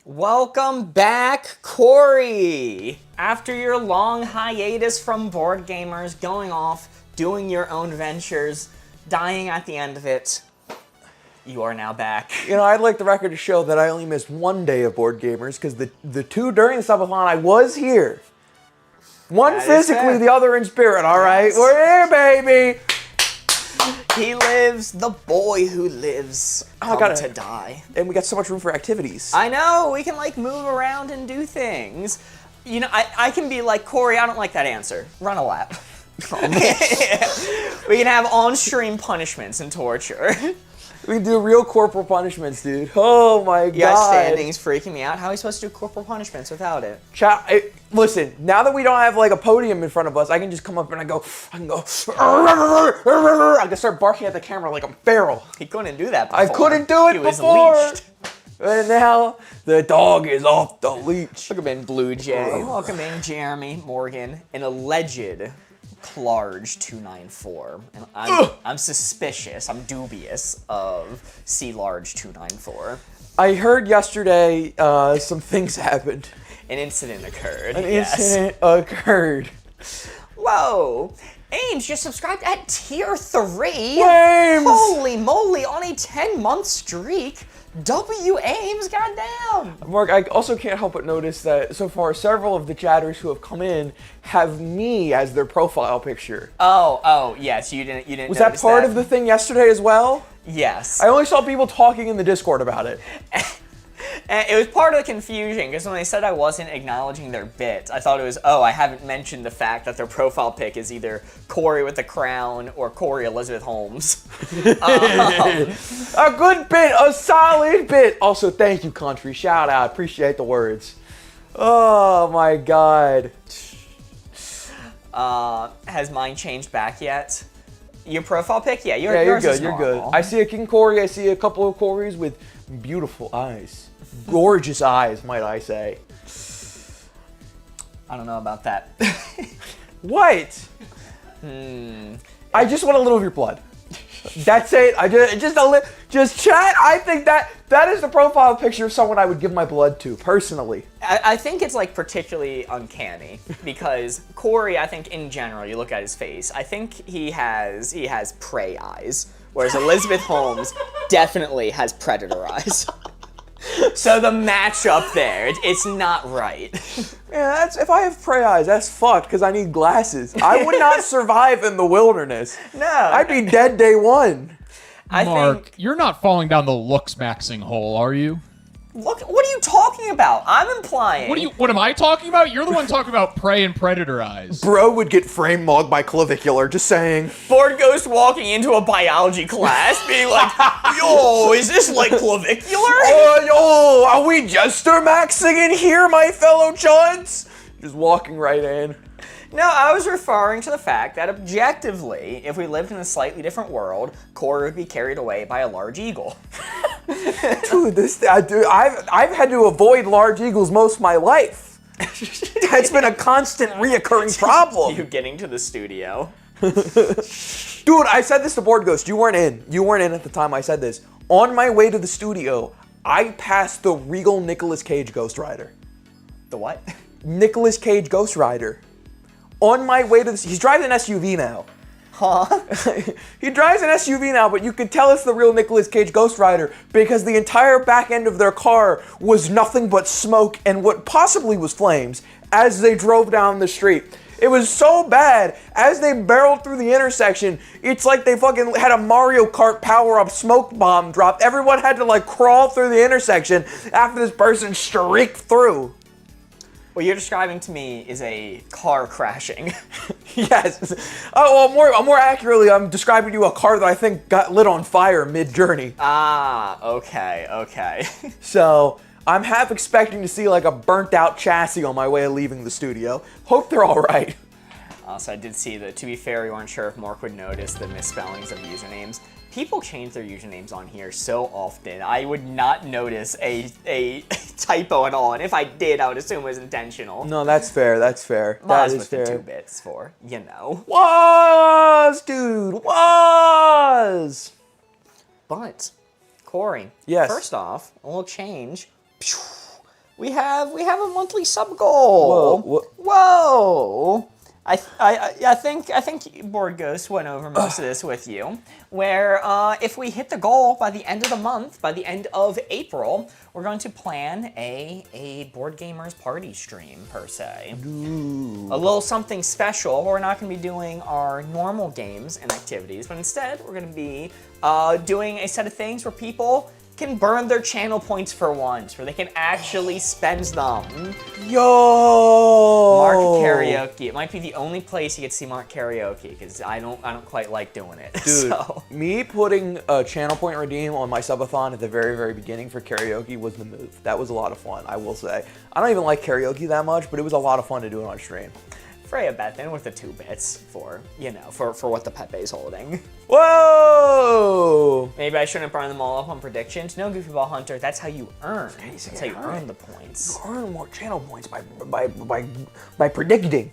Welcome back, Corey! After your long hiatus from board gamers, going off, doing your own ventures, dying at the end of it, you are now back. You know, I'd like the record to show that I only missed one day of board gamers, because the two during the Subathon, I was here. One That is physically, fair. the other in spirit, all right? Yes. We're here, baby! He lives, the boy who lives, come to die. And we got so much room for activities. I know, we can like move around and do things. You know, I can be like, Corey, I don't like that answer. Run a lap. We can have on-stream punishments and torture. We do real corporal punishments, dude. Oh my god. Yeah, standing's freaking me out. How are we supposed to do corporal punishments without it? Listen, now that we don't have like a podium in front of us, I can just come up and I can go, I can start barking at the camera like I'm feral. He couldn't do that before. I couldn't do it He was before. leashed. And now the dog is off the leash. Welcome in, Blue Jay. Welcome in, Jeremy Morgan, an alleged Clarge 294. And I'm suspicious, I'm dubious of C Large 294. I heard yesterday some things happened. An incident occurred. An incident occurred. Whoa! Ames just subscribed at tier 3. Ames! Holy moly, on a 10-month streak. W Ames, goddamn! Mark, I also can't help but notice that so far several of the chatters who have come in have me as their profile picture. Oh, yes, you didn't Was that notice part of the thing yesterday as well? Yes. I only saw people talking in the Discord about it. And it was part of the confusion, because when they said I wasn't acknowledging their bit, I thought it was, oh, I haven't mentioned the fact that their profile pic is either Corey with the crown or Corey Elizabeth Holmes. A good bit, a solid bit. Also, thank you, country. Shout out. Appreciate the words. Oh my god. Has mine changed back yet? Your profile pic? Yeah, Yeah, you're yours good. is You're normal. good. I see a King Corey. I see a couple of Corys with beautiful eyes. Gorgeous eyes, might I say. I don't know about that. What? I just want a little of your blood. That's it. Just chat. I think that is the profile picture of someone I would give my blood to personally. I think it's like particularly uncanny because Corey, I think in general, you look at his face, I think he has prey eyes, whereas Elizabeth Holmes definitely has predator eyes. So the matchup there, it's not right. Yeah, if I have prey eyes, that's fucked because I need glasses. I would not survive in the wilderness. No. I'd be dead day one. Mark, you're not falling down the looks maxing hole, are you? Look, what are you talking about? I'm implying. What am I talking about? You're the one talking about prey and predator eyes. Bro would get frame mugged by clavicular, just saying. Board Ghost walking into a biology class being like, yo, is this like clavicular? Yo, are we jester maxing in here, my fellow chuds? Just walking right in. No, I was referring to the fact that objectively, if we lived in a slightly different world, Corey would be carried away by a large eagle. Dude, I've had to avoid large eagles most of my life. That's been a constant reoccurring problem. You getting to the studio. Dude, I said this to Board Ghost. You weren't in. You weren't in at the time I said this. On my way to the studio, I passed the Regal Nicolas Cage Ghost Rider. The what? Nicolas Cage Ghost Rider. On my way to he's driving an SUV now. Huh? He drives an SUV now, but you could tell it's the real Nicolas Cage Ghost Rider because the entire back end of their car was nothing but smoke and what possibly was flames as they drove down the street. It was so bad, as they barreled through the intersection, it's like they fucking had a Mario Kart power-up smoke bomb drop. Everyone had to like crawl through the intersection after this person streaked through. What you're describing to me is a car crashing. Yes. Oh, well, more accurately, I'm describing to you a car that I think got lit on fire mid-journey. Ah, okay. So I'm half expecting to see like a burnt out chassis on my way of leaving the studio. Hope they're all right. Also, I did see that, to be fair, we weren't sure if Mark would notice the misspellings of usernames. People change their usernames on here so often. I would not notice a typo at all, and if I did, I would assume it was intentional. No, that's fair. That Was is with fair. the 2 bits for, you know. Dude, was. But, Corey, Yes. first off, a little change. we have a monthly sub goal. Whoa. I think Board Ghost went over most of this with you, where if we hit the goal by the end of the month, by the end of April, we're going to plan a Board Gamers party stream, per se. Ooh. A little something special. We're not going to be doing our normal games and activities, but instead we're going to be doing a set of things where people can burn their channel points for once, where they can actually spend them. Yo! Mark Karaoke. It might be the only place you get to see Mark Karaoke, because I don't quite like doing it. Dude, So. me putting a channel point redeem on my subathon at the very, very beginning for karaoke was the move. That was a lot of fun, I will say. I don't even like karaoke that much, but it was a lot of fun to do it on stream. Freya Bethan with the 2 bits for what the Pepe's holding. Whoa! Maybe I shouldn't burn them all up on predictions. No, Goofy Ball Hunter, that's how you earn. That's how you earn the points. You earn more channel points by predicting.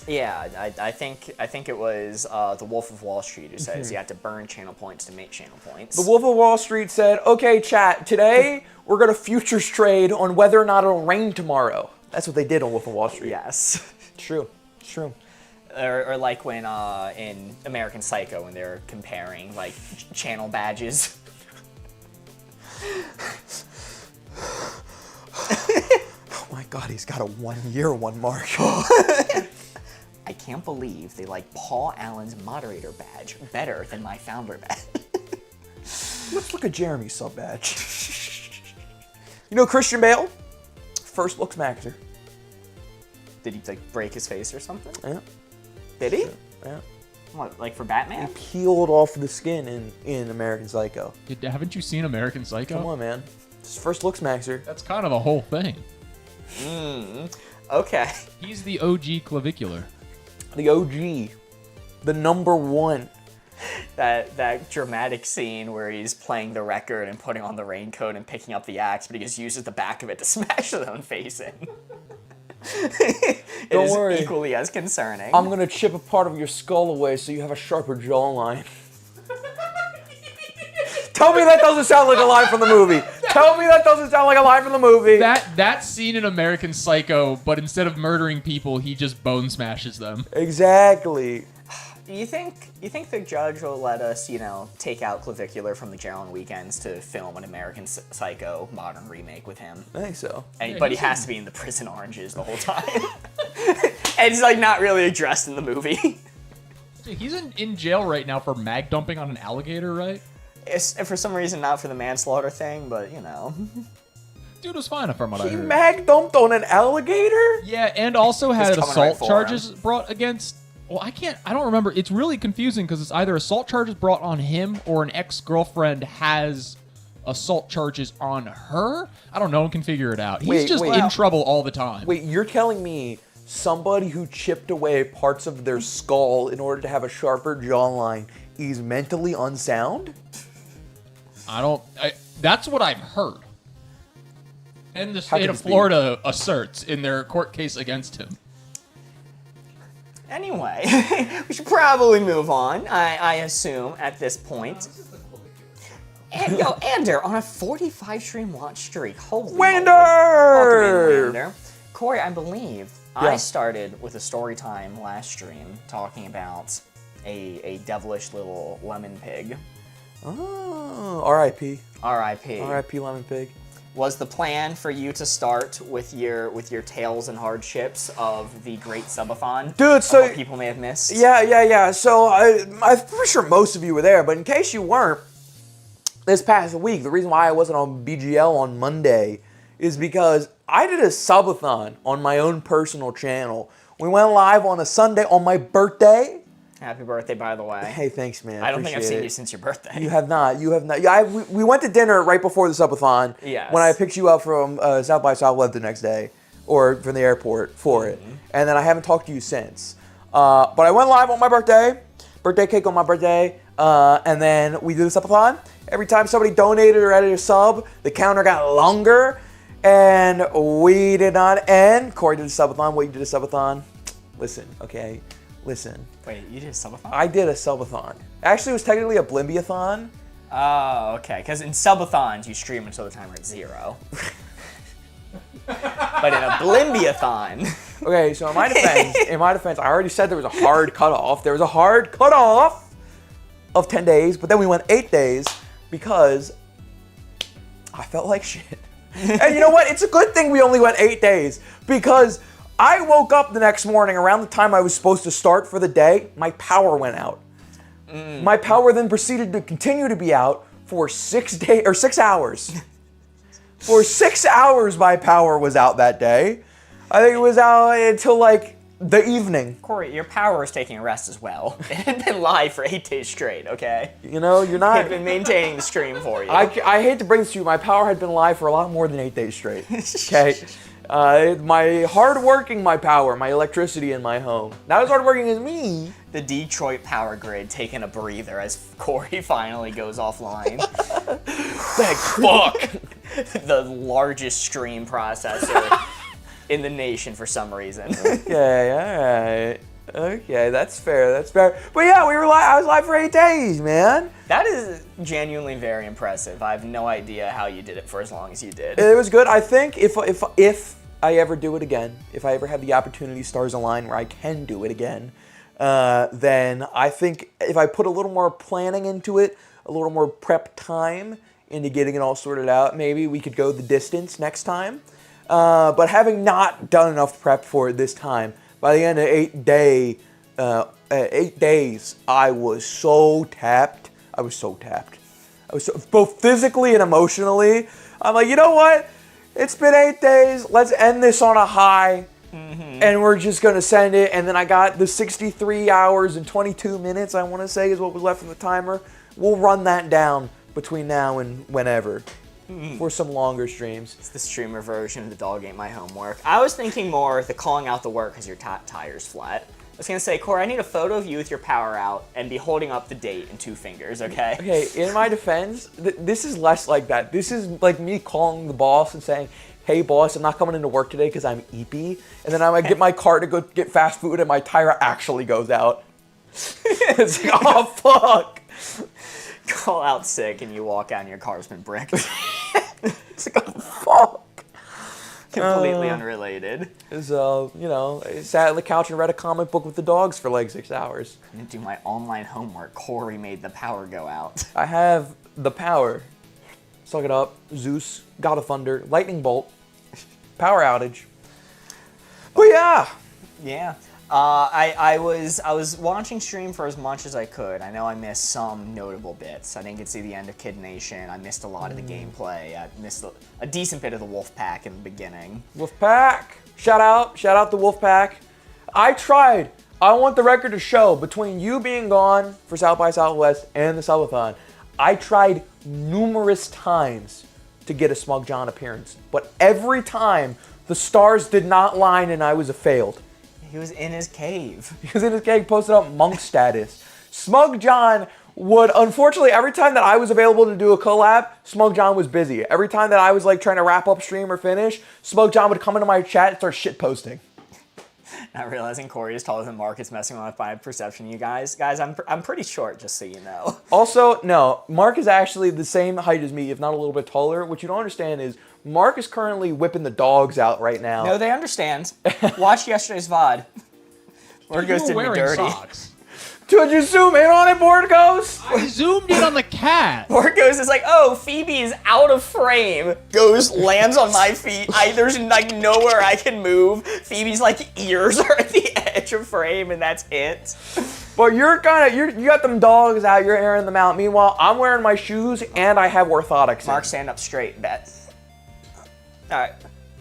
Yeah, I think it was the Wolf of Wall Street who says you have to burn channel points to make channel points. The Wolf of Wall Street said, okay, chat, today we're going to futures trade on whether or not it'll rain tomorrow. That's what they did on Wolf of Wall Street. Yes. True. True. Or like when in American Psycho when they're comparing like channel badges. Oh my god, he's got a 1-year one mark. I can't believe they like Paul Allen's moderator badge better than my founder badge. Let's look at Jeremy's sub badge. You know Christian Bale? First looks maxer. Did he like break his face or something? Yeah. Did he? Yeah. What, like for Batman? He peeled off the skin in American Psycho. Haven't you seen American Psycho? Come on, man. His first looks maxer. That's kind of the whole thing. Okay. He's the OG clavicular. The OG. The number 1. That dramatic scene where he's playing the record and putting on the raincoat and picking up the axe, but he just uses the back of it to smash his own face in. It is worry. equally as concerning. I'm gonna chip a part of your skull away so you have a sharper jawline. Tell me that doesn't sound like a line from the movie. Tell me that doesn't sound like a line from the movie. That scene in American Psycho, but instead of murdering people, he just bone smashes them. Exactly. You think the judge will let us, take out Clavicular from the jail on weekends to film an American Psycho modern remake with him? I think so. But he has to be in the prison oranges the whole time. And he's like not really addressed in the movie. He's in jail right now for mag dumping on an alligator, right? It's, for some reason, not for the manslaughter thing, but Dude was fine from what I He heard. mag dumped on an alligator? Yeah, and also had coming right assault for charges brought against. Well, I don't remember. It's really confusing because it's either assault charges brought on him or an ex-girlfriend has assault charges on her. I don't know. One can figure it out. He's just in trouble all the time. Wait, you're telling me somebody who chipped away parts of their skull in order to have a sharper jawline is mentally unsound? That's what I've heard. And the state of Florida asserts in their court case against him. Anyway, we should probably move on, I assume, at this point. And, Ander, on a 45-stream watch streak. Holy Wander! Welcome in, Wander. Corey, I believe I started with a story time last stream talking about a devilish little lemon pig. Oh, R.I.P. R.I.P. R.I.P. Lemon Pig. Was the plan for you to start with your tales and hardships of the Great Subathon? Dude, so what people may have missed. Yeah. So I'm pretty sure most of you were there, but in case you weren't, this past week, the reason why I wasn't on BGL on Monday is because I did a subathon on my own personal channel. We went live on a Sunday on my birthday. Happy birthday, by the way. Hey, thanks, man. I don't think I've seen Appreciate you it. since your birthday. You have not. Yeah, we went to dinner right before the subathon. Yes. When I picked you up from South by Southwest the next day, or from the airport for it, and then I haven't talked to you since. But I went live on my birthday, birthday cake on my birthday, and then we did the subathon. Every time somebody donated or added a sub, the counter got longer, and we did not end. Corey did a subathon. Wait, you did a subathon. Listen, okay. Listen. Wait, you did a subathon? I did a subathon. Actually, it was technically a Blimbiathon. Oh, okay. Because in subathons, you stream until the timer is 0. but in a Blimbiathon. Okay, so in my defense, I already said there was a hard cutoff. There was a hard cutoff of 10 days, but then we went 8 days because I felt like shit. And you know what? It's a good thing we only went 8 days because I woke up the next morning around the time I was supposed to start for the day. My power went out. My power then proceeded to continue to be out for 6 hours. For 6 hours, my power was out that day. I think it was out until like the evening. Corey, your power is taking a rest as well. It had been live for 8 days straight, okay? You know, you're not... I've been maintaining the stream for you. I hate to bring this to you, my power had been live for a lot more than 8 days straight, okay? My hardworking, my power, my electricity in my home. Not as hardworking as me. The Detroit power grid taking a breather as Corey finally goes offline. Thank fuck. The largest stream processor in the nation for some reason. Okay, alright. Okay, that's fair, But yeah, I was live for 8 days, man. That is genuinely very impressive. I have no idea how you did it for as long as you did. It was good. I think if I ever do it again, if I ever have the opportunity, stars align, where I can do it again, then I think if I put a little more planning into it, a little more prep time into getting it all sorted out, maybe we could go the distance next time. But having not done enough prep for it this time, by the end of 8 days, I was so tapped. I was so both physically and emotionally. I'm like, you know what? It's been 8 days. Let's end this on a high. And we're just going to send it. And then I got the 63 hours and 22 minutes, I want to say, is what was left of the timer. We'll run that down between now and whenever for some longer streams. It's the streamer version of the dog ate my homework. I was thinking more the calling out the work because your tire's flat. I was going to say, Corey, I need a photo of you with your power out and be holding up the date in 2 fingers, okay? Okay, in my defense, this is less like that. This is like me calling the boss and saying, hey boss, I'm not coming into work today because I'm eepy. And then I might get my car to go get fast food and my tire actually goes out. It's like, oh fuck. Call out sick and you walk out and your car's been bricked. It's like, oh fuck. Completely unrelated. So, you know, I sat on the couch and read a comic book with the dogs for like 6 hours. I didn't do my online homework. Corey made the power go out. I have the power. Suck it up. Zeus, God of Thunder, Lightning Bolt, power outage. But yeah. Yeah. I was watching stream for as much as I could. I know I missed some notable bits. I didn't get to see the end of Kid Nation. I missed a lot of the gameplay. I missed a decent bit of the Wolf Pack in the beginning. Wolf Pack. Shout out the Wolf Pack. I tried. I want the record to show between you being gone for South by Southwest and the Subathon. I tried numerous times to get a Smug John appearance, but every time the stars did not line and I was a failed. He was in his cave. He was in his cave, posted up monk status. Smug John would, unfortunately, every time that I was available to do a collab, Smug John was busy. Every time that I was like trying to wrap up stream or finish, Smug John would come into my chat and start shit posting. Not realizing Corey is taller than Mark is messing with my perception, you guys. Guys, I'm pretty short, just so you know. Also, no, Mark is actually the same height as me, if not a little bit taller. What you don't understand is Mark is currently whipping the dogs out right now. No, they understand. Watch yesterday's VOD. Where Ghost did me dirty. Socks. Did you zoom in on it, Board Ghost? I zoomed in on the cat. Board Ghost is like, oh, Phoebe is out of frame. Ghost lands on my feet. There's like nowhere I can move. Phoebe's like ears are at the edge of frame, and that's it. But you got them dogs out. You're airing them out. Meanwhile, I'm wearing my shoes and I have orthotics. Mark, stand up straight, bet. All right,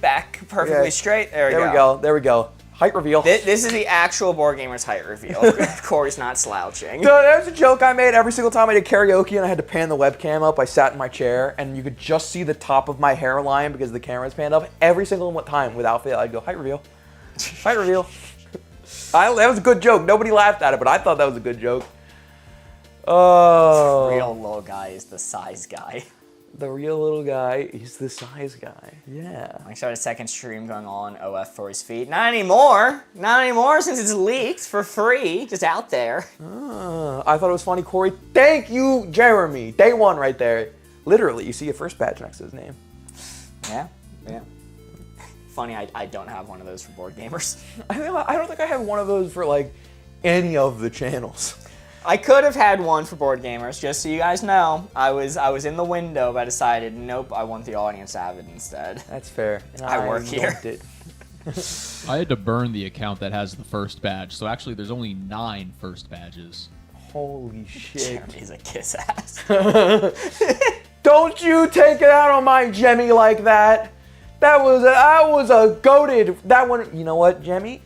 back perfectly straight. There we go. Height reveal. This is the actual Board Gamer's height reveal. Corey's not slouching. So that was a joke I made every single time I did karaoke and I had to pan the webcam up. I sat in my chair and you could just see the top of my hairline because the camera's panned up. Every single time without fail, I'd go, height reveal. Height reveal. That was a good joke. Nobody laughed at it, but I thought that was a good joke. Oh. The real little guy is the size guy. The real little guy, he's the size guy. Yeah. I started a second stream going on OF for his feet. Not anymore. Not anymore since it's leaked for free. Just out there. I thought it was funny, Corey. Thank you, Jeremy. Day one right there. Literally, you see a first badge next to his name. Yeah. funny I don't have one of those for board gamers. I don't think I have one of those for like any of the channels. I could have had one for board gamers, just so you guys know. I was in the window, but I decided, nope, I want the audience to have it instead. That's fair. And I work here. loved it. I had to burn the account that has the first badge, so actually there's only 9 first badges. Holy shit. Jeremy's a kiss ass. Don't you take it out on my Jemmy like that. That was a goated. That one, you know what, Jemmy?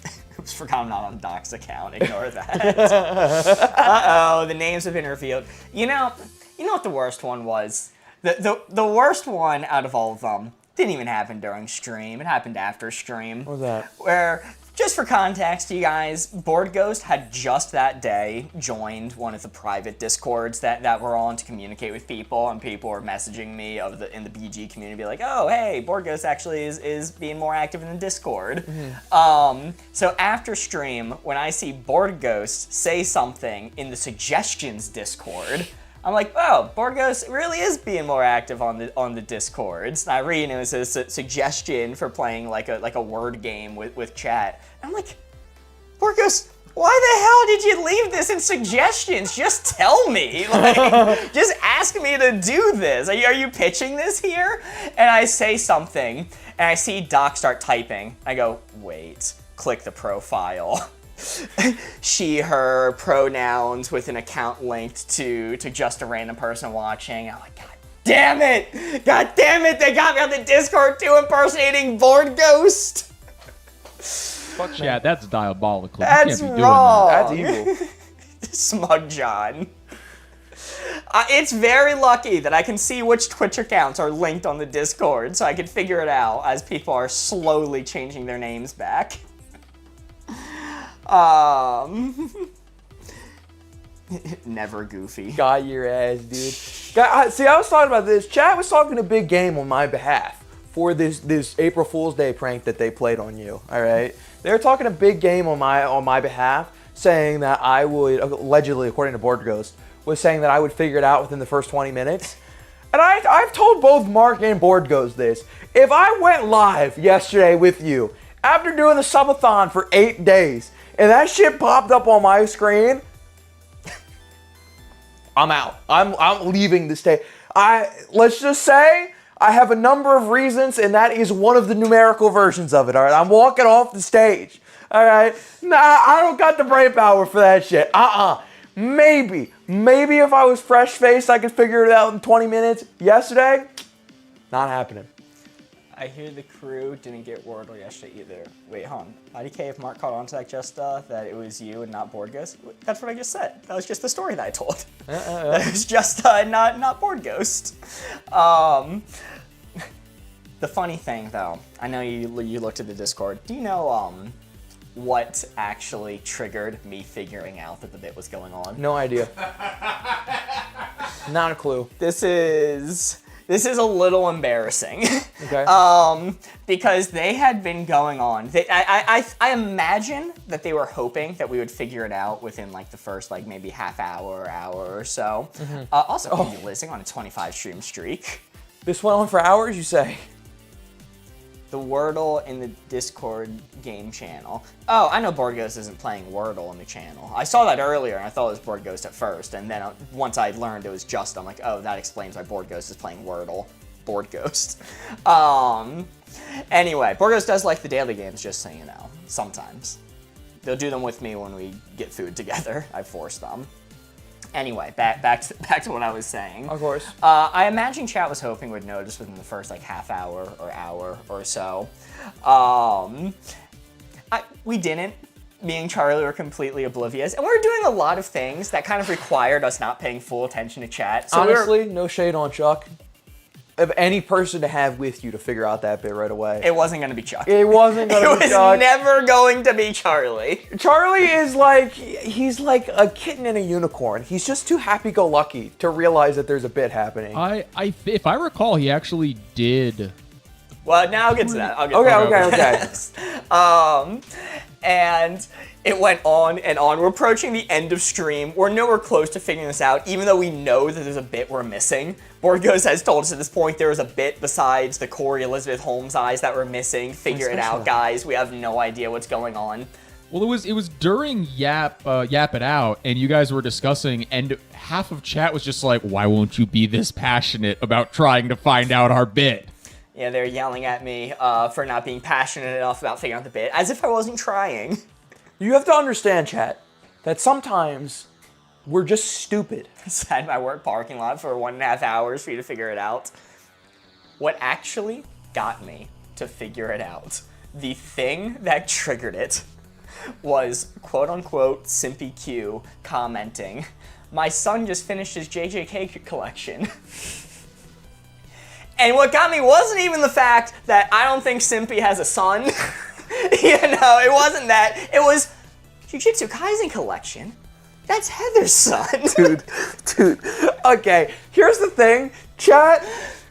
I just forgot I'm not on Doc's account. Ignore that. Uh-oh, the names have been revealed. You know what the worst one was? The worst one out of all of them didn't even happen during stream. It happened after stream. What was that? Where, just for context, you guys, Board Ghost had just that day joined one of the private Discords that we're on to communicate with people, and people were messaging me in the BG community, like, oh, hey, Board Ghost actually is being more active in the Discord. So after stream, when I see Board Ghost say something in the suggestions Discord, I'm like, oh, Board Ghost really is being more active on the Discords. And I read, and it was a suggestion for playing like a word game with chat. And I'm like, Board Ghost, why the hell did you leave this in suggestions? Just tell me. Like, just ask me to do this. Are you pitching this here? And I say something, and I see Doc start typing. I go, wait, click the profile. She, her, pronouns with an account linked to just a random person watching. I'm like, God damn it! God damn it! They got me on the Discord too, impersonating Board Ghost. Fuck Yeah, that's diabolical. You That's can't be doing wrong. That's evil. Smug John. It's very lucky that I can see which Twitch accounts are linked on the Discord, so I can figure it out as people are slowly changing their names back. Never Goofy. Got your ass, dude. See, I was talking about this. Chat was talking a big game on my behalf for this April Fool's Day prank that they played on you. All right, they were talking a big game on my behalf, saying that I would, allegedly, according to Board Ghost, was saying that I would figure it out within the first 20 minutes. And I've told both Mark and Board Ghost this. If I went live yesterday with you after doing the Subathon for 8 days, and that shit popped up on my screen, I'm out. I'm leaving the stage. Let's just say I have a number of reasons, and that is one of the numerical versions of it. All right, I'm walking off the stage. All right, nah, I don't got the brain power for that shit. Maybe if I was fresh faced, I could figure it out in 20 minutes. Yesterday, not happening. I hear the crew didn't get Wordle yesterday either. Wait, hold on. IDK, if Mark caught on to that that it was you and not Board Ghost, that's what I just said. That was just the story that I told. That was just not Board Ghost. The funny thing, though, I know you looked at the Discord. Do you know what actually triggered me figuring out that the bit was going on? No idea. Not a clue. This is a little embarrassing. Okay. Because they had been going on. I imagine that they were hoping that we would figure it out within like the first like maybe half hour or so. Also, listening on a 25 stream streak. This went on for hours, you say? The Wordle in the Discord game channel. Oh, I know Board Ghost isn't playing Wordle in the channel. I saw that earlier, and I thought it was Board Ghost at first, and then once I learned it was just, I'm like, oh, that explains why Board Ghost is playing Wordle. Board Ghost. Anyway, Board Ghost does like the daily games, just so you know. Sometimes. They'll do them with me when we get food together. I force them. Anyway, back to what I was saying. Of course. I imagine chat was hoping would notice within the first like half hour or so. We didn't. Me and Charlie were completely oblivious, and we were doing a lot of things that kind of required us not paying full attention to chat. So honestly, no shade on Chuck. Of any person to have with you to figure out that bit right away. It wasn't going to be Chuck. It wasn't going to be Chuck. It was never going to be Charlie. Charlie is he's like a kitten in a unicorn. He's just too happy-go-lucky to realize that there's a bit happening. If I recall, he actually did. Well, now I'll get to that. Okay. And It went on and on. We're approaching the end of stream. We're nowhere close to figuring this out, even though we know that there's a bit we're missing. Borgos has told us at this point there was a bit besides the Corey Elizabeth Holmes eyes that we're missing. Figure it out, guys. We have no idea what's going on. Well, it was during Yap It Out, and you guys were discussing, and half of chat was just like, why won't you be this passionate about trying to find out our bit? Yeah, they're yelling at me for not being passionate enough about figuring out the bit, as if I wasn't trying. You have to understand, chat, that sometimes we're just stupid. Sat in my work parking lot for 1.5 hours for you to figure it out. What actually got me to figure it out, the thing that triggered it, was quote-unquote Simpy Q commenting, "My son just finished his JJK collection." And what got me wasn't even the fact that I don't think Simpy has a son. It wasn't that. It was Jujutsu Kaisen collection. That's Heather's son. Dude. Okay, here's the thing, chat.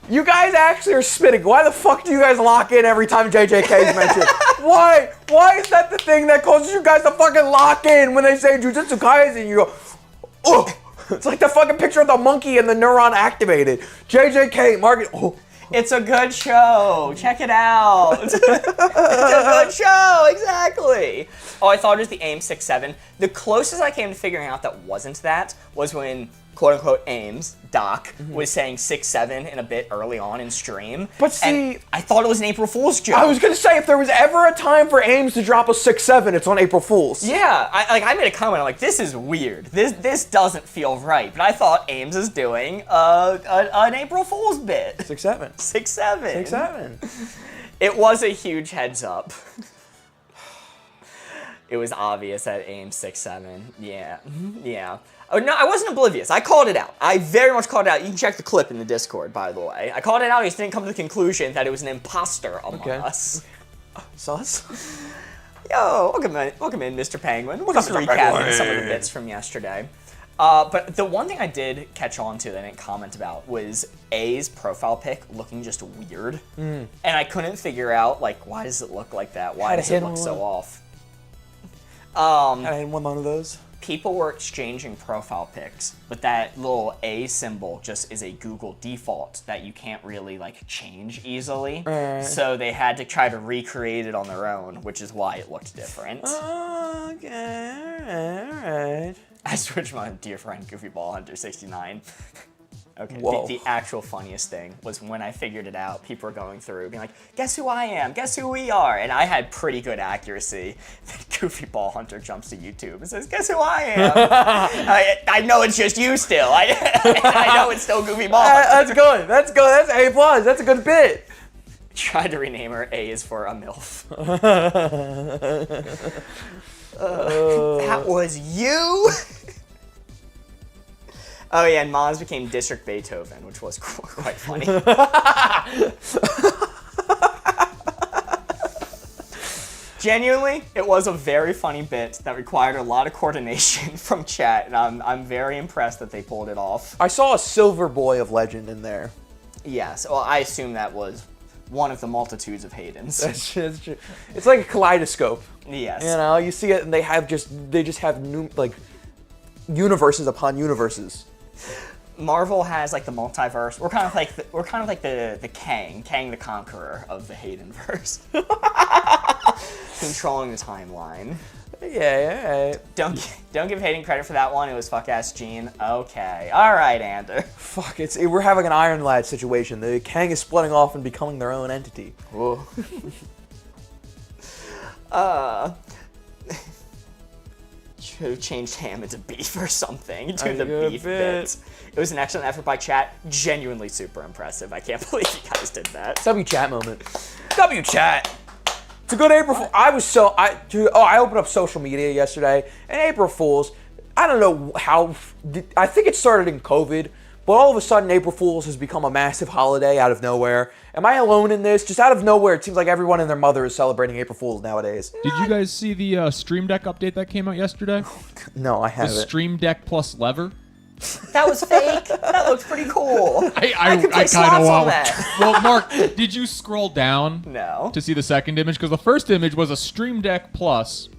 You guys actually are spitting. Why the fuck do you guys lock in every time JJK is mentioned? Why? Why is that the thing that causes you guys to fucking lock in when they say Jujutsu Kaisen? You go, oh. It's like the fucking picture of the monkey and the neuron activated. JJK, Margaret. Oh. It's a good show. Check it out. It's a good show. Exactly. Oh, I thought it was the AIM 6-7. The closest I came to figuring out that wasn't that was when quote-unquote Ames, Doc, was saying 6-7 in a bit early on in stream. But see, and I thought it was an April Fool's joke. I was gonna say, if there was ever a time for Ames to drop a 6-7, it's on April Fool's. Yeah, I made a comment, I'm like, this is weird. This doesn't feel right. But I thought Ames is doing an April Fool's bit. 6-7. 6-7. 6-7. It was a huge heads up. It was obvious that Ames 6-7. Yeah. Yeah. Oh, no, I wasn't oblivious. I called it out. I very much called it out. You can check the clip in the Discord, by the way. I called it out. I just didn't come to the conclusion that it was an imposter among us. Sus? Yo, welcome in, Mr. Penguin. We're just Mr. recapping Penguin. some of the bits from yesterday. But the one thing I did catch on to that I didn't comment about was A's profile pic looking just weird. And I couldn't figure out, like, why does it look like that? Why does it look so off? I had one of those. People were exchanging profile pics, but that little A symbol just is a Google default that you can't really like change easily. So they had to try to recreate it on their own, which is why it looked different. Okay, alright. I switched my dear friend Goofy Ball Hunter 69. Okay, the actual funniest thing was when I figured it out, people were going through, being like, guess who I am? Guess who we are? And I had pretty good accuracy. Goofy Ball Hunter jumps to YouTube and says, guess who I am? I know it's just you still. I know it's still Goofy Ball Hunter. That's good. That's good. That's A+. That's a good bit. Tried to rename her. A is for a MILF. That was you? Oh yeah, and Maz became District Beethoven, which was quite funny. Genuinely, it was a very funny bit that required a lot of coordination from chat, and I'm very impressed that they pulled it off. I saw a silver boy of legend in there. Yes, well, I assume that was one of the multitudes of Haydens. That's true. It's like a kaleidoscope. Yes. You know, you see it, and they just have new, like, universes upon universes. Marvel has like the multiverse. We're kind of like the Kang the Conqueror of the Haydenverse, controlling the timeline. Yeah. Don't give Hayden credit for that one. It was fuck ass Gene. Okay, all right, Ander. Fuck, we're having an Iron Lad situation. The Kang is splitting off and becoming their own entity. Whoa. Should have changed ham into beef or something. Do the beef bit. It was an excellent effort by chat. Genuinely super impressive. I can't believe you guys did that. W chat moment. W chat. It's a good April Fool. I opened up social media yesterday, and April Fools, I don't know how, I think it started in COVID, but all of a sudden April Fools has become a massive holiday out of nowhere. Am I alone in this? Just out of nowhere, it seems like everyone and their mother is celebrating April Fools nowadays. Did you guys see the Stream Deck update that came out yesterday? No, I The haven't. Stream Deck plus lever? That was fake. That looked pretty cool. I could play kind slots of on want. that. Well, Mark, did you scroll down No. to see the second image? Because the first image was a Stream Deck Plus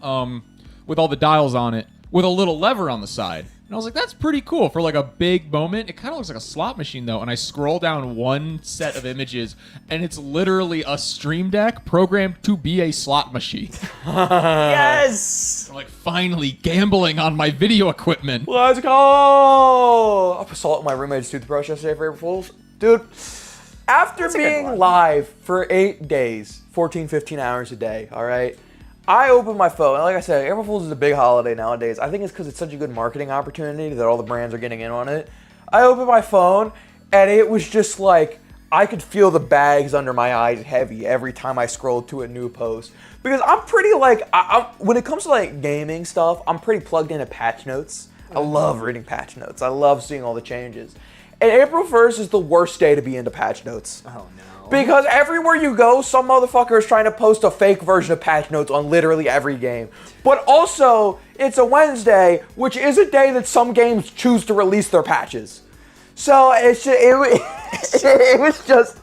with all the dials on it, with a little lever on the side. And I was like, that's pretty cool for like a big moment. It kind of looks like a slot machine though. And I scroll down one set of images and it's literally a Stream Deck programmed to be a slot machine. Yes! I'm like, finally gambling on my video equipment. Let's go! I assaulted my roommate's toothbrush yesterday for April Fools. Dude, after That's a good being one. live for 8 days, 14, 15 hours a day, all right? I opened my phone, and like I said, April Fool's is a big holiday nowadays. I think it's because it's such a good marketing opportunity that all the brands are getting in on it. I opened my phone, and it was just like, I could feel the bags under my eyes heavy every time I scrolled to a new post. Because I'm pretty like, when it comes to like gaming stuff, I'm pretty plugged into patch notes. I love reading patch notes. I love seeing all the changes. And April 1st is the worst day to be into patch notes. Oh no. Because everywhere you go, some motherfucker is trying to post a fake version of patch notes on literally every game. But also, it's a Wednesday, which is a day that some games choose to release their patches. So it was just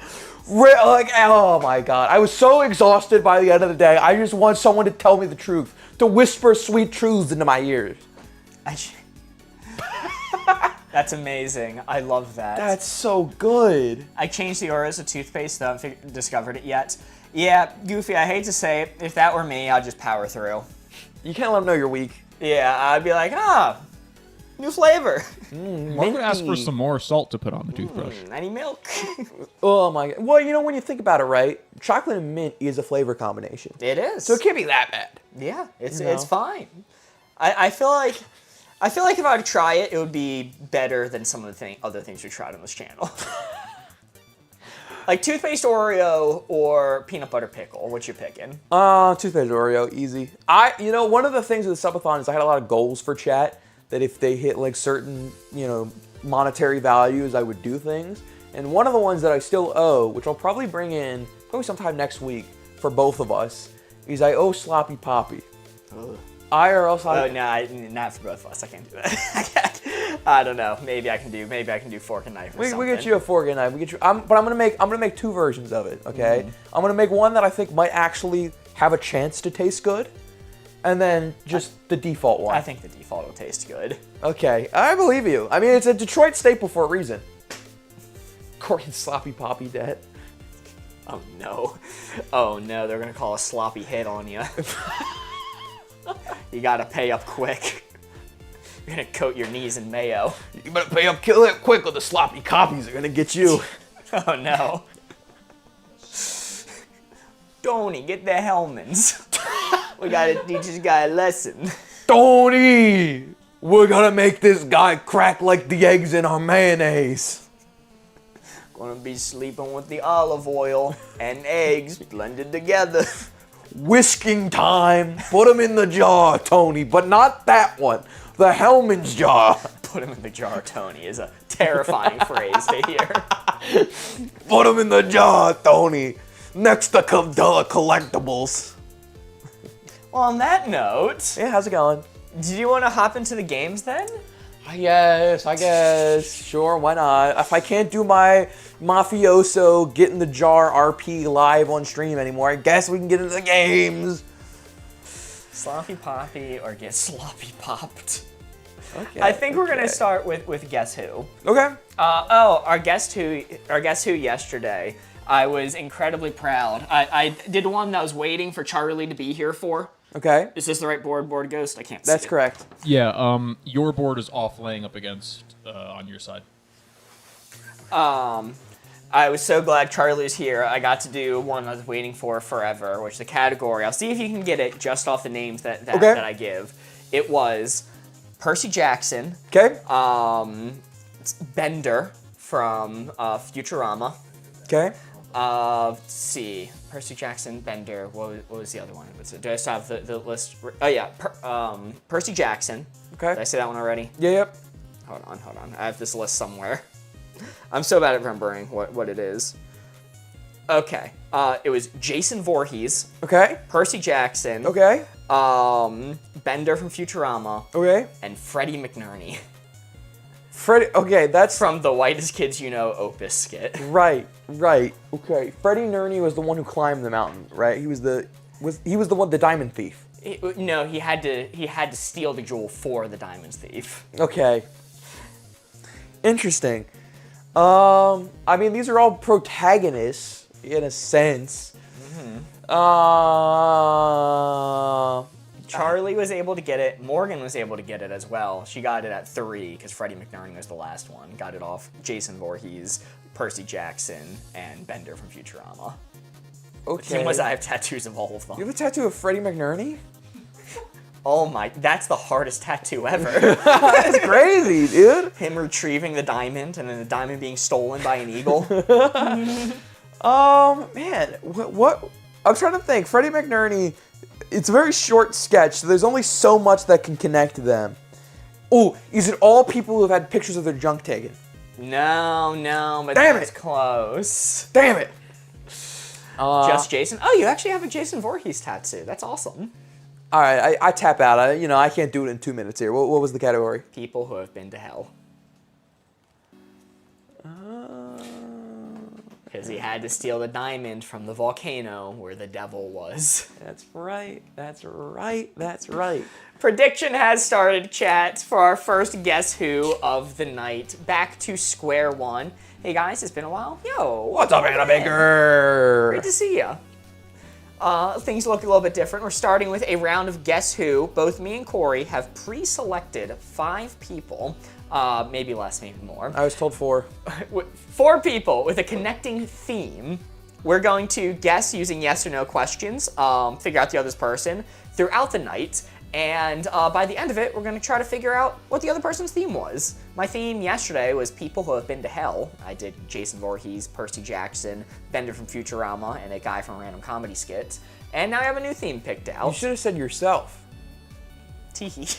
like, oh my god. I was so exhausted by the end of the day. I just want someone to tell me the truth, to whisper sweet truths into my ears. That's amazing. I love that. That's so good. I changed the Oreos to toothpaste, though I haven't discovered it yet. Yeah, Goofy, I hate to say it. If that were me, I'd just power through. You can't let them know you're weak. Yeah, I'd be like, new flavor. Mark would ask for some more salt to put on the toothbrush. Any milk? Oh my god. Well, you know, when you think about it, right? Chocolate and mint is a flavor combination. It is. So it can't be that bad. Yeah, it's You know? it's fine. I feel like if I would try it, it would be better than some of the other things we tried on this channel. Like toothpaste Oreo or peanut butter pickle. What you picking? Toothpaste Oreo, easy. You know, one of the things with the Subathon is I had a lot of goals for chat that if they hit like certain, you know, monetary values, I would do things. And one of the ones that I still owe, which I'll probably bring in probably sometime next week for both of us, is I owe Sloppy Poppy. Ugh. IRL Sloppy. Oh no, not for both of us. I can't do that. I don't know. Maybe I can do fork and knife. Or something. We get you a fork and knife. We get you. But I'm gonna make two versions of it. Okay. I'm gonna make one that I think might actually have a chance to taste good, and then just the default one. I think the default will taste good. Okay, I believe you. I mean, it's a Detroit staple for a reason. Corey's Sloppy Poppy debt. Oh no. Oh no, they're gonna call a sloppy hit on you. You gotta pay up quick. You're gonna coat your knees in mayo. You better pay up, kill it quick, or the sloppy copies are gonna get you. Oh no. Tony, get the Hellmans. We gotta teach this guy a lesson. Tony, we're gonna make this guy crack like the eggs in our mayonnaise. Gonna be sleeping with the olive oil and eggs blended together. Whisking time. Put him in the jar, Tony, but not that one. The Hellman's jar. Put him in the jar, Tony, is a terrifying phrase to hear. Put him in the jar, Tony. Next to collectibles. Well, on that note, Yeah, how's it going? did you want to hop into the games then? I guess. Sure, why not? If I can't do my mafioso get in the jar RP live on stream anymore, I guess we can get into the games. Sloppy Poppy or get sloppy popped? Okay. I think we're gonna start with Guess Who. Okay. Our Guess Who yesterday. I was incredibly proud. I did one that I was waiting for Charlie to be here for. Okay. Is this the right board, Ghost? I can't see That's it. correct. Yeah, your board is off laying up against on your side. I was so glad Charlie's here. I got to do one I was waiting for forever, which is the category. I'll see if you can get it just off the names that I give. It was Percy Jackson. Okay. Bender from Futurama. Okay. Let's see. Percy Jackson, Bender. What was the other one? Do I still have the list? Oh yeah. Percy Jackson. Okay. Did I say that one already? Yeah, yep. Hold on. I have this list somewhere. I'm so bad at remembering what it is. Okay. It was Jason Voorhees, Okay. Percy Jackson, Okay. Bender from Futurama, Okay. and Freddie McNerney Freddie. Okay, that's from the Whitest Kids You Know Opus skit. right. Okay. Freddie Nerney was the one who climbed the mountain, right? He was the one, the diamond thief. No, he had to steal the jewel for the diamond thief. Okay. Interesting. I mean, these are all protagonists in a sense. Charlie was able to get it. Morgan was able to get it as well. She got it at 3 because Freddie McNerney was the last one. Got it off Jason Voorhees, Percy Jackson, and Bender from Futurama. The Okay. thing was, I have tattoos of all of them. You have a tattoo of Freddie McNerney? Oh my, that's the hardest tattoo ever. That's crazy, dude. Him retrieving the diamond and then the diamond being stolen by an eagle. Man, what? I'm trying to think. Freddie McNerney, it's a very short sketch, so there's only so much that can connect them. Oh, is it all people who have had pictures of their junk taken? No, but Damn that's it. close. Damn it. Just Jason? Oh, you actually have a Jason Voorhees tattoo. That's awesome. All right, I tap out. I can't do it in 2 minutes here. What was the category? People who have been to hell. Because he had to steal the diamond from the volcano where the devil was. That's right. That's right. That's right. Prediction has started, chat, for our first Guess Who of the night. Back to square one. Hey guys, it's been a while. Yo, What's up, Anna Baker? great to see ya. Things look a little bit different. We're starting with a round of Guess Who. Both me and Corey have pre-selected 5 people, maybe less, maybe more. I was told 4. 4 people with a connecting theme. We're going to guess using yes or no questions, figure out the other person throughout the night, and by the end of it, we're going to try to figure out what the other person's theme was. My theme yesterday was people who have been to hell. I did Jason Voorhees, Percy Jackson, Bender from Futurama, and a guy from a random comedy skit. And now I have a new theme picked out. You should have said yourself. Teehee.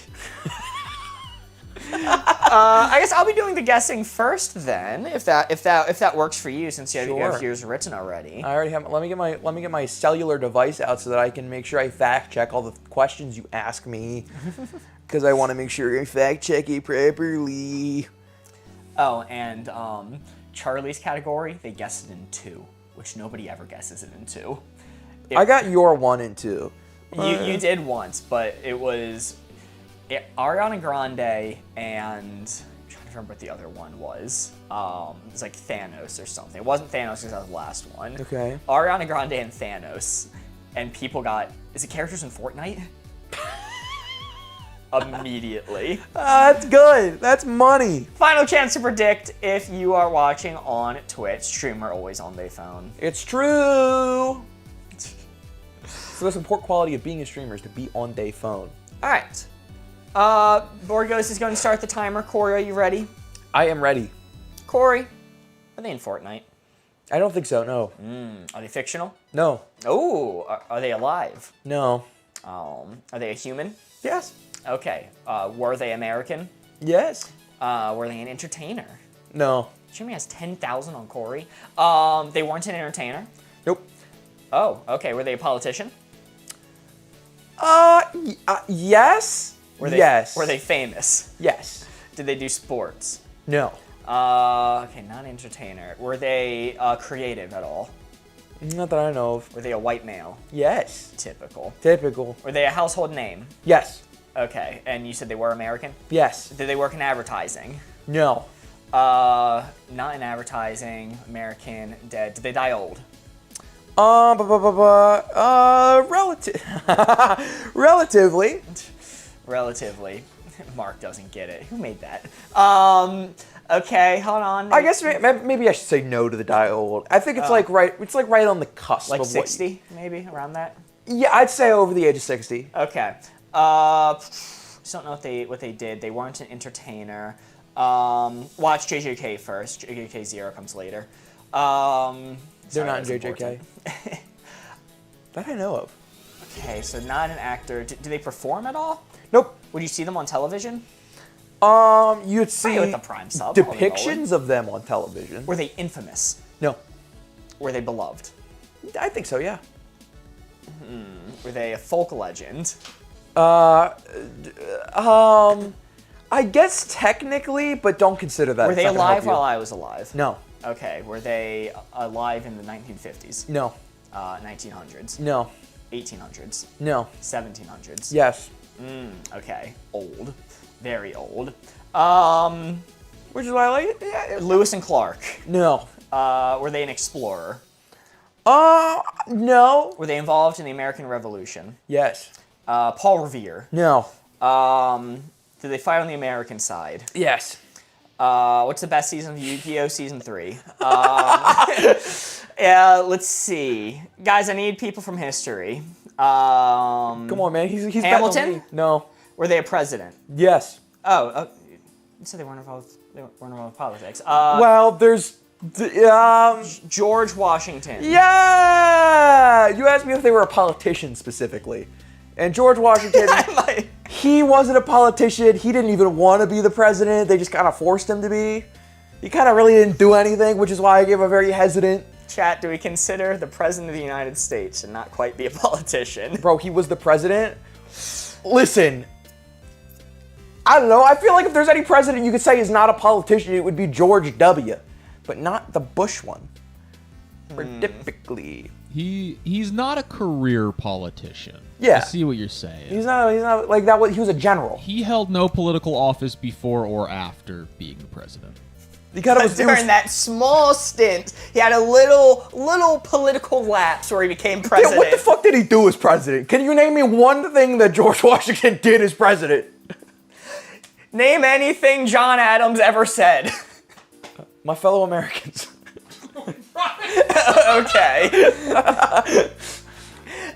I guess I'll be doing the guessing first then, if that works for you, since you Sure. have yours written already. I already have. Let me get my cellular device out so that I can make sure I fact check all the questions you ask me, because I want to make sure I fact check it properly. Oh, and Charlie's category, they guessed it in 2, which nobody ever guesses it in 2. I got your 1 and 2. You did once, but it was Ariana Grande and I'm trying to remember what the other one was. It was like Thanos or something. It wasn't Thanos because that was the last one. Okay. Ariana Grande and Thanos, and people got, is it characters in Fortnite? Immediately. That's good. That's money. Final chance to predict if you are watching on Twitch. Streamer always on their phone. It's true. It's the most important quality of being a streamer is to be on their phone. All right. Borgos is going to start the timer. Corey, are you ready? I am ready. Corey, are they in Fortnite? I don't think so. No. Are they fictional? No. Oh, are they alive? No. Are they a human? Yes. Okay. Were they American? Yes. Were they an entertainer? No. Jimmy has 10,000 on Corey. They weren't an entertainer? Nope. Oh, okay. Were they a politician? Yes. Were they, yes. Were they famous? Yes. Did they do sports? No. Okay, not entertainer. Were they creative at all? Not that I know of. Were they a white male? Yes. Typical. Typical. Were they a household name? Yes. Okay, and you said they were American? Yes. Did they work in advertising? No. Not in advertising. American, dead. Did they die old? Relatively. Relatively. Mark doesn't get it. Who made that? Okay, hold on. I guess maybe I should say no to the die old. I think it's like right. It's like right on the cusp. Like of 60, maybe around that. Yeah, I'd say over the age of 60. Okay. Just don't know what they did. They weren't an entertainer. Watch JJK first. JJK 0 comes later. They're not in that's JJK. That I know of. Okay, so not an actor. Do they perform at all? Nope. Would you see them on television? You'd see with the Prime sub. depictions of them on television. Were they infamous? No. Were they beloved? I think so, yeah. Were they a folk legend? I guess technically, but don't consider that. Were It's they not gonna help alive you. while I was alive? No. Okay. Were they alive in the 1950s? No. 1900s? No. 1800s, No. 1700s. Yes. Okay, old, very old. Which is why I like it. Yeah. Lewis and Clark. No. Were they an explorer? No. Were they involved in the American Revolution? Yes. Paul Revere. No. Did they fight on the American side? Yes. What's the best season of Yu-Gi-Oh? Season 3. Yeah, let's see. Guys, I need people from history. Come on, man. He's Hamilton? better than me. No. Were they a president? Yes. Oh, you said they weren't involved. They weren't involved with politics. Well, there's. George Washington. Yeah. You asked me if they were a politician specifically, and George Washington. He wasn't a politician. He didn't even want to be the president. They just kind of forced him to be. He kind of really didn't do anything, which is why I gave a very hesitant. Chat, do we consider the president of the United States and not quite be a politician? Bro, he was the president. Listen, I don't know. I feel like if there's any president you could say is not a politician, it would be George W. But not the Bush one. Typically. He's not a career politician. Yeah. I see what you're saying. He's not like that. He was a general. He held no political office before or after being the president. During that small stint, he had a little political lapse where he became president. Yeah, what the fuck did he do as president? Can you name me one thing that George Washington did as president? Name anything John Adams ever said. My fellow Americans. Okay.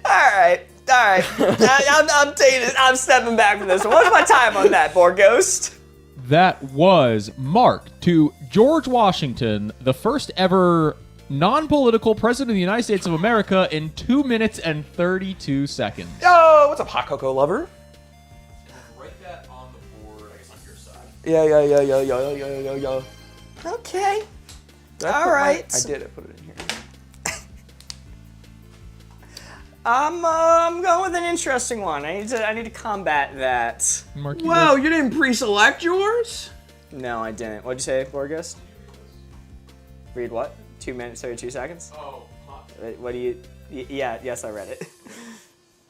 All right. I'm taking it. I'm stepping back from this one. What's my time on that, Borghost? That was marked to George Washington, the first ever non-political president of the United States of America, in 2 minutes and 32 seconds. Yo, what's up, hot cocoa lover? Write that on the board, I guess on your side. Yeah. Okay. All All right. I did. I put it in here. I'm going with an interesting one. I need to combat that. Mark, Wow, you didn't pre-select yours? No, I didn't. What'd you say, Borghost? Read what? 2 minutes, 32 seconds? Oh, What do you... Yeah, yes, I read it.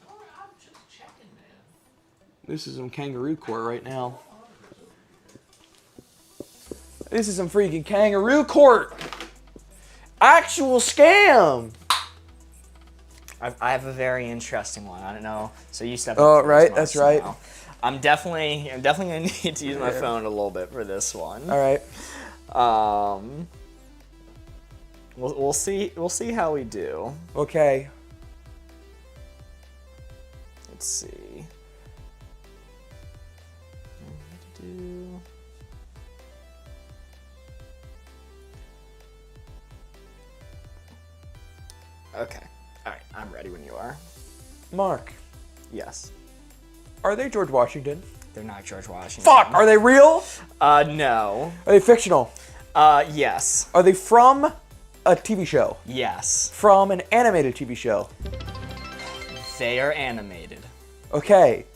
I'm just checking, man. This is some kangaroo court right now. This is some freaking kangaroo court. Actual scam. I have a very interesting one. I don't know. So you step up. Oh, first, right. Mark, That's right. now. I'm definitely gonna need to use my phone a little bit for this one. All right. We'll see how we do. Okay. Let's see. Okay. All right. I'm ready when you are. Mark, Yes. are they George Washington? They're not George Washington. Fuck, are they real? No. Are they fictional? Yes. Are they from a TV show? Yes. From an animated TV show? They are animated. Okay.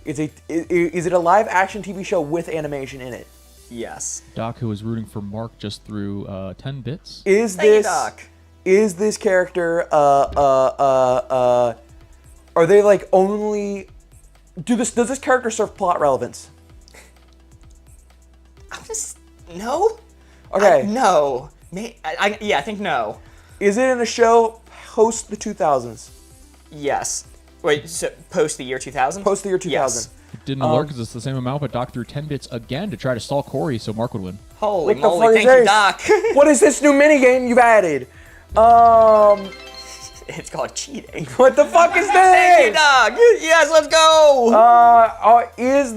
Is it a live action TV show with animation in it? Yes. Doc, who was rooting for Mark, just threw 10 bits. Is Thank you, this Doc. Is this character are they like only does this character serve plot relevance? No. Okay. No. I think no. Is it in a show post the 2000s? Yes. Wait, so post the year 2000? Post the year 2000. Yes. It didn't alert because it's the same amount, but Doc threw 10 bits again to try to stall Corey so Mark would win. Holy What the moly, fuck thank is you, this? Doc. What is this new minigame you've added? It's called cheating. What the fuck is Thank you, this? Doc. Yes, let's go. Is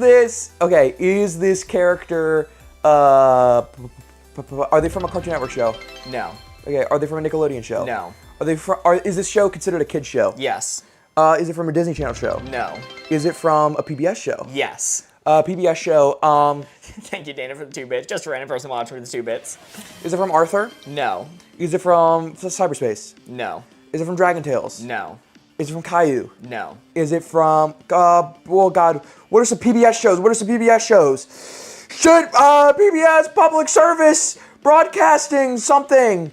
this character are they from a Cartoon Network show? No. Okay, are they from a Nickelodeon show? No. Is this show considered a kid's show? Yes. Is it from a Disney Channel show? No. Is it from a PBS show? Yes. PBS show, Thank you, Dana, for the 2 bits. Just a random person watching for the 2 bits. is it from Arthur? No. Is it from Cyberspace? No. Is it from Dragon Tales? No. Is it from Caillou? No. Is it from, oh God, what are some PBS shows? Should PBS Public Service Broadcasting something?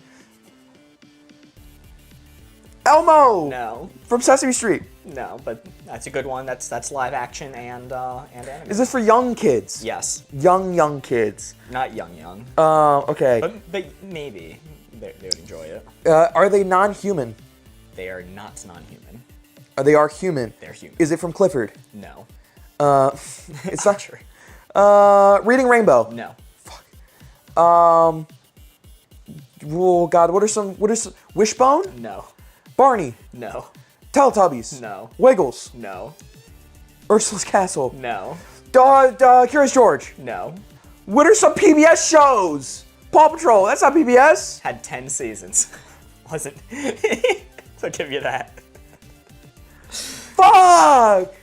Elmo. No. From Sesame Street. No, but that's a good one. That's live action and anime. Is this for young kids? Yes. Young kids. Not young. Okay. But maybe they would enjoy it. Are they non-human? They are not non-human. They are human. They're human. Is it from Clifford? No. It's not true. Reading Rainbow. No. Oh God, what is Wishbone? No. Barney. No. Teletubbies. No. Wiggles. No. Ursula's Castle. No. Curious George. No. What are some PBS shows? Paw Patrol. That's not PBS. Had 10 seasons. Wasn't. So I'll give you that. Fuck.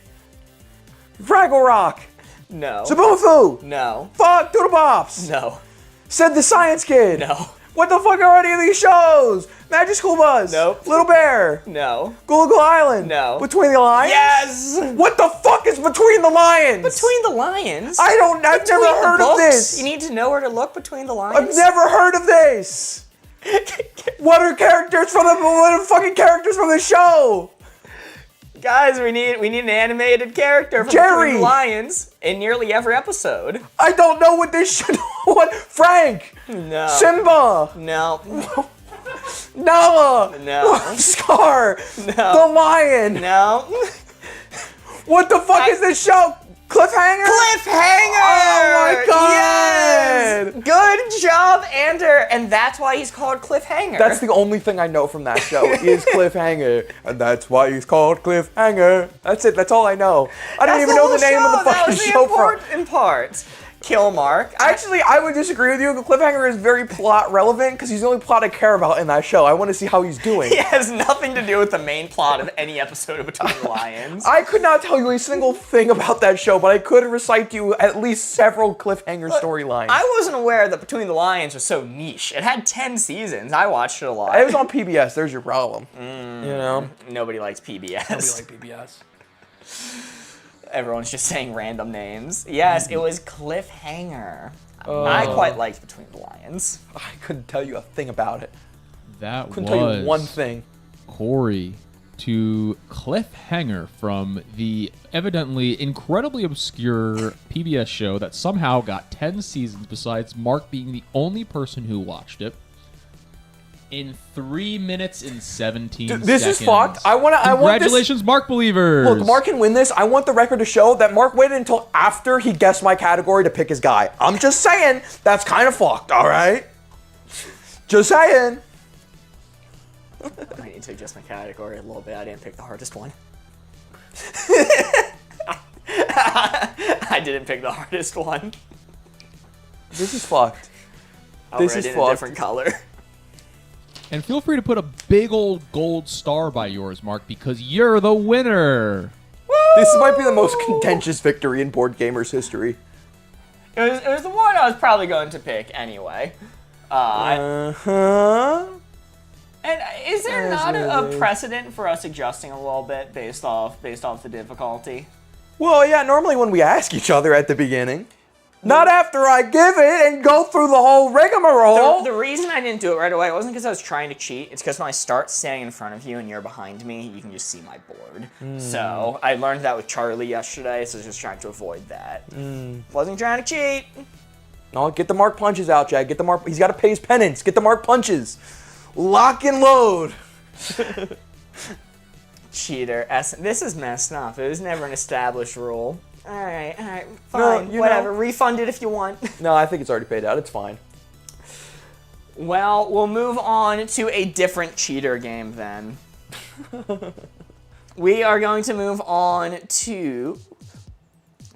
Fraggle Rock. No. Subathon-itis. No. Fuck. Doodle Bops. No. Said the Science Kid. No. What the fuck are any of these shows? Magic School Bus. Nope. Little Bear. No. Gullah Island. No. Between the Lions. Yes. What the fuck is Between the Lions? Between the Lions. I've never Between the heard of books? this. You need to know where to look between the lines. I've never heard of this. What are fucking characters from the show? Guys, we need an animated character from Jerry. Between the Lions in nearly every episode. I don't know what this should. What? Frank. No. Simba. No. Nala. No. Scar. No. The Lion. No. What the fuck is this show? Cliffhanger? Cliffhanger! Oh my God! Yes! Good job, Ander. And that's why he's called Cliffhanger. That's the only thing I know from that show is Cliffhanger. And that's why he's called Cliffhanger. That's it. That's all I know. I don't even know the name of the fucking show from. important part. Kill Mark. Actually, I would disagree with you. Cliffhanger is very plot relevant because he's the only plot I care about in that show. I want to see how he's doing. He has nothing to do with the main plot of any episode of Between the Lions. I could not tell you a single thing about that show, but I could recite to you at least several Cliffhanger storylines. I wasn't aware that Between the Lions was so niche. It had 10 seasons. I watched it a lot. It was on PBS. There's your problem. You know? Nobody likes PBS. Nobody like PBS. Everyone's just saying random names. Yes, it was Cliffhanger. I quite liked Between the Lions. I couldn't tell you a thing about it. That Couldn't was tell you one thing. Corey to Cliffhanger from the evidently incredibly obscure PBS show that somehow got 10 seasons besides Mark being the only person who watched it. In 3 minutes and 17 seconds. This is fucked. Congratulations, Mark Believers. Look, Mark can win this. I want the record to show that Mark waited until after he guessed my category to pick his guy. I'm just saying, that's kind of fucked, all right? Just saying. I need to adjust my category a little bit. I didn't pick the hardest one. I didn't pick the hardest one. This is fucked. This is in a different color. And feel free to put a big old gold star by yours, Mark, because you're the winner. This might be the most contentious victory in Board Gamers history. It was the one I was probably going to pick anyway. Uh-huh. And is there not a precedent for us adjusting a little bit based off the difficulty? Well, yeah, normally when we ask each other at the beginning. Not after I give it and go through the whole rigmarole. The reason I didn't do it right away wasn't because I was trying to cheat. It's because when I start standing in front of you and you're behind me, you can just see my board. So I learned that with Charlie yesterday, so I was just trying to avoid that. Wasn't trying to cheat. No, get the Mark punches out, Jack. Get the Mark. He's got to pay his penance. Get the Mark punches. Lock and load. Cheater. This is messed up. It was never an established rule. All right, fine, No, whatever. Refund it if you want. No, I think it's already paid out. It's fine. Well, we'll move on to a different cheater game then. We are going to move on to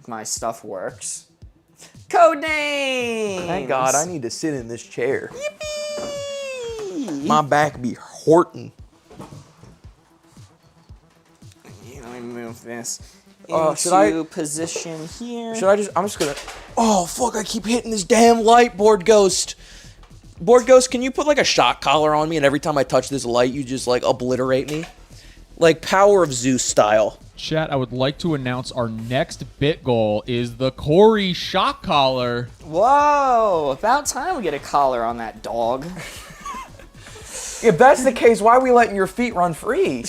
my stuff works. Codenames. Thank God I need to sit in this chair. Yippee! My back be hurting. Let me move this should I- into position here. I'm just gonna. Oh, fuck, I keep hitting this damn light, Board Ghost. Board Ghost, can you put like a shock collar on me and every time I touch this light, you just like obliterate me? Like Power of Zeus style. Chat, I would like to announce our next bit goal is the Corey shock collar. Whoa! About time we get a collar on that dog. If that's the case, why are we letting your feet run free?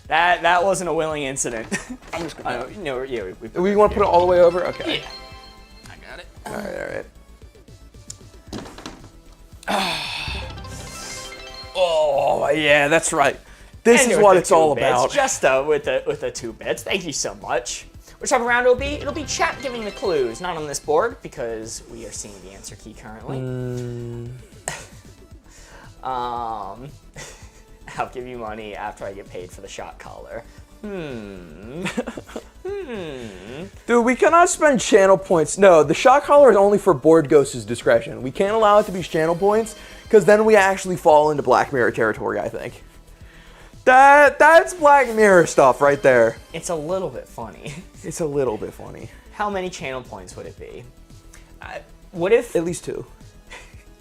That wasn't a willing incident. I'm just gonna. No, yeah, We want to put it all the way over? Okay. Yeah. I got it. All right. Oh, yeah, that's right. This And is with what the it's all 2 bits, about. Just with the 2 bits. Thank you so much. Whichever round it'll be chat giving the clues, not on this board because we are seeing the answer key currently. I'll give you money after I get paid for the shot collar. Dude, we cannot spend channel points. No, the shot collar is only for Board Ghost's discretion. We can't allow it to be channel points, because then we actually fall into Black Mirror territory, I think. That's Black Mirror stuff right there. It's a little bit funny. It's a little bit funny. How many channel points would it be? What if... At least 2.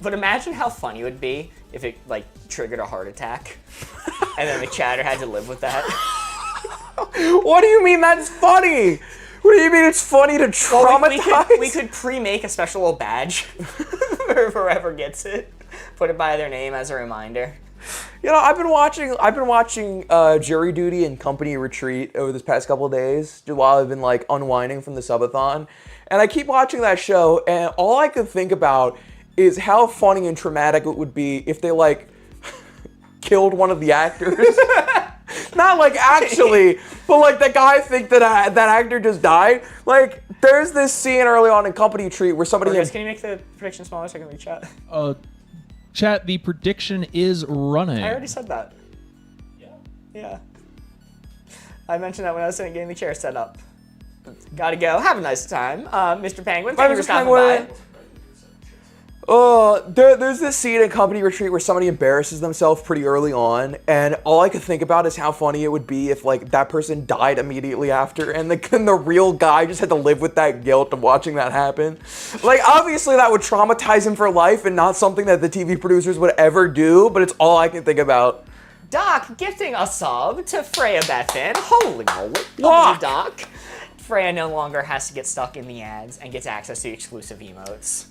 But imagine how funny it would be if it, like, triggered a heart attack. And then the chatter had to live with that. What do you mean that's funny? What do you mean it's funny to traumatize? We could pre-make a special little badge for whoever gets it. Put it by their name as a reminder. You know, I've been watching Jury Duty and Company Retreat over this past couple of days while I've been like unwinding from the Subathon, and I keep watching that show, and all I could think about is how funny and traumatic it would be if they like killed one of the actors. Not like actually, but like the guy think that that actor just died. Like there's this scene early on in Company Retreat where somebody. Can you make the prediction smaller so I can read chat? Chat, the prediction is running. I already said that. Yeah. I mentioned that when I was getting the chair set up. Gotta go. Have a nice time. Mr. Penguin, thank you for stopping by. There's this scene in Company Retreat where somebody embarrasses themselves pretty early on, and all I could think about is how funny it would be if like that person died immediately after, and the real guy just had to live with that guilt of watching that happen. Like obviously that would traumatize him for life, and not something that the TV producers would ever do, but it's all I can think about. Doc gifting a sub to Freya Bethan. Holy moly. What? Doc. Freya no longer has to get stuck in the ads and gets access to exclusive emotes.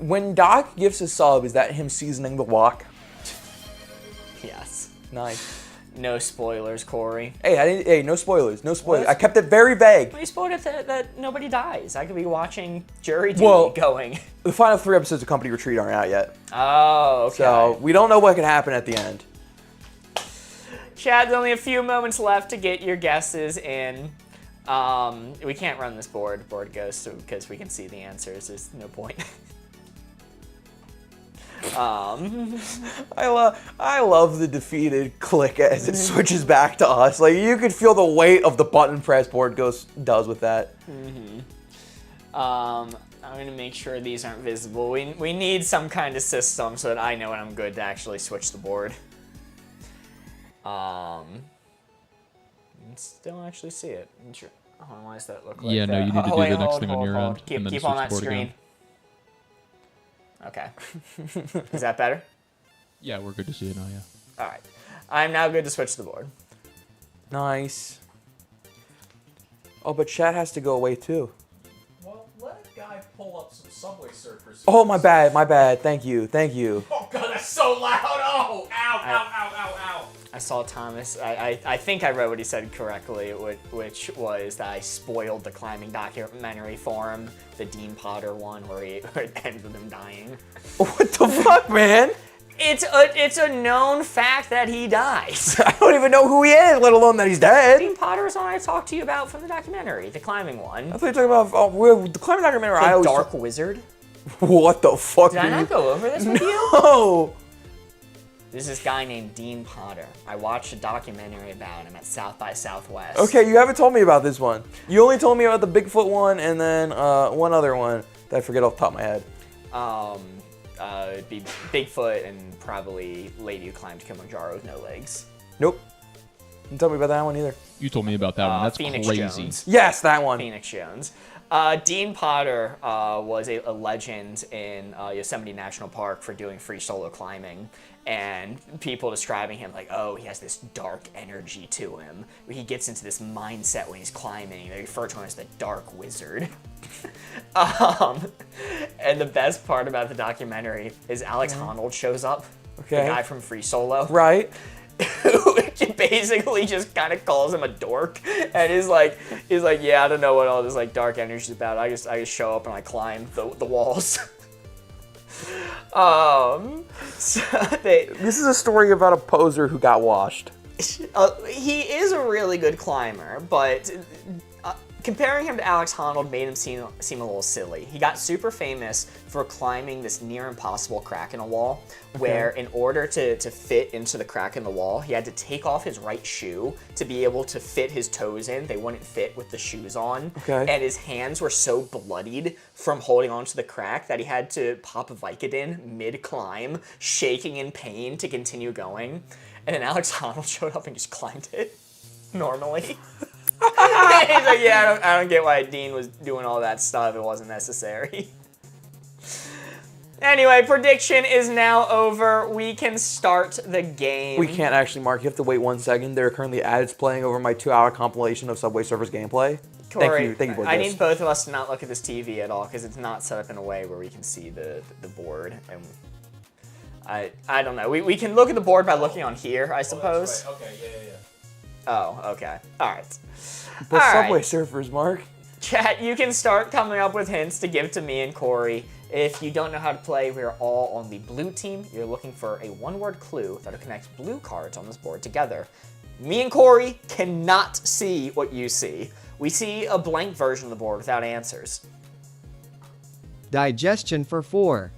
When Doc gives a sub, is that him seasoning the wok? Yes. Nice. No spoilers, Corey. Hey, no spoilers. No spoilers. What? I kept it very vague. We spoiled it that nobody dies. I could be watching Jury Duty going. The final 3 episodes of Company Retreat aren't out yet. Oh, okay. So we don't know what can happen at the end. Chad, only a few moments left to get your guesses in. We can't run this board Ghost, because we can see the answers. There's no point. I love the defeated click as it switches back to us. Like you could feel the weight of the button press Board Ghost does with that. I'm gonna make sure these aren't visible. We need some kind of system so that I know when I'm good to actually switch the board. Still actually see it. Hold on, why does that look like Yeah, that? no, you need to do wait, the next hold, thing hold, on your hold. end. and then Keep switch on that the board screen. again. Okay. Is that better? Yeah, we're good to see it now, yeah. All right. I'm now good to switch the board. Nice. Oh, but chat has to go away too. Well, let a guy pull up some Subway Surfers. Oh, my bad. Thank you. Oh god, that's so loud! Oh! Ow! I saw Thomas. I think I read what he said correctly, which was that I spoiled the climbing documentary for him, the Dean Potter one where it ends with him dying. What the fuck, man? It's a known fact that he dies. I don't even know who he is, let alone that he's dead. Dean Potter is the one I talked to you about from the documentary, the climbing one. I thought you were talking about the climbing documentary. The Dark Wizard. What the fuck? Did I not go over this with you? No. There's this guy named Dean Potter. I watched a documentary about him at South by Southwest. Okay, you haven't told me about this one. You only told me about the Bigfoot one and then one other one that I forget off the top of my head. It'd be Bigfoot and probably Lady Who Climbed Kilimanjaro with no legs. Nope. Didn't tell me about that one either. You told me about that one. That's Phoenix crazy. Jones. Yes, that one. Phoenix Jones. Dean Potter was a legend in Yosemite National Park for doing free solo climbing, and people describing him like, oh, he has this dark energy to him. He gets into this mindset when he's climbing. They refer to him as the Dark Wizard. And the best part about the documentary is Alex Honnold shows up Okay. The guy from Free Solo. Right. Who basically just kind of calls him a dork, and he's like, yeah, I don't know what all this like dark energy is about. I just show up and I climb the walls. So This is a story about a poser who got washed. he is a really good climber, but comparing him to Alex Honnold made him seem a little silly. He got super famous for climbing this near impossible crack in a wall, where in order to fit into the crack in the wall, he had to take off his right shoe to be able to fit his toes in. They wouldn't fit with the shoes on. Okay. And his hands were so bloodied from holding onto the crack that he had to pop a Vicodin mid-climb, shaking in pain to continue going. And then Alex Honnold showed up and just climbed it normally. He's like, yeah, I don't get why Dean was doing all that stuff. It wasn't necessary. Anyway, prediction is now over. We can start the game. We can't actually, Mark. You have to wait 1 second. There are currently ads playing over my 2-hour compilation of Subway Surfers gameplay. Corey, Thank you, I need both of us to not look at this TV at all because it's not set up in a way where we can see the board. And I don't know. We can look at the board by looking on here, I suppose. Right. Okay, yeah. Oh, okay. All right. But All Subway right. Surfers, Mark. Chat, you can start coming up with hints to give to me and Corey. If you don't know how to play, we are all on the blue team. You're looking for a one-word clue that connects blue cards on this board together. Me and Corey cannot see what you see. We see a blank version of the board without answers. Digestion for 4.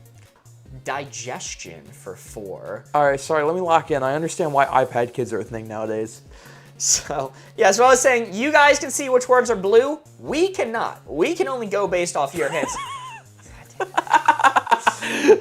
Digestion for 4. All right, sorry. Let me lock in. I understand why iPad kids are a thing nowadays. So, yeah, so I was saying, you guys can see which words are blue. We cannot. We can only go based off your hints.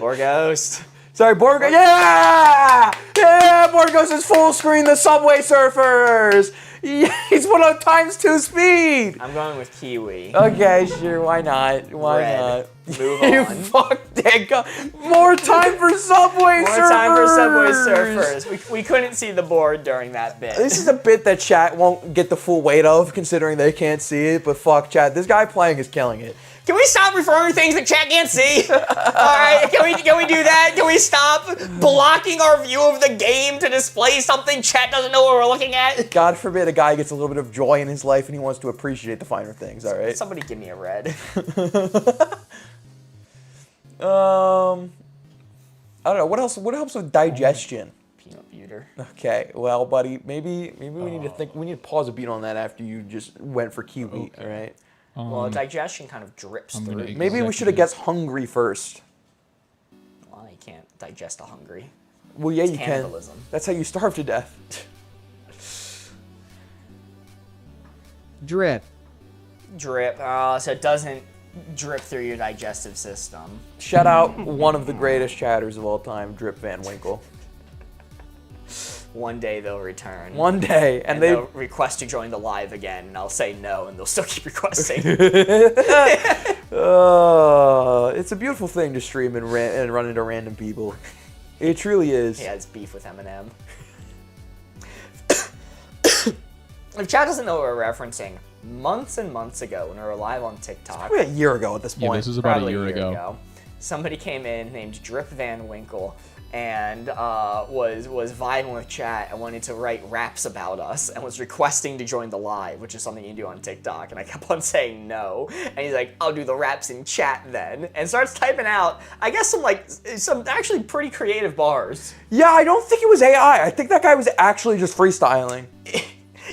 Or Ghost. Sorry, Borgo. Yeah! Yeah, Borgos is full screen the Subway Surfers. Yeah, he's put on ×2 speed. I'm going with Kiwi. Okay, sure. Why not? Why Red. not? Move You on. fucked that guy. More time for Subway Surfers. More time for Subway Surfers. We couldn't see the board during that bit. This is a bit that chat won't get the full weight of, considering they can't see it. But fuck, chat. This guy playing is killing it. Can we stop referring to things that chat can't see? All right, can we do that? Can we stop blocking our view of the game to display something chat doesn't know what we're looking at? God forbid a guy gets a little bit of joy in his life and he wants to appreciate the finer things. All right. Somebody give me a red. I don't know. What else? What helps with digestion? Peanut butter. Okay, well, buddy, maybe we need to think. We need to pause a beat on that after you just went for kiwi. Okay. All right. Well, digestion kind of drips I'm through. gonna- Maybe we should have guessed hungry first. Well, you can't digest a hungry. Well, yeah, It's you can. cannibalism. That's how you starve to death. Drip. Drip. So it doesn't drip through your digestive system. Shout out one of the greatest chatters of all time, Drip Van Winkle. One day they'll return. One day, and they they'll request to join the live again, and I'll say no, and they'll still keep requesting. it's a beautiful thing to stream and run into random people. It truly is. He has beef with Eminem. If chat doesn't know what we're referencing, months and months ago when we were live on TikTok, Probably a year ago at this Yeah, point. this is about probably a year ago. somebody came in named Drip Van Winkle and was vibing with chat and wanted to write raps about us and was requesting to join the live, which is something you do on TikTok. And I kept on saying no. And he's like, I'll do the raps in chat then. And starts typing out, I guess, some actually pretty creative bars. Yeah, I don't think it was AI. I think that guy was actually just freestyling.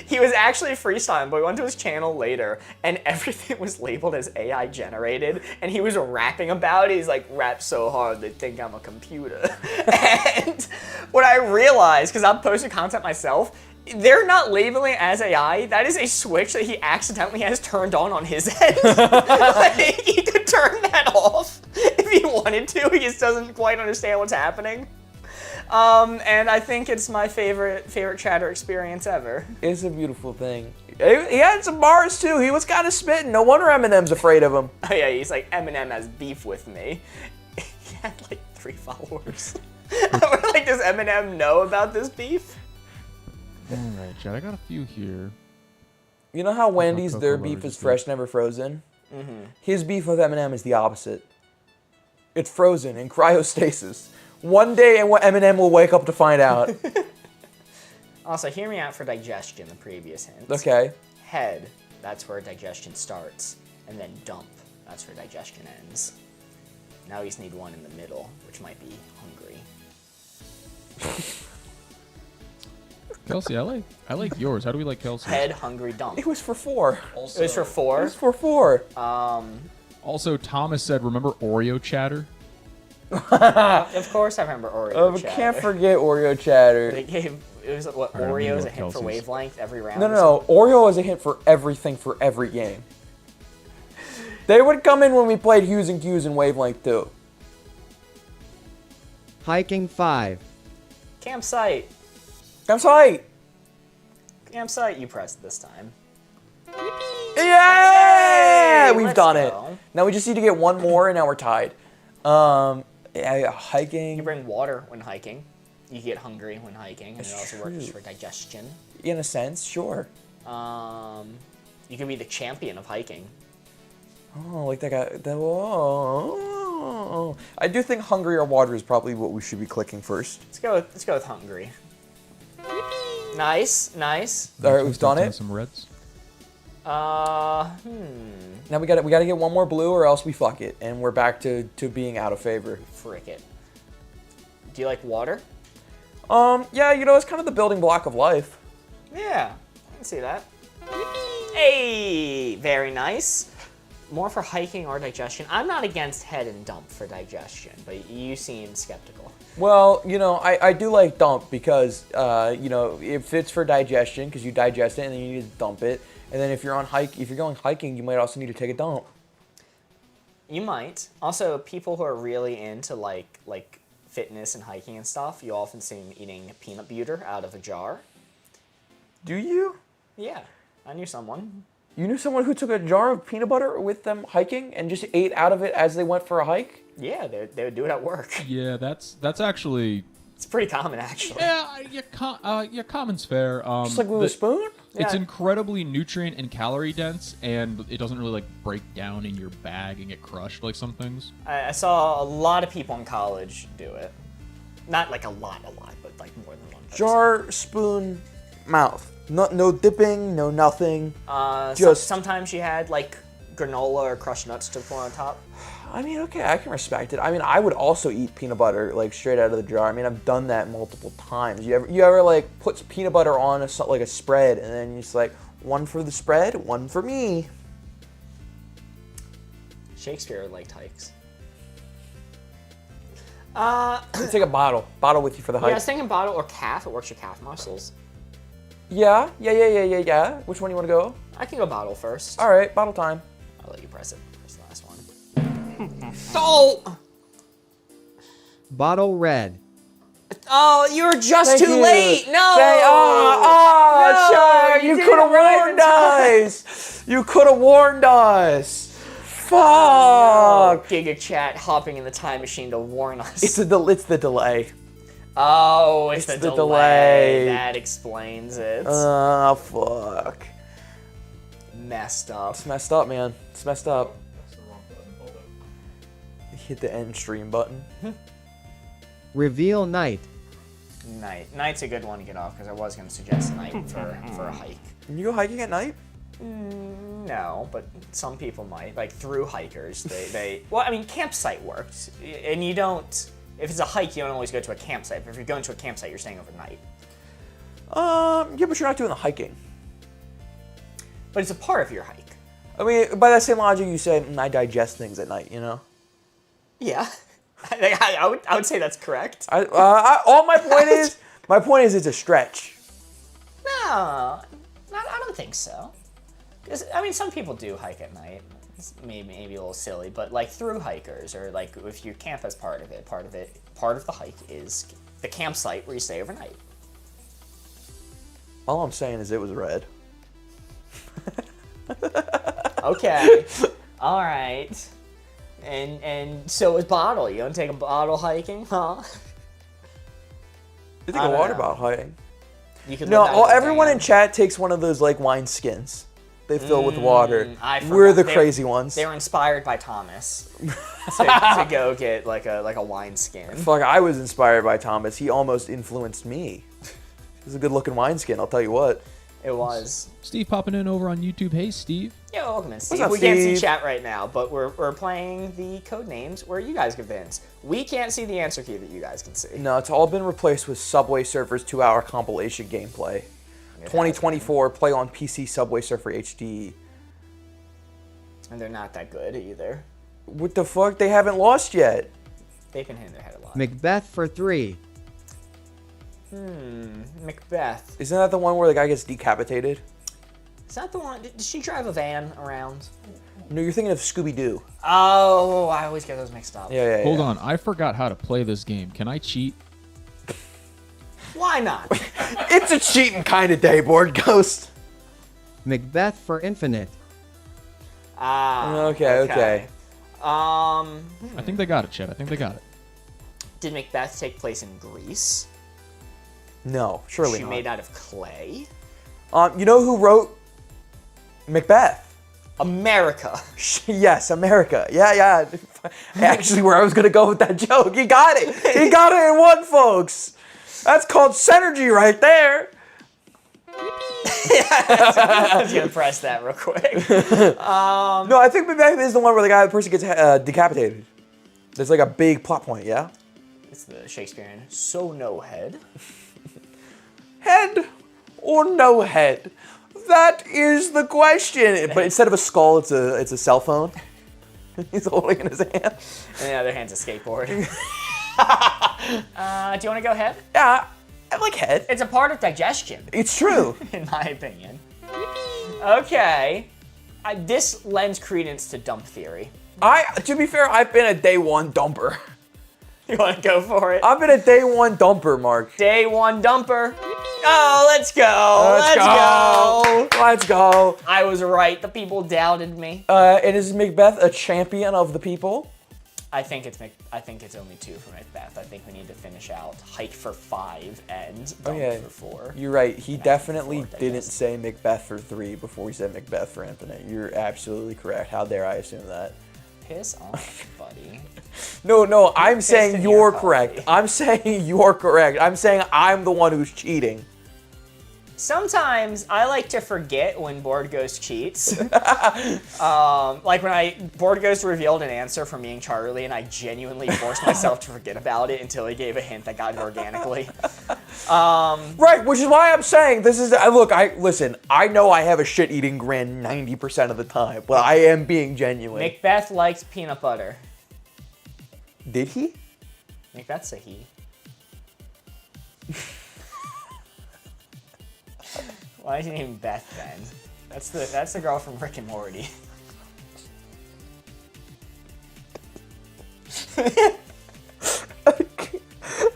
He was actually freestyling, but we went to his channel later, and everything was labeled as AI generated, and he was rapping about it. He's like, rap so hard they think I'm a computer. And what I realized, because I'm posting content myself, they're not labeling it as AI. That is a switch that he accidentally has turned on his end. Like, he could turn that off if he wanted to. He just doesn't quite understand what's happening. And I think it's my favorite chatter experience ever. It's a beautiful thing. He had some bars too. He was kind of spitting. No wonder Eminem's afraid of him. Oh yeah, he's like, Eminem has beef with me. He had like 3 followers. We're like, does Eminem know about this beef? Alright, Chad, I got a few here. You know how Wendy's, Cocoa their Lovers beef is beef. fresh, never frozen? His beef with Eminem is the opposite. It's frozen in cryostasis. One day Eminem will wake up to find out. Also, hear me out for digestion, the previous hint. Okay. Head, that's where digestion starts. And then dump, that's where digestion ends. Now we just need one in the middle, which might be hungry. Kelsey, I like yours. How do we like Kelsey? Head, hungry, dump. It was for 4. It was for 4? It was for 4. Also, Thomas said, remember Oreo chatter? Of course I remember Oreo chatter. Can't forget Oreo chatter. They gave, it was what, All right, Oreo's a hint Kelsey's. for wavelength every round? No. Oreo is a hint for everything for every game. They would come in when we played Hues and Cues and Wavelength too. Hiking 5. Campsite. Campsite! Campsite, you pressed this time. Yeah! Hey, We've let's done go. it. Now we just need to get one more and now we're tied. Hiking. You bring water when hiking. You get hungry when hiking, and it also works true. for digestion. In a sense, sure. You could be the champion of hiking. Oh, like that guy. Oh. I do think hungry or water is probably what we should be clicking first. Let's go with hungry. Nice. All right, we've done it. Some reds. Now we gotta get one more blue or else we fuck it, and we're back to being out of favor. Frick it. Do you like water? Yeah, it's kind of the building block of life. Yeah, I can see that. Hey, very nice. More for hiking or digestion. I'm not against head and dump for digestion, but you seem skeptical. Well, I do like dump because, it fits for digestion because you digest it and then you need to dump it. And then if you're going hiking, you might also need to take a dump. You might. Also, people who are really into like fitness and hiking and stuff, you often see them eating peanut butter out of a jar. Do you? Yeah, I knew someone. You knew someone who took a jar of peanut butter with them hiking and just ate out of it as they went for a hike? Yeah, they would do it at work. Yeah, that's actually. It's pretty common, actually. Yeah, common's fair. Just like with a spoon? It's Yeah. incredibly nutrient and calorie dense, and it doesn't really break down in your bag and get crushed like some things. I saw a lot of people in college do it. Not like a lot, but like more than one person. Jar, spoon, mouth. No dipping, no nothing. Sometimes you had like granola or crushed nuts to pour on top. I mean, okay, I can respect it. I mean, I would also eat peanut butter straight out of the jar. I mean, I've done that multiple times. You ever put some peanut butter on a spread and then you just one for the spread, one for me. Shakespeare liked hikes. Take a bottle with you for the Yeah, I hike. was thinking bottle or calf. It works your calf muscles. Yeah. Which one do you want to go? I can go bottle first. All right, bottle time. I'll let you press it. Press the last one. Oh! Bottle red. Oh, you were just Thank too you. late. No. No, Char, you could have warned us. You could have warned us. Fuck. Giga Chat hopping in the time machine to warn us. It's the delay. Oh, it's the the delay. delay. That explains it. Oh, fuck. Messed up. It's messed up, man. It's messed up. Hit the end stream button. Reveal night. Night. Night's a good one to get off because I was going to suggest night for a hike. Can you go hiking at night? No, but some people might. Like through hikers, they. Well, I mean, campsite works, and you don't. If it's a hike, you don't always go to a campsite. But if you're going to a campsite, you're staying overnight. Yeah, but you're not doing the hiking. But it's a part of your hike. I mean, by that same logic, you said I digest things at night. Yeah, I would say that's correct. All my point is, it's a stretch. No, I don't think so. 'Cause, I mean, some people do hike at night. It's maybe a little silly, but like through hikers or like if you camp as part of the hike is the campsite where you stay overnight. All I'm saying is it was red. Okay, all right. And so is bottle. You don't take a bottle hiking, huh? I think I a don't water know. bottle hiking. You could No, live out of a everyone in van. chat takes one of those wine skins. They fill with water. I forgot. We're the crazy ones. They were inspired by Thomas to go get like a wineskin. Fuck, I was inspired by Thomas. He almost influenced me. He's a good-looking wineskin, I'll tell you what. It was. Steve popping in over on YouTube. Hey, Steve. Yeah, welcome in, Steve. up, We can't see Steve? chat right now, but we're playing the Codenames where you guys give the hints. We can't see the answer key that you guys can see. No, it's all been replaced with Subway Surfer's 2-hour compilation gameplay. 2024, play on PC Subway Surfer HD. And they're not that good either. What the fuck? They haven't lost yet. They've been hitting their head a lot. Macbeth for 3. Macbeth. Isn't that the one where the guy gets decapitated? Is that the one? Did she drive a van around? No, you're thinking of Scooby-Doo. Oh, I always get those mixed up. Yeah. Hold on, I forgot how to play this game. Can I cheat? Why not? It's a cheating kind of day, Board Ghost. Macbeth for Infinite. Okay. I think they got it, Chet. I think they got it. Did Macbeth take place in Greece? No, surely She not. made out of clay? You know who wrote Macbeth? America. Yes, America. Yeah. Actually, where I was gonna go with that joke, he got it. He got it in one, folks. That's called synergy right there. I was gonna press that real quick. No, I think Macbeth is the one where the person gets decapitated. There's like a big plot point, yeah? It's the Shakespearean so no head. Head or no head? That is the question. But instead of a skull, it's a cell phone. He's holding in his hand. And the other hand's a skateboard. Do you want to go head? Yeah, I like head. It's a part of digestion, It's true. in my opinion. Okay. This lends credence to dump theory. To be fair, I've been a day one dumper. You want to go for it? I've been a day one dumper, Mark. Day one dumper. Oh, let's go. Let's go. I was right. The people doubted me. And is Macbeth a champion of the people? I think it's only 2 for Macbeth. I think we need to finish out height for 5 and dump for 4. You're right. He definitely for 4, I didn't guess. say Macbeth for 3 before we said Macbeth for Infinite. You're absolutely correct. How dare I assume that? Piss off, buddy. No, I'm saying in you're your correct. coffee. I'm saying you're correct. I'm saying I'm the one who's cheating. Sometimes I like to forget when Board Ghost cheats. Like when Board Ghost revealed an answer for me and Charlie, and I genuinely forced myself to forget about it until he gave a hint that got it organically. Right, which is why I'm saying this is. Look, listen. I know I have a shit-eating grin 90% of the time, but I am being genuine. Macbeth likes peanut butter. Did he? Macbeth's a he. Why is he named Beth then? That's the girl from Rick and Morty.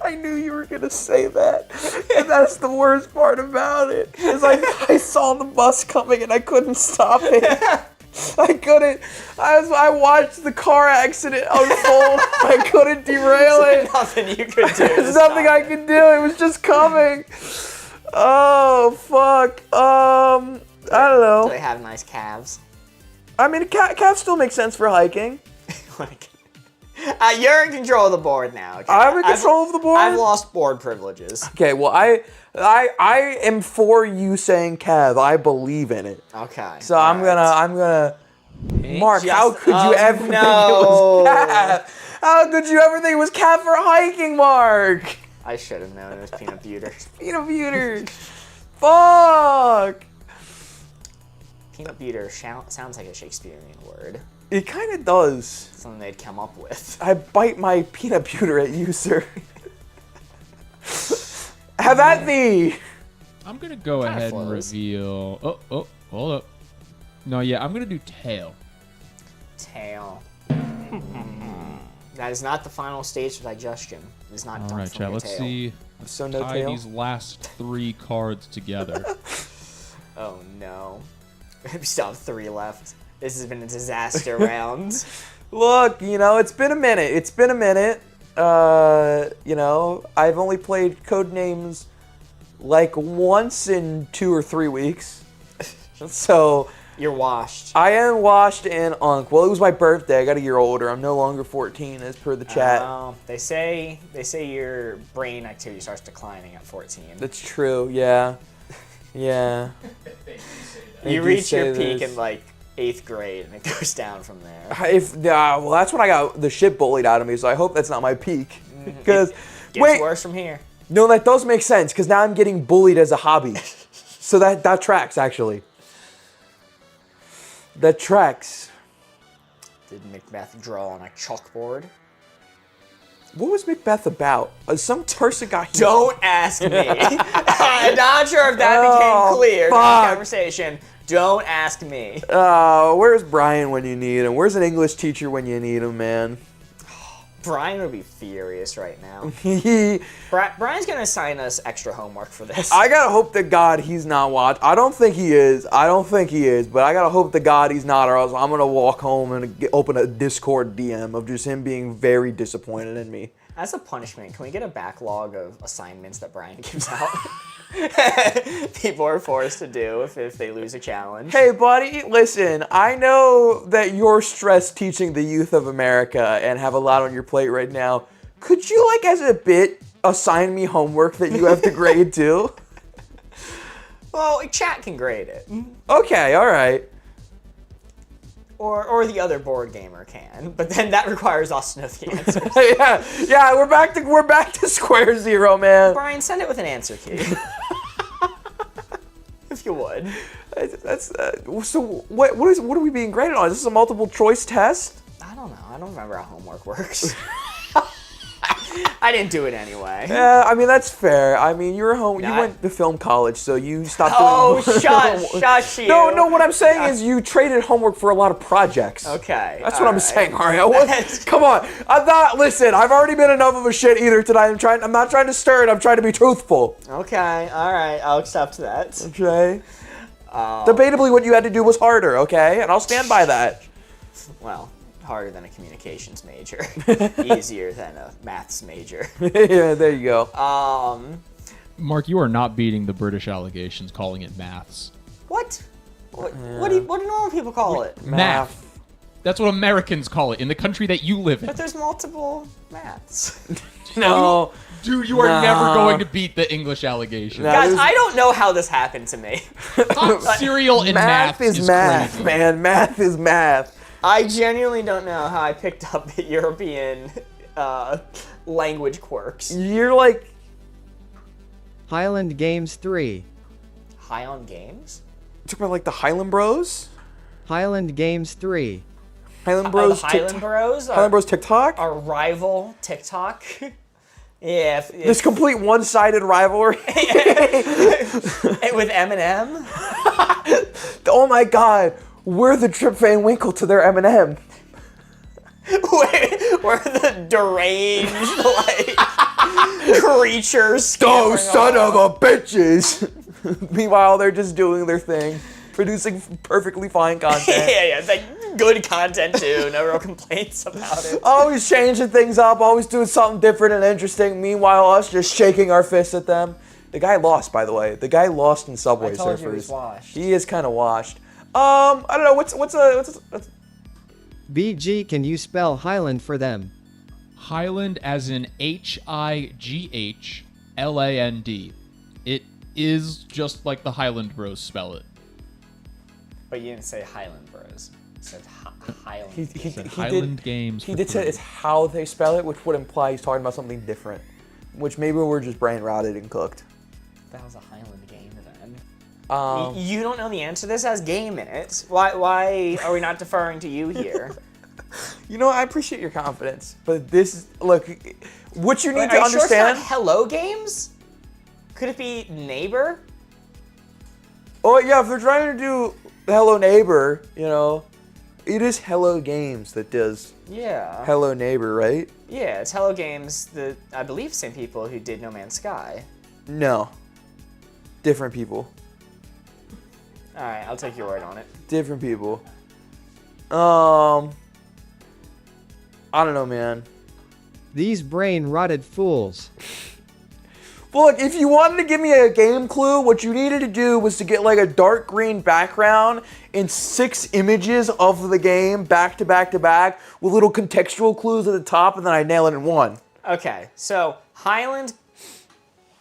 I knew you were gonna say that, and that's the worst part about it. Is I saw the bus coming and I couldn't stop it. I couldn't. I watched the car accident unfold. I couldn't derail it. Nothing you could do. There's nothing I could do. It was just coming. Oh fuck. I don't know. They have nice calves. I mean, calf still makes sense for hiking. You're in control of the board now. Okay? I'm in control of the board. I've lost board privileges. Okay, well, I am for you saying Cav. I believe in it. Okay. So I'm gonna. Mark, how could you ever think it no. was Cav? How could you ever think it was Cav for hiking, Mark? I should have known it was peanut butter. Peanut butter. Fuck. Peanut butter sounds like a Shakespearean word. It kind of does. Something they'd come up with. I bite my peanut butter at you, sir. Have at thee. I'm gonna go ahead and flows. reveal. Oh, hold up. No, yeah, I'm gonna do tail. Tail. That is not the final stage of digestion. It is not All done right, from chat. your Let's tail. see. So no Tie tail. these last 3 cards together. Oh no. We still have 3 left. This has been a disaster round. Look, it's been a minute. I've only played Codenames like once in 2 or 3 weeks. So You're washed. I am washed in unk. Well, it was my birthday. I got a year older. I'm no longer 14, as per the chat. They say your brain activity starts declining at 14. That's true. Yeah. Yeah. They You do reach say your peak this. in like 8th grade, and it goes down from there. Well, that's when I got the shit bullied out of me. So I hope that's not my peak. Because Gets worse from here. no, that does make sense. Because now I'm getting bullied as a hobby. So that tracks actually. That tracks. Did Macbeth draw on a chalkboard? What was Macbeth about? Some person got. Don't ask me. I'm not sure if that became clear in the conversation. Don't ask me. Where's Brian when you need him? Where's an English teacher when you need him, man? Brian would be furious right now. I Brian's gonna assign us extra homework for this. gotta hope to God he's not watching. I don't think he is. But I gotta hope to God he's not, or else I'm gonna walk home and open a Discord DM of just him being very disappointed in me. As a punishment, can we get a backlog of assignments that Brian gives out? People are forced to do if they lose a challenge. Hey, buddy, listen, I know that you're stressed teaching the youth of America and have a lot on your plate right now. Could you, like, as a bit, assign me homework that you have to grade too? Well, chat can grade it. Okay, all right. Or the other board gamer can, but then that requires us to know the answers. yeah, we're back to square zero, man. Brian, send it with an answer key. If you would. That's so. What are we being graded on? Is this a multiple choice test? I don't know. I don't remember how homework works. I didn't do it anyway. Yeah, I mean that's fair. I mean you went to film college, so you stopped doing. Oh, shush you. No. What I'm saying is you traded homework for a lot of projects. Okay. That's what I'm saying, Mario. That's- Come on. I'm not. Listen, I've already been enough of a shit eater tonight. I'm not trying to stir it. I'm trying to be truthful. Okay. All right. I'll accept that. Okay. Debatably, what you had to do was harder. Okay, and I'll stand by that. Well, harder than a communications major. Easier than a maths major. Yeah, there you go. Mark, you are not beating the British allegations calling it maths. What? What do normal people call it? Math. That's what Americans call it in the country that you live in. But there's multiple maths. No. Dude, you are never going to beat the English allegations. No. Guys, I don't know how this happened to me. Cereal in math is math, crazy. man. Math is math. I genuinely don't know how I picked up European language quirks. You're like. Highland Games 3. High on games? Talk about like the Highland Bros. Highland Games 3. Highland The Bros. Highland Bros? Highland Bros. TikTok. Our rival TikTok. Yeah. This complete one-sided rivalry. With Eminem. Oh my God, we're the Trip Van Winkle to their Eminem. We're the deranged, creatures. Those scampering son of around. a bitches. Meanwhile, they're just doing their thing, producing perfectly fine content. Yeah, it's like good content too. No real complaints about it. Always changing things up, always doing something different and interesting. Meanwhile, us just shaking our fists at them. The guy lost, by the way. The guy lost in Subway I told you Surfers. he was washed. He is kind of washed. I don't know. What's BG, can you spell Highland for them? Highland as in Highland. It is just like the Highland Bros spell it. But you didn't say Highland Bros. You said Highland. he Highland Games. He for did say free. it's how they spell it, which would imply he's talking about something different. Which maybe we're just brain rotted and cooked. That was a Highland game then. Um, You don't know the answer. This has game in it. Why are we not deferring to you here? You know, I appreciate your confidence, but this look, what you need Are to you sure it's understand. not Hello Games? Could it be Neighbor? Oh yeah, if they're trying to do Hello Neighbor, you know, it is Hello Games that does Yeah. Hello Neighbor, right? Yeah, it's Hello Games, the I believe same people who did No Man's Sky. No, different people. All right, I'll take your word on it. Different people. I don't know, man. These brain rotted fools. Look, if you wanted to give me a game clue, what you needed to do was to get like a dark green background and 6 images of the game back to back to back with little contextual clues at the top, and then I nail it in one. Okay, so Highland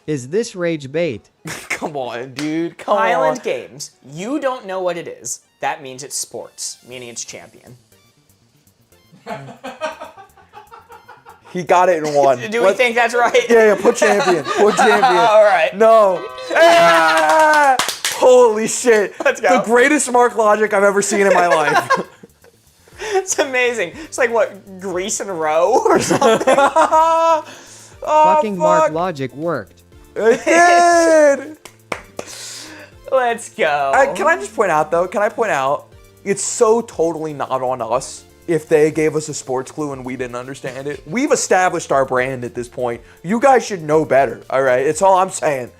Is this rage bait? Come on, dude. Come Highland on. Games. You don't know what it is. That means it's sports, meaning it's champion. He got it in one. Do we think that's right? Yeah, put champion. Put champion. All right. No. Ah! Holy shit. Let's go. The greatest Mark logic I've ever seen in my life. It's amazing. It's like, what, Grease and Row or something? Oh, Fucking Mark fuck. logic worked. It did. Let's go. Can I just point out, though? Can I point out? It's so totally not on us if they gave us a sports clue and we didn't understand it. We've established our brand at this point. You guys should know better, all right? It's all I'm saying.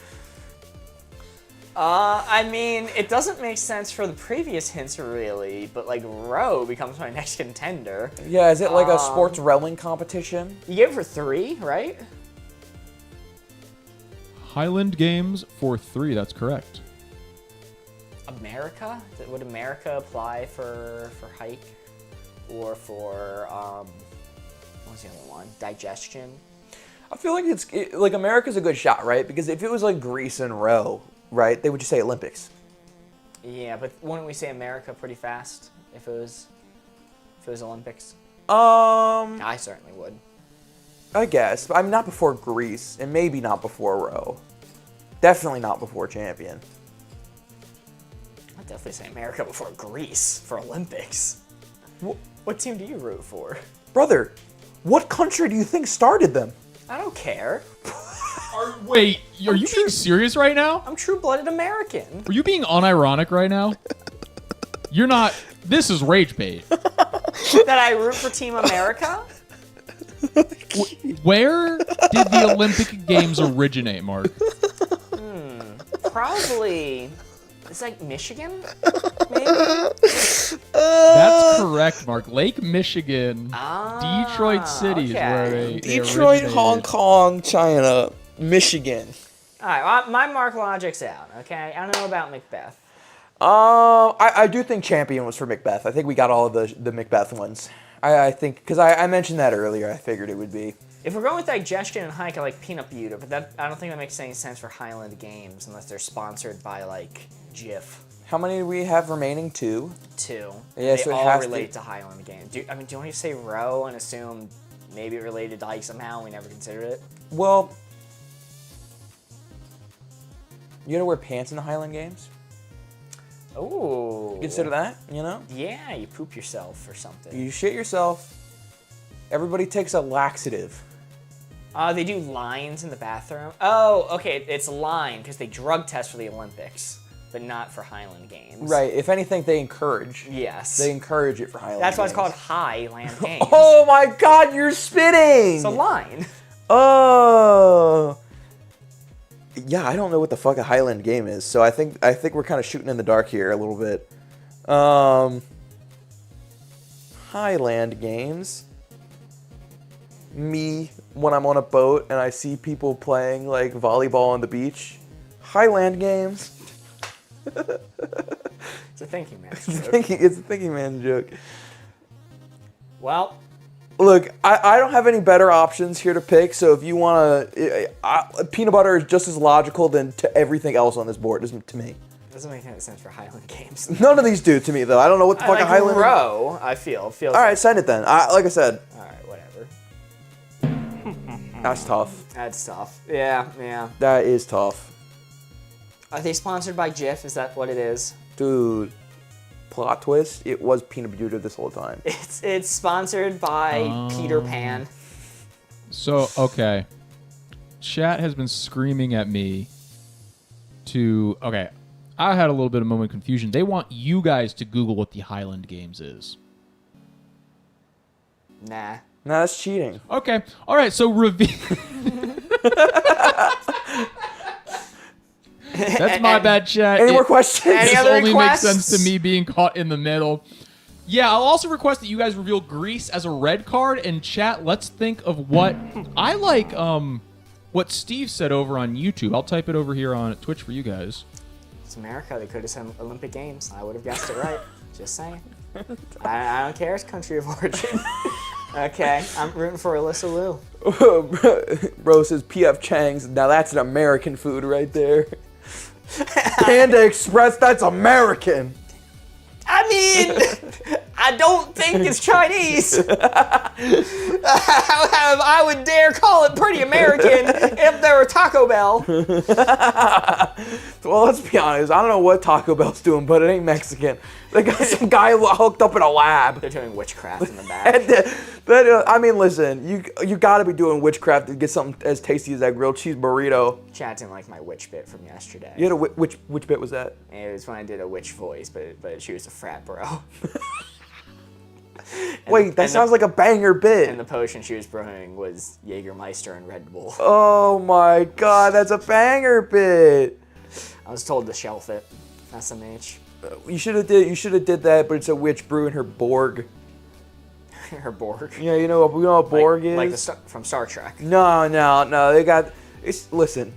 I mean, it doesn't make sense for the previous hints, really, but, like, Row becomes my next contender. Yeah, is it like a sports rowing competition? You gave her 3, right? Highland Games for 3. That's correct. America? Would America apply for hike? Or for, what was the other one? Digestion? I feel like like America's a good shot, right? Because if it was like Greece and row, right, they would just say Olympics. Yeah, but wouldn't we say America pretty fast if it was Olympics? I I certainly would. guess. I mean, not before Greece, and maybe not before row. Definitely not before champion. I'd definitely say America before Greece for Olympics. What team do you root for? Brother, what country do you think started them? I don't care. Wait, are you being serious right now? I'm true-blooded American. Are you being unironic right now? You're not. This is rage bait. That I root for Team America? Where did the Olympic Games originate, Mark? Probably. It's like Michigan? Maybe? That's correct, Mark. Lake Michigan, Detroit City is where they Detroit, originated. Hong Kong, China, Michigan. Alright, well, my Mark logic's out, okay? I don't know about Macbeth. I do think champion was for Macbeth. I think we got all of the Macbeth ones. I think, because I mentioned that earlier, I figured it would be. If we're going with digestion and hike, I like peanut butter, but I don't think that makes any sense for Highland Games unless they're sponsored by, like, Jif. How many do we have remaining? 2? 2. Yeah, They so it all has to- relate to Highland Games. Do you want to say row and assume maybe it related to hike somehow and we never considered it? Well, you gotta wear pants in the Highland Games? Ooh. Consider that, you know? Yeah, you poop yourself or something. You shit yourself. Everybody takes a laxative. They do lines in the bathroom. Oh, okay, it's line because they drug test for the Olympics, but not for Highland Games. Right, if anything, they encourage. Yes. They encourage it for Highland That's why it's Games. called Highland Games. Oh my god, you're spitting! It's a line. Oh. Yeah, I don't know what the fuck a Highland game is, so I think we're kind of shooting in the dark here a little bit. Highland games. Me when I'm on a boat and I see people playing like volleyball on the beach. Highland games. It's a thinking man's joke. It's a thinking man joke. Well, Look, I don't have any better options here to pick, so if you want to... peanut butter is just as logical than to everything else on this board, isn't to me. it doesn't make any sense for Highland Games. None of these do to me, though. I don't know what the I fuck like a Highland... row, I feel. All right, send it then. Like I said, All right, whatever. that's tough. That's tough. Yeah. That is tough. Are they sponsored by Jif? Is that what it is? Dude, plot twist, it was peanut butter this whole time. It's sponsored by Peter Pan. So, okay. Chat has been screaming at me to... Okay, I had a little bit of moment of confusion. They want you guys to Google what the Highland Games is. Nah. Nah, that's cheating. Okay, all right, so reveal... That's my bad, chat. Any more questions? Any This other only requests? makes sense to me being caught in the middle. Yeah, I'll also request that you guys reveal Greece as a red card. And chat, let's think of what I like. what Steve said over on YouTube. I'll type it over here on Twitch for you guys. It's America. They could have said Olympic Games. I would have guessed it right. Just saying. I don't care. It's country of origin. Okay, I'm rooting for Alyssa Liu. Bro says P.F. Chang's. Now that's an American food right there. Panda Express, that's American. I mean, I don't think it's Chinese. I would dare call it pretty American if there were Taco Bell. Well, let's be honest. I don't know what Taco Bell's doing, but it ain't Mexican. They got some guy hooked up in a lab. They're doing witchcraft in the back. I mean, listen, you gotta be doing witchcraft to get something as tasty as that grilled cheese burrito. Chad didn't like my witch bit from yesterday. You had a which bit was that? It was when I did a witch voice, but she was a frat bro. Wait, that sounds like a banger bit. And the potion she was brewing was Jägermeister and Red Bull. Oh my god, that's a banger bit. I was told to shelf it. SMH. You should have did that, but it's a witch brewing her Borg. Her Borg. Yeah, you know what Borg is? Like from Star Trek. No. They got listen.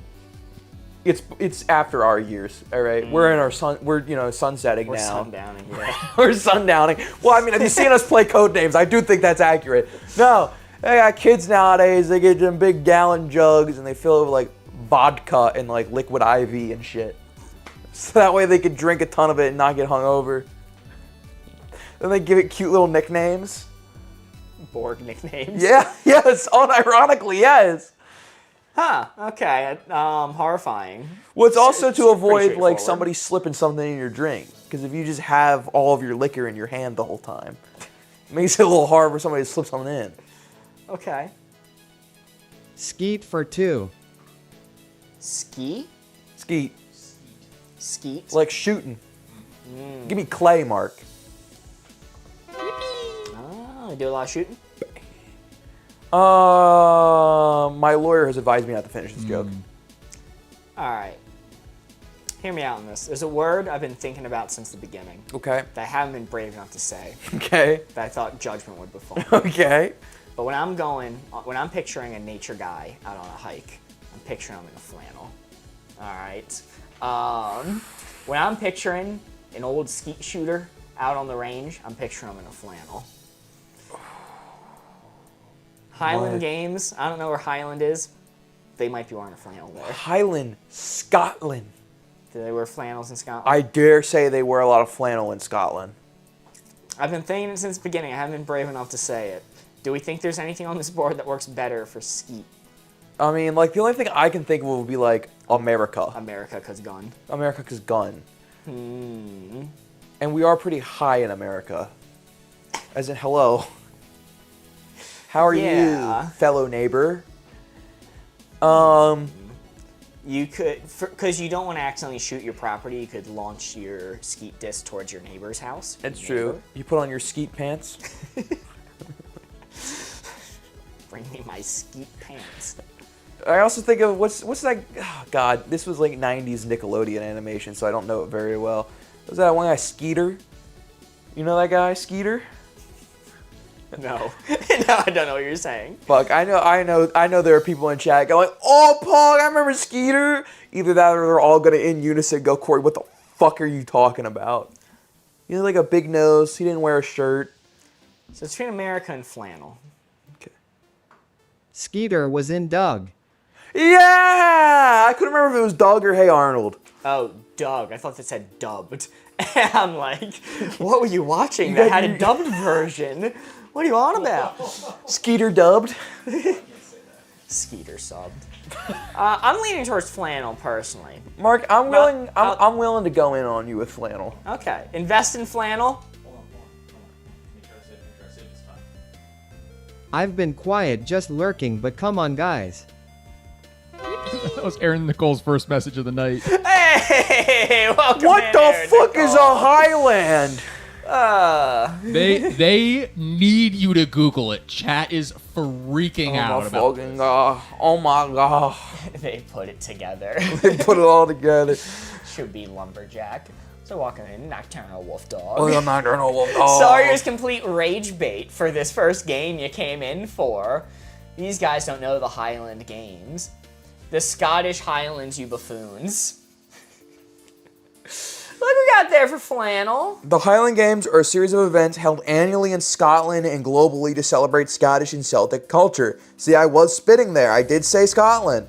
It's after our years, all right. We're in our sunsetting We're now. sundowning, yeah. We're sundowning. Well, I mean, have you seen us play Codenames? I do think that's accurate. No, they got kids nowadays. They get them big gallon jugs and they fill it with like vodka and like liquid IV and shit. So that way they could drink a ton of it and not get hungover. Then they give it cute little nicknames. Borg nicknames. Yeah, yes, unironically, yes. Huh, okay, horrifying. Well, it's also It's to pretty avoid like straightforward. somebody slipping something in your drink. Because if you just have all of your liquor in your hand the whole time, it makes it a little hard for somebody to slip something in. Okay. Skeet for 2. Ski? Skeet. Skeet? Like shooting. Give me clay, Mark. Oh, you do a lot of shooting? My lawyer has advised me not to finish this joke. Alright. Hear me out on this. There's a word I've been thinking about since the beginning Okay. that I haven't been brave enough to say, Okay. that I thought judgment would befall. Okay. But when I'm picturing a nature guy out on a hike, I'm picturing him in a flannel. Alright. When I'm picturing an old skeet shooter out on the range, I'm picturing him in a flannel. Highland What? Games, I don't know where Highland is. They might be wearing a flannel there. Highland, Scotland. Do they wear flannels in Scotland? I dare say they wear a lot of flannel in Scotland. I've been thinking it since the beginning. I haven't been brave enough to say it. Do we think there's anything on this board that works better for skeet? I mean, like, the only thing I can think of would be, like, America. America, 'cause gun. America, 'cause gun. And we are pretty high in America. As in, hello. How are Yeah. you, fellow neighbor? You could, because you don't want to accidentally shoot your property, you could launch your skeet disc towards your neighbor's house. It's true. You put on your skeet pants. Bring me my skeet pants. I also think of, what's that, oh God, this was like 90s Nickelodeon animation, so I don't know it very well. Was that one guy, Skeeter? You know that guy, Skeeter? No. No, I don't know what you're saying. Fuck, I know there are people in chat going, oh, Pog, I remember Skeeter. Either that or they're all gonna in unison go, Corey, what the fuck are you talking about? He had like a big nose, he didn't wear a shirt. So it's between America and flannel. Okay. Skeeter was in Doug. Yeah! I couldn't remember if it was Doug or Hey Arnold. Oh, Doug. I thought that said dubbed. And I'm like, what were you watching that had a dubbed version? What are you on about? Skeeter dubbed. Skeeter subbed. I'm leaning towards flannel personally. Mark, I'm willing. I'll- I'm willing to go in on you with flannel. Okay, invest in flannel. I've been quiet, just lurking, but come on, guys. That was Aaron Nicole's first message of the night. Hey, welcome. What in, the Aaron fuck is Nicole. a Highland? They need you to Google it. Chat is freaking out Oh about my fucking god! Oh my god! They put it together. They put it all together. Should be lumberjack. So walking in, nocturnal wolf dog. Oh, I'm not gonna know. Oh. Sawyer's complete rage bait for this first game you came in for. These guys don't know the Highland Games. The Scottish Highlands, you buffoons. Look who got there for flannel. The Highland Games are a series of events held annually in Scotland and globally to celebrate Scottish and Celtic culture. See, I was spitting there. I did say Scotland.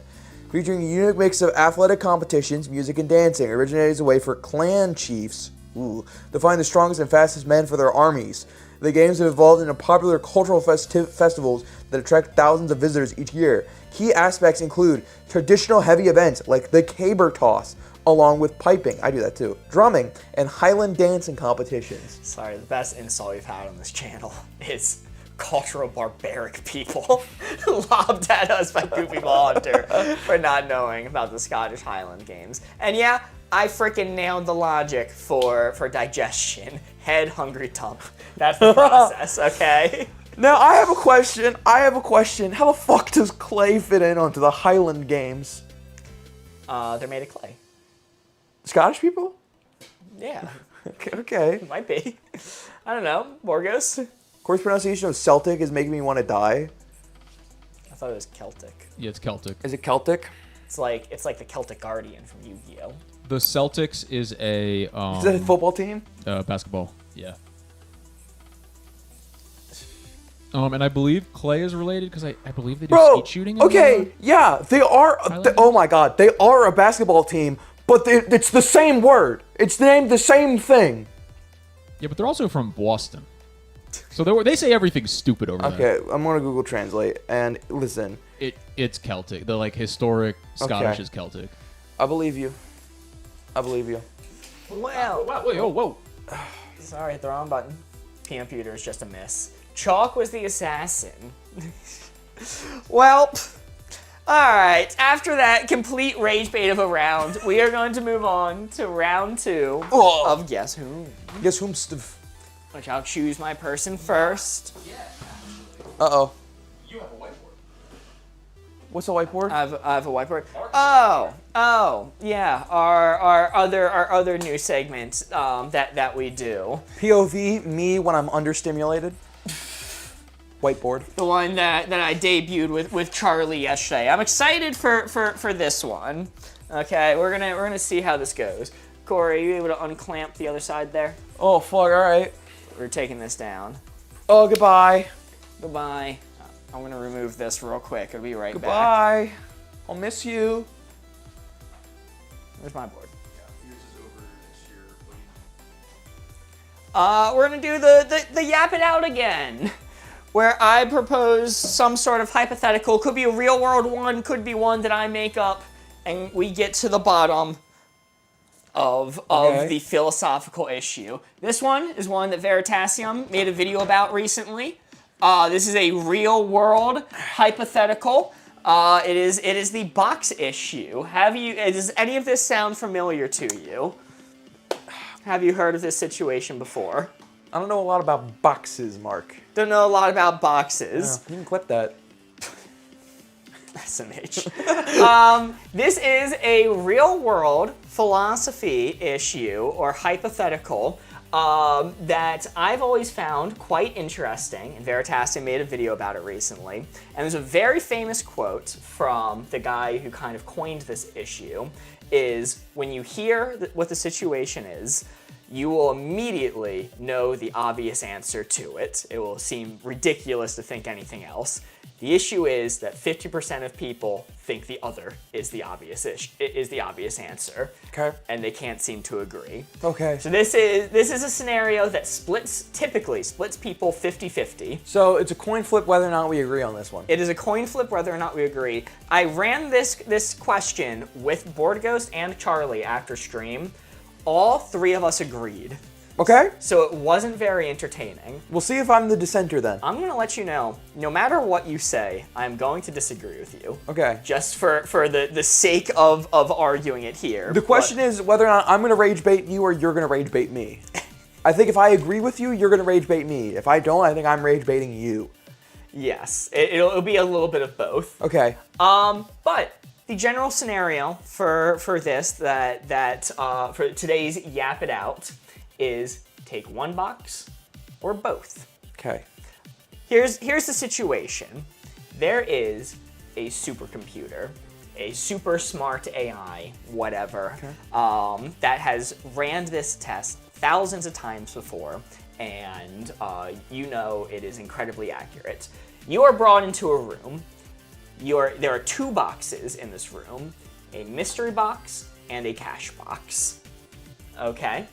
Featuring a unique mix of athletic competitions, music, and dancing, originated as a way for clan chiefs to find the strongest and fastest men for their armies. The games have evolved into popular cultural festivals that attract thousands of visitors each year. Key aspects include traditional heavy events like the caber toss, along with piping, I do that too, drumming, and Highland dancing competitions. Sorry, the best insult we've had on this channel is cultural barbaric people lobbed at us by Goofy Ball Hunter for not knowing about the Scottish Highland Games. And yeah, I freaking nailed the logic for digestion. Head, hungry tump. That's the process, okay? Now, I have a question. How the fuck does clay fit in onto the Highland Games? They're made of clay. Scottish people? Yeah, Okay. might be. I don't know. Borgos? Of course, pronunciation of Celtic is making me want to die. I thought it was Celtic. Yeah, it's Celtic. Is it Celtic? It's like the Celtic Guardian from Yu-Gi-Oh! The Celtics is a Is that a football team? basketball. Yeah. And I believe clay is related because I believe they do Bro, skeet shooting. okay, yeah, they are. Oh my god, they are a basketball team, but it's the same word. It's named the same thing. Yeah, but they're also from Boston. So they say everything's stupid over there. Okay, I'm gonna Google Translate and listen. It's Celtic. The like historic Scottish Okay. is Celtic. I believe you. I believe you. Well, Wow, wait, oh, whoa. sorry, hit the wrong button. Computer is just a miss. Chalk was the assassin. Well, alright, after that complete rage bait of a round, we are going to move on to round 2 of Guess Who. Guess whom stuff? Which I'll choose my person first. Uh-oh. You have a whiteboard. What's a whiteboard? I have a whiteboard. Oh, yeah. Our other new segment that we do. POV, me when I'm understimulated. Whiteboard. The one that I debuted with Charlie yesterday. I'm excited for this one. Okay, we're gonna see how this goes. Corey, are you able to unclamp the other side there? Oh, fuck, alright. We're taking this down. Oh, goodbye. Goodbye. I'm gonna remove this real quick. I'll be right back. Goodbye. I'll miss you. Where's my board? We're gonna do the Yap It Out again, where I propose some sort of hypothetical. Could be a real world one, could be one that I make up, and we get to the bottom of the philosophical issue. This one is one that Veritasium made a video about recently. This is a real world hypothetical. It is the box issue. Does any of this sound familiar to you? Have you heard of this situation before? I don't know a lot about boxes, Mark. Don't know a lot about boxes. You can clip that. SMH. This is a real world philosophy issue or hypothetical that I've always found quite interesting, and Veritasium made a video about it recently. And there's a very famous quote from the guy who kind of coined this issue, is when you hear what the situation is, you will immediately know the obvious answer to it. It will seem ridiculous to think anything else. The issue is that 50% of people think the other is the obvious answer. Okay. And they can't seem to agree. Okay. So this is a scenario that typically splits people 50-50. So it's a coin flip whether or not we agree on this one. It is a coin flip whether or not we agree. I ran this question with Board Ghost and Charlie after stream. All three of us agreed. Okay. So it wasn't very entertaining. We'll see if I'm the dissenter then. I'm gonna let you know, no matter what you say, I'm going to disagree with you. Okay. Just for the sake of arguing it here. The question is whether or not I'm going to rage bait you or you're going to rage bait me. I think if I agree with you, you're going to rage bait me. If I don't, I think I'm rage baiting you. Yes, it'll be a little bit of both. Okay. But the general scenario for this for today's Yap It Out is take one box or both. Okay. Here's the situation. There is a supercomputer a super smart AI, whatever, that has ran this test thousands of times before, and you know it is incredibly accurate. You are brought into a room. There are two boxes in this room, a mystery box and a cash box. Okay?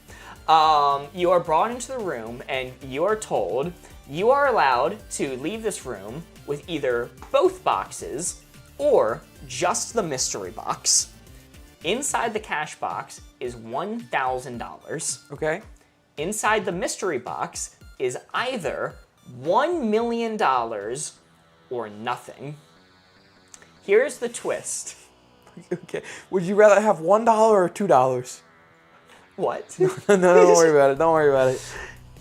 You are brought into the room and you are told you are allowed to leave this room with either both boxes or just the mystery box. Inside the cash box is $1,000. Okay. Inside the mystery box is either $1 million or nothing. Here's the twist. Okay. Would you rather have $1 or $2? What? No, don't worry about it. Don't worry about it.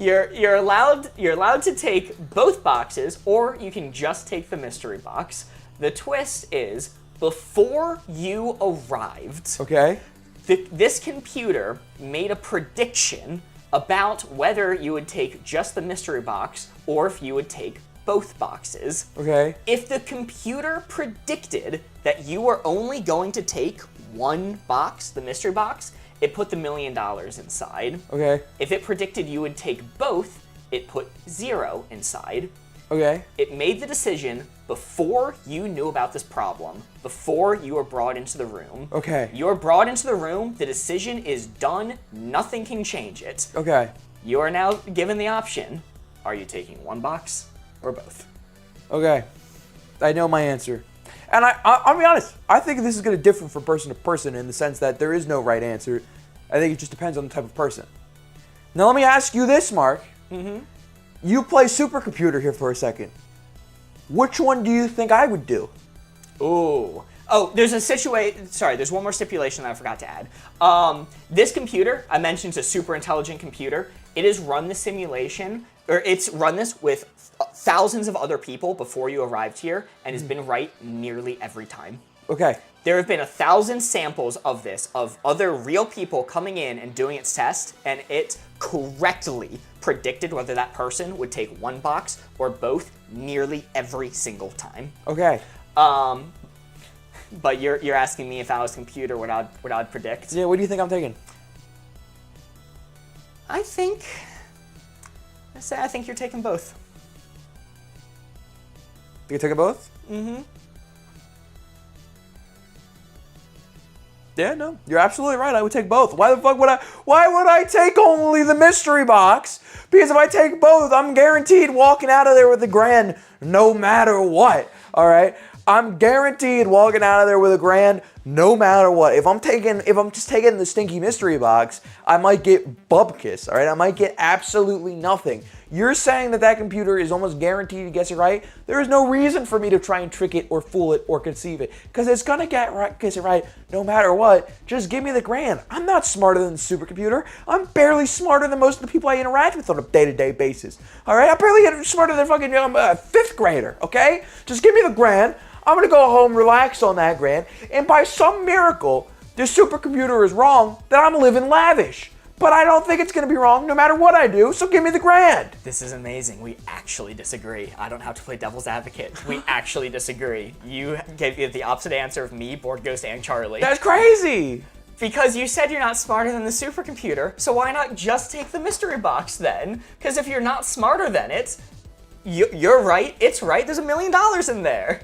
You're allowed to take both boxes, or you can just take the mystery box. The twist is, before you arrived, Okay. this computer made a prediction about whether you would take just the mystery box or if you would take both boxes. Okay. If the computer predicted that you were only going to take one box, the mystery box, it put the $1 million inside. Okay. If it predicted you would take both, it put 0 inside. Okay. It made the decision before you knew about this problem, before you were brought into the room. Okay. You're brought into the room, the decision is done, nothing can change it. Okay. You are now given the option, are you taking one box or both? Okay. I know my answer. And I'll be honest, I think this is going to differ from person to person in the sense that there is no right answer. I think it just depends on the type of person. Now let me ask you this, Mark. Mm-hmm. You play supercomputer here for a second. Which one do you think I would do? Ooh. Oh, there's there's one more stipulation that I forgot to add. This computer, I mentioned it's a super intelligent computer. It has run the simulation, or it's run this with thousands of other people before you arrived here, and has been right nearly every time. Okay. There have been 1,000 samples of this, of other real people coming in and doing its test, and it correctly predicted whether that person would take one box or both nearly every single time. Okay. But you're asking me if I was a computer, what I'd predict? Yeah, what do you think I'm taking? I think you're taking both. You taking both? Mm-hmm. Yeah, no, you're absolutely right. I would take both. Why would I take only the mystery box? Because if I take both, I'm guaranteed walking out of there with a grand no matter what. All right? I'm guaranteed walking out of there with a grand no matter what. If I'm just taking the stinky mystery box, I might get bupkis, all right? I might get absolutely nothing. You're saying that computer is almost guaranteed to guess it right? There is no reason for me to try and trick it or fool it or conceive it, because it's gonna guess it right no matter what. Just give me the grand. I'm not smarter than the supercomputer. I'm barely smarter than most of the people I interact with on a day-to-day basis. All right? I'm barely smarter than fucking fifth grader. Okay? Just give me the grand. I'm gonna go home, relax on that grand, and by some miracle, this supercomputer is wrong that I'm living lavish. But I don't think it's gonna be wrong no matter what I do, so give me the grand. This is amazing. We actually disagree. I don't have to play devil's advocate. We actually disagree. You gave the opposite answer of me, Board Ghost, and Charlie. That's crazy. Because you said you're not smarter than the supercomputer, so why not just take the mystery box then? Because if you're not smarter than it, you're right, it's right, there's $1 million in there.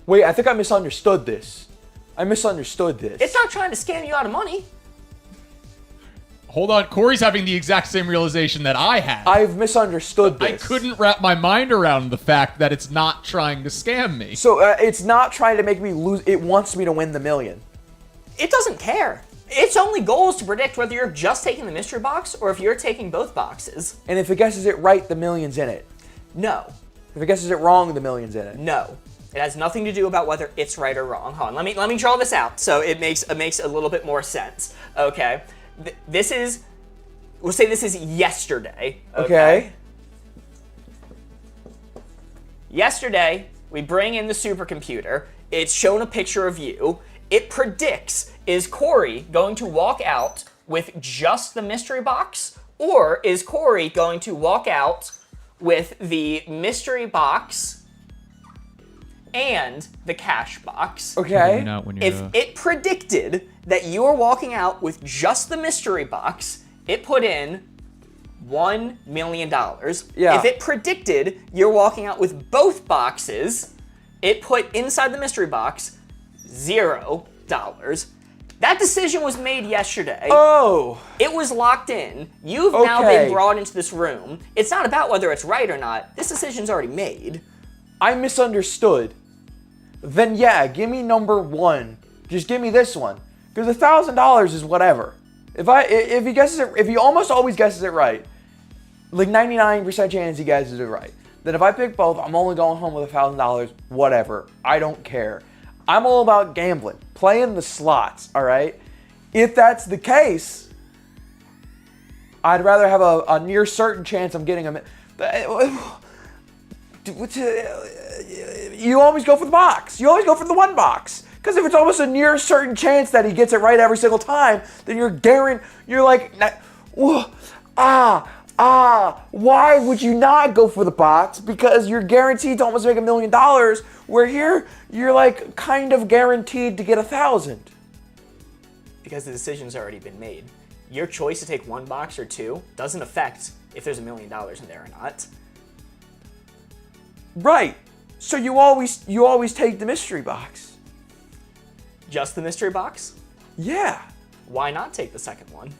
Wait, I think I misunderstood this. It's not trying to scam you out of money. Hold on, Corey's having the exact same realization that I had. I've misunderstood this. I couldn't wrap my mind around the fact that it's not trying to scam me. So it's not trying to make me lose. It wants me to win the $1 million. It doesn't care. Its only goal is to predict whether you're just taking the mystery box or if you're taking both boxes. And if it guesses it right, the $1 million's in it. No. If it guesses it wrong, the $1 million's in it. No. It has nothing to do about whether it's right or wrong. Hold on, let me draw this out so it makes a little bit more sense. Okay. We'll say this is yesterday. Okay. Yesterday, we bring in the supercomputer. It's shown a picture of you. It predicts, is Corey going to walk out with just the mystery box? Or is Corey going to walk out with the mystery box and the cash box. Okay. Not when you're, If it predicted that you were walking out with just the mystery box, it put in $1 million. Yeah. If it predicted you're walking out with both boxes, it put inside the mystery box $0. That decision was made yesterday. Oh. It was locked in. You've now Okay. been brought into this room. It's not about whether it's right or not. This decision's already made. I misunderstood. Then yeah, give me number 1. Just give me this one, because $1,000 is whatever. If he almost always guesses it right, like 99% chance he guesses it right. Then if I pick both, I'm only going home with $1,000. Whatever. I don't care. I'm all about gambling, playing the slots. All right. If that's the case, I'd rather have a near certain chance I'm getting a. You always go for the box. You always go for the one box. Because if it's almost a near certain chance that he gets it right every single time, then you're like, why would you not go for the box? Because you're guaranteed to almost make $1 million, where here, you're like kind of guaranteed to get 1,000. Because the decision's already been made. Your choice to take one box or two doesn't affect if there's $1 million in there or not. Right. So you always take the mystery box. Just the mystery box? Yeah. Why not take the second one?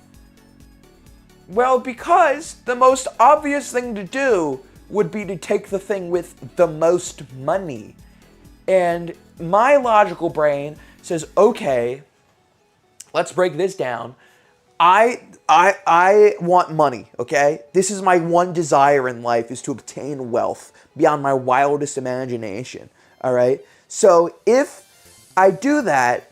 Well, because the most obvious thing to do would be to take the thing with the most money. And my logical brain says, okay, let's break this down. I want money, okay? This is my one desire in life, is to obtain wealth beyond my wildest imagination, all right? So if I do that,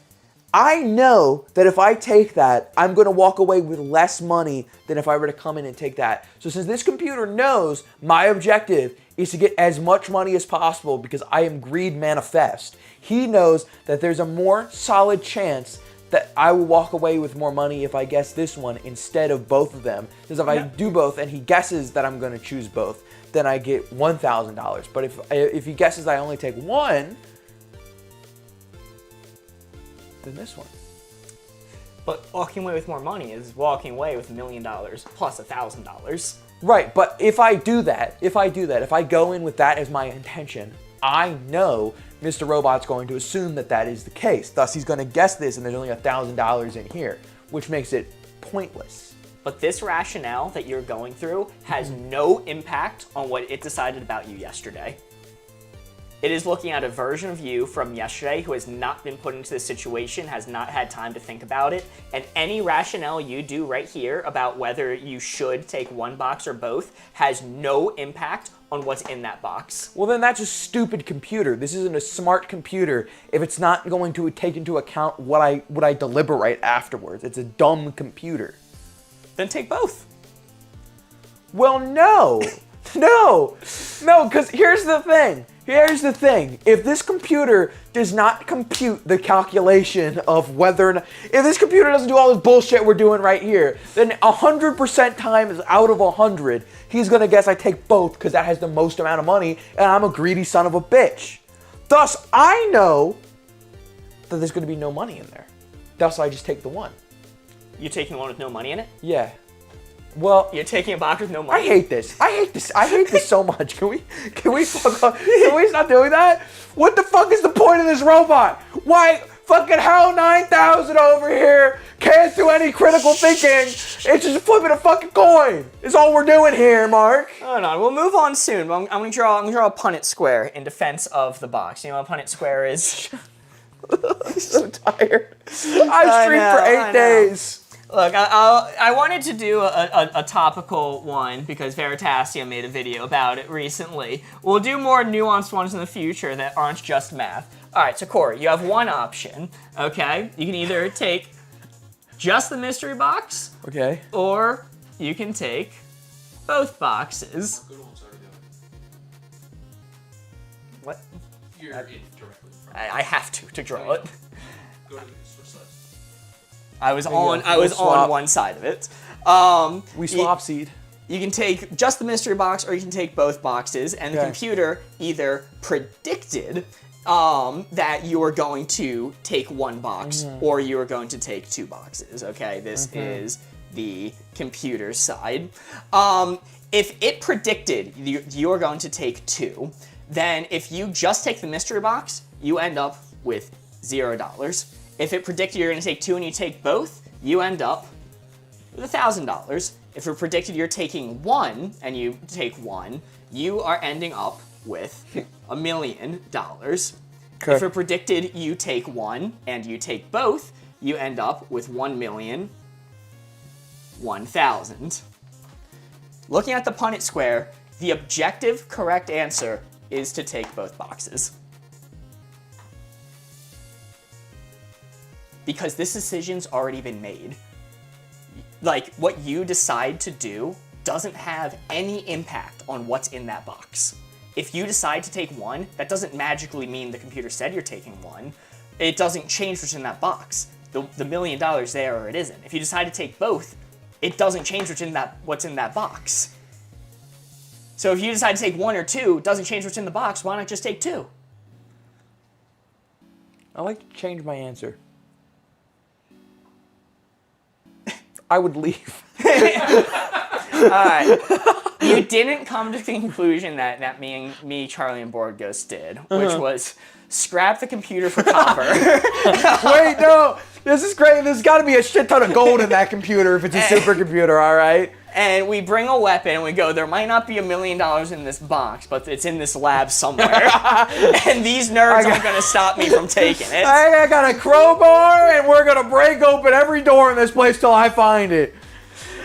I know that if I take that, I'm going to walk away with less money than if I were to come in and take that. So since this computer knows my objective is to get as much money as possible because I am greed manifest, he knows that there's a more solid chance that I will walk away with more money if I guess this one instead of both of them. Because if I do both and he guesses that I'm going to choose both, then I get $1,000. But if he guesses I only take one, then this one. But walking away with more money is walking away with $1 million plus $1,000. Right, but if I do that, if I go in with that as my intention, I know Mr. Robot's going to assume that that is the case. Thus, he's going to guess this, and there's only $1,000 in here, which makes it pointless. But this rationale that you're going through has no impact on what it decided about you yesterday. It is looking at a version of you from yesterday who has not been put into this situation, has not had time to think about it, and any rationale you do right here about whether you should take one box or both has no impact on what's in that box. Well, then that's a stupid computer. This isn't a smart computer if it's not going to take into account what I deliberate afterwards. It's a dumb computer. Then take both. Well, no. No, because here's the thing. If this computer does not compute the calculation of whether or not, if this computer doesn't do all this bullshit we're doing right here, then 100% times out of 100, he's going to guess I take both because that has the most amount of money and I'm a greedy son of a bitch. Thus, I know that there's going to be no money in there. Thus, I just take the one. You're taking one with no money in it? Yeah. Well, you're taking a box with no money. I hate this so much. Can we fuck off? Can we stop doing that? What the fuck is the point of this robot? Why fucking hell 9000 over here can't do any critical thinking? It's just flipping a fucking coin. Is all we're doing here, Mark. Oh no, we'll move on soon. But I'm gonna draw a Punnett square in defense of the box. You know what a Punnett square is? I'm so tired. I streamed for 8 days. Look, I wanted to do a topical one because Veritasium made a video about it recently. We'll do more nuanced ones in the future that aren't just math. All right, so Corey, you have one option, okay? You can either take just the mystery box, okay, or you can take both boxes. What? You're in directly. I have to draw it. Go to switch sides. I was on one side of it. We swap seed. You can take just the mystery box or you can take both boxes, and the computer either predicted that you are going to take one box or you are going to take two boxes, okay? This is the computer side. If it predicted you're going to take two, then if you just take the mystery box, you end up with $0. If it predicted you're going to take two and you take both, you end up with $1,000. If it predicted you're taking one and you take one, you are ending up with $1 million. Okay. If it predicted you take one and you take both, you end up with 1,001,000. Looking at the Punnett square, the objective correct answer is to take both boxes. Because this decision's already been made. Like, what you decide to do doesn't have any impact on what's in that box. If you decide to take one, that doesn't magically mean the computer said you're taking one. It doesn't change what's in that box. The $1 million there or it isn't. If you decide to take both, it doesn't change what's in that box. So if you decide to take one or two, it doesn't change what's in the box, why not just take two? I like to change my answer. I would leave. Alright. You didn't come to the conclusion that me, Charlie, and Board Ghost did, which was scrap the computer for copper. Wait, no. This is great. There's got to be a shit ton of gold in that computer if it's a supercomputer, all right? And we bring a weapon and we go, there might not be $1 million in this box, but it's in this lab somewhere. And these nerds aren't going to stop me from taking it. I got a crowbar and we're going to break open every door in this place till I find it.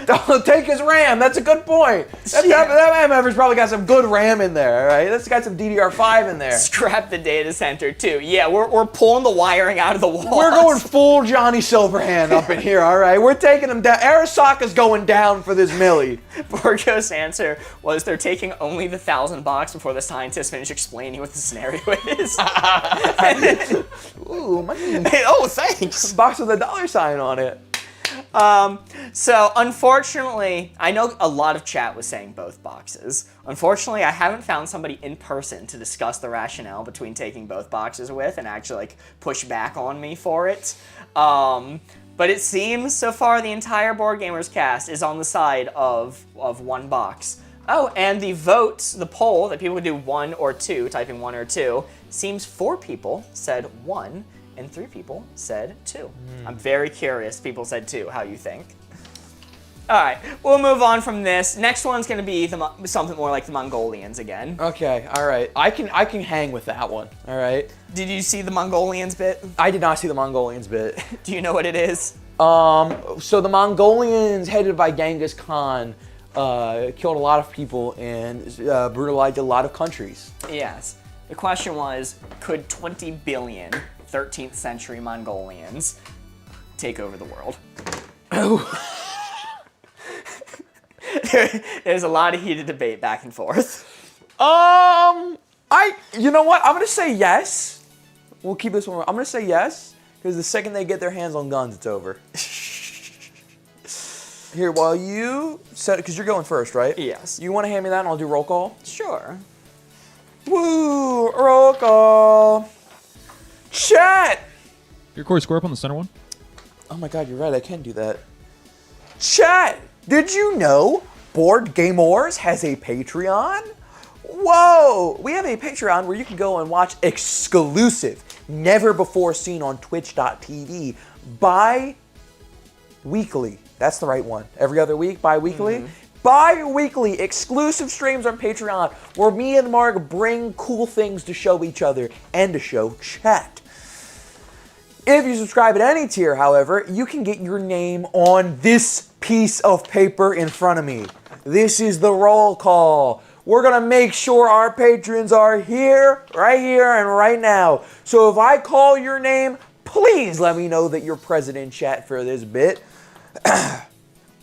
Don't take his RAM. That's a good point. That MF's probably got some good RAM in there, all right? That's got some DDR5 in there. Scrap the data center, too. Yeah, we're pulling the wiring out of the wall. We're going full Johnny Silverhand up in here, all right? We're taking him down. Arasaka's going down for this millie. Borgo's answer was they're taking only the 1,000 box before the scientists finish explaining what the scenario is. Ooh, money. Oh, thanks. Box with a $sign on it. So unfortunately, I know a lot of chat was saying both boxes. Unfortunately, I haven't found somebody in person to discuss the rationale between taking both boxes with and actually like push back on me for it. But it seems so far the entire Board Gamers cast is on the side of one box. Oh, and the votes, the poll that people would do one or two, typing one or two, seems 4 people said one. And 3 people said 2. I'm very curious. People said 2. How you think? All right, we'll move on from this. Next one's going to be something more like the Mongolians again. Okay, all right. I can hang with that one. All right. Did you see the Mongolians bit? I did not see the Mongolians bit. Do you know what it is? So the Mongolians, headed by Genghis Khan, killed a lot of people and brutalized a lot of countries. Yes. The question was, could 20 billion 13th century Mongolians take over the world? There's a lot of heated debate back and forth. You know what? I'm gonna say yes. We'll keep this one. I'm gonna say yes because the second they get their hands on guns, it's over. Here, while you said, because you're going first, right? Yes. You want to hand me that, and I'll do roll call. Sure. Woo! Roll call. Chat! Your core square up on the center one. Oh my god, you're right, I can do that. Chat! Did you know Board Game Wars has a Patreon? Whoa! We have a Patreon where you can go and watch exclusive, never before seen on twitch.tv, bi-weekly. That's the right one. Every other week, bi-weekly. Bi-weekly exclusive streams on Patreon where me and Mark bring cool things to show each other and to show chat. If you subscribe at any tier, however, you can get your name on this piece of paper in front of me. This is the roll call. We're going to make sure our patrons are here, and right now. So if I call your name, please let me know that you're present in chat for this bit.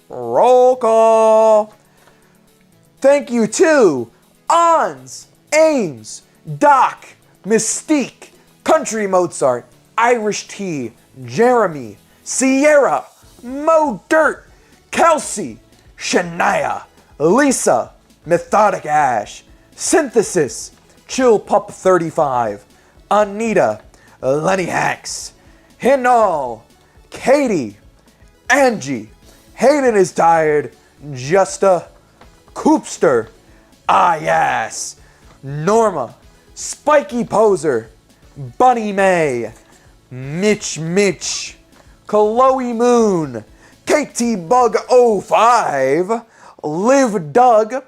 Roll call. Thank you to Ons, Ames, Doc, Mystique, Country Mozart, Irish Tea, Jeremy, Sierra, Mo Dirt, Kelsey, Shania, Lisa, Methodic Ash, Synthesis, Chill Pup 35, Anita, Lenny Hanks, Hinall, Katie, Angie, Hayden is tired, Justa, Coopster, yes, Norma, Spiky Poser, Bunny May, Mitch, Chloe Moon, KT Bug 05, Liv Doug,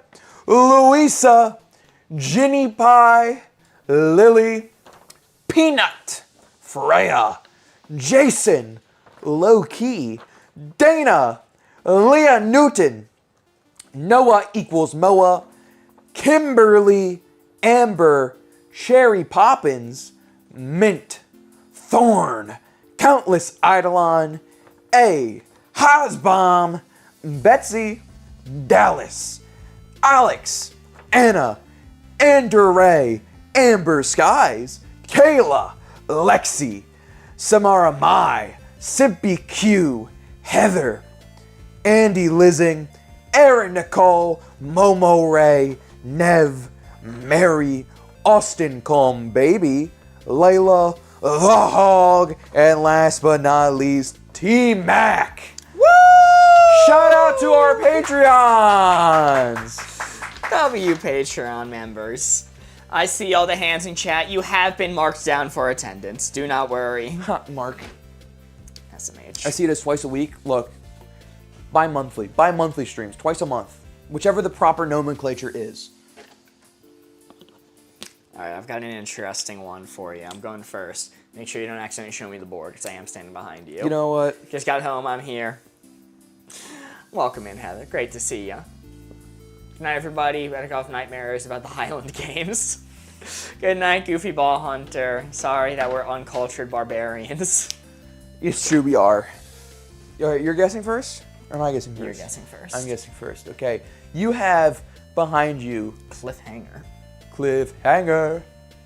Louisa, Ginny Pie, Lily, Peanut, Freya, Jason, Low Key, Dana, Leah Newton, Noah equals Moa, Kimberly, Amber, Sherry Poppins, Mint, Thorn, Countless Eidolon, A, Hasbomb, Betsy, Dallas, Alex, Anna, Andrew, Amber Skies, Kayla, Lexi, Samara Mai, Simpy Q, Heather, Andy Lizzing, Erin Nicole, Momo Ray, Nev, Mary, Austin Calm Baby, Layla, The Hog, and last but not least, T-Mac. Woo! Shout out to our Patreons! W Patreon members. I see all the hands in chat. You have been marked down for attendance. Do not worry. Mark. SMH. I see it as twice a week. Look, bi-monthly streams, twice a month. Whichever the proper nomenclature is. Alright, I've got an interesting one for you. I'm going first. Make sure you don't accidentally show me the board, because I am standing behind you. You know what? Just got home, I'm here. Welcome in, Heather. Great to see ya. Good night, everybody. Better go off nightmares about the Highland Games. Good night, Goofy Ball Hunter. Sorry that we're uncultured barbarians. It's true, we are. You're guessing first? Or am I guessing first? You're guessing first. I'm guessing first. Okay. You have behind you Cliffhanger. Cliffhanger.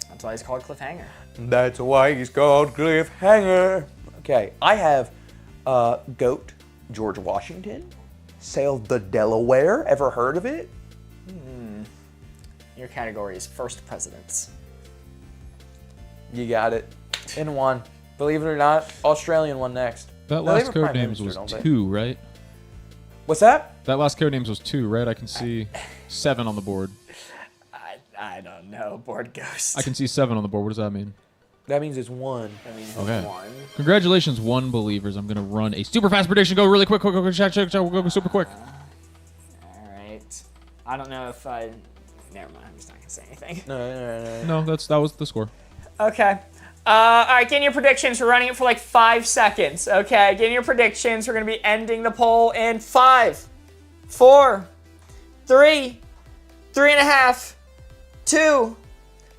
That's why he's called Cliffhanger. That's why he's called Cliffhanger. Okay. I have Goat, George Washington, sailed the Delaware. Ever heard of it? Your category is first presidents. You got it. In one. Believe it or not, Australian one next. That No, they last were Prime Codenames Minister, was don't they? 2, right? What's that? That last Codenames was 2, right? I can see 7 on the board. I don't know. Board Ghost. I can see 7 on the board. What does that mean? That means it's one. I mean, Okay. one. Congratulations, one believers. I'm gonna run a super fast prediction. Go really quick, check. We'll go super quick. All right. I don't know if I. Never mind. I'm just not gonna say anything. No. No, that was the score. Okay. All right. Getting your predictions. We're running it for like 5 seconds. Okay. Getting your predictions. We're gonna be ending the poll in 5, 4, 3, 3.5, 2,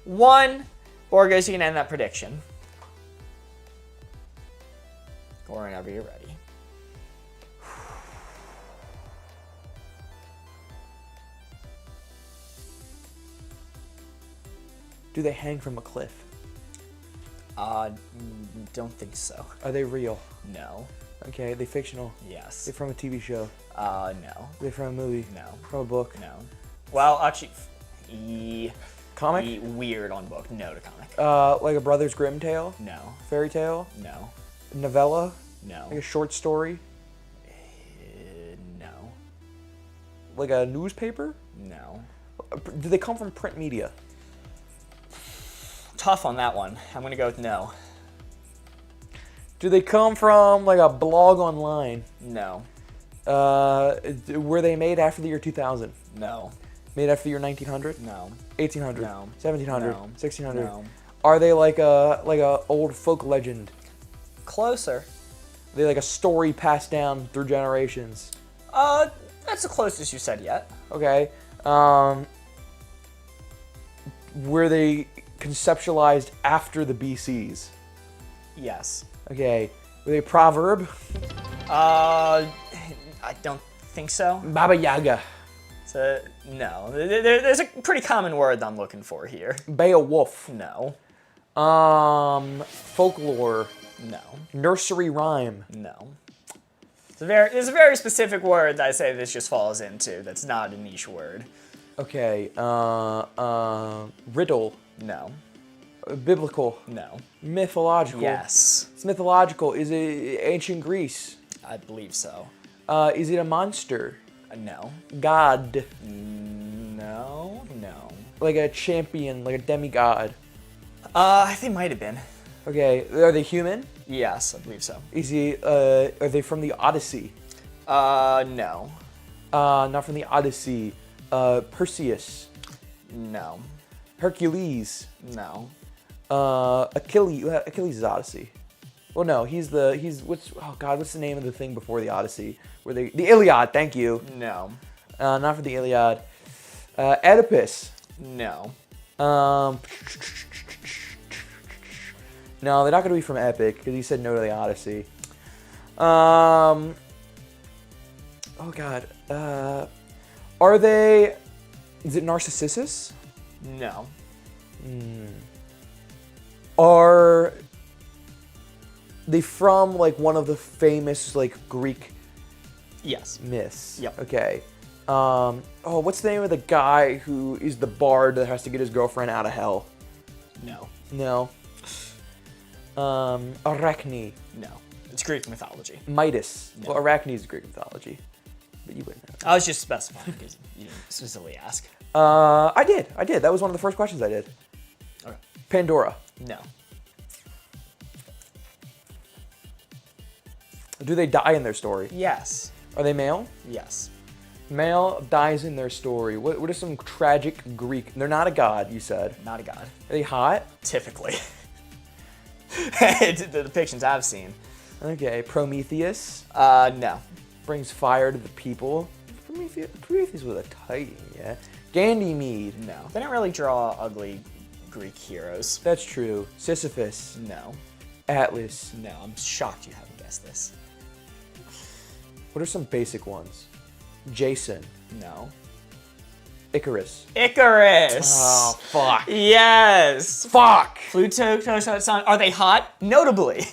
1. Borges, you can end that prediction. Or whenever you're ready. Do they hang from a cliff? Don't think so. Are they real? No. Okay, are they fictional? Yes. They're from a TV show? No. They're from a movie? No. From a book? No. Well, actually, Comic? weird on book. No to comic. Like a Brothers Grimm tale? No. Fairy tale? No. Novella? No. Like a short story? No. Like a newspaper? No. Do they come from print media? Tough on that one. I'm gonna go with no. Do they come from like a blog online? No. Were they made after the year 2000? No. Made after the year 1900? No. 1800? No. 1700? No. 1600? No. Are they like a old folk legend? Closer. Are they like a story passed down through generations? That's the closest you said yet. Okay. Were they conceptualized after the BCs? Yes. Okay. Were they a proverb? I don't think so. Baba Yaga. So, no. There's a pretty common word that I'm looking for here. Beowulf. No. Folklore. No. Nursery rhyme. No. There's a very specific word that I say this just falls into that's not a niche word. Okay. Riddle. No. Biblical. No. Mythological. Yes. It's mythological. Is it ancient Greece? I believe so. Is it a monster? No. God. No. No. Like a champion, like a demigod. I think might have been. Okay, are they human? Yes, I believe so. Is he, are they from the Odyssey? No. Not from the Odyssey. Perseus. No. Hercules. No. Achilles. Achilles is Odyssey. Well, no, what's the name of the thing before the Odyssey? The Iliad, thank you. No. Not for the Iliad. Oedipus. No. No, they're not going to be from Epic, because he said no to the Odyssey. Oh, God. Is it Narcissus? No. Are they from, like, one of the famous, like, Greek Yes. myths? Yep. Okay. What's the name of the guy who is the bard that has to get his girlfriend out of hell? No. No. Arachne. No. It's Greek mythology. Midas. No. Well, Arachne is Greek mythology. But you wouldn't know. I was just specifying because you didn't specifically ask. I did. That was one of the first questions I did. Okay. Pandora. No. Do they die in their story? Yes. Are they male? Yes. Male dies in their story. What are some tragic Greek? They're not a god, you said. Not a god. Are they hot? Typically. The depictions I've seen. Okay. Prometheus No. brings fire to the people. Prometheus was a titan, yeah. Ganymede. No. They didn't really draw ugly Greek heroes. That's true. Sisyphus. No. Atlas. No. I'm shocked you haven't guessed this. What are some basic ones? Jason. No. Icarus. Icarus! Oh, fuck. Yes! Fuck! Flew too close to the sun. Are they hot? Notably.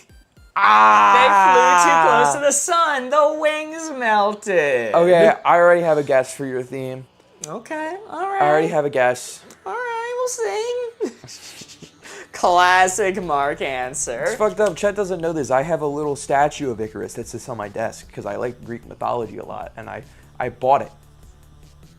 Ah! They flew too close to the sun. The wings melted. Okay, I already have a guess for your theme. Okay, alright. I already have a guess. Alright, we'll see. Classic Mark It's answer. fucked up. Chet doesn't know this. I have a little statue of Icarus that sits on my desk because I like Greek mythology a lot, and I bought it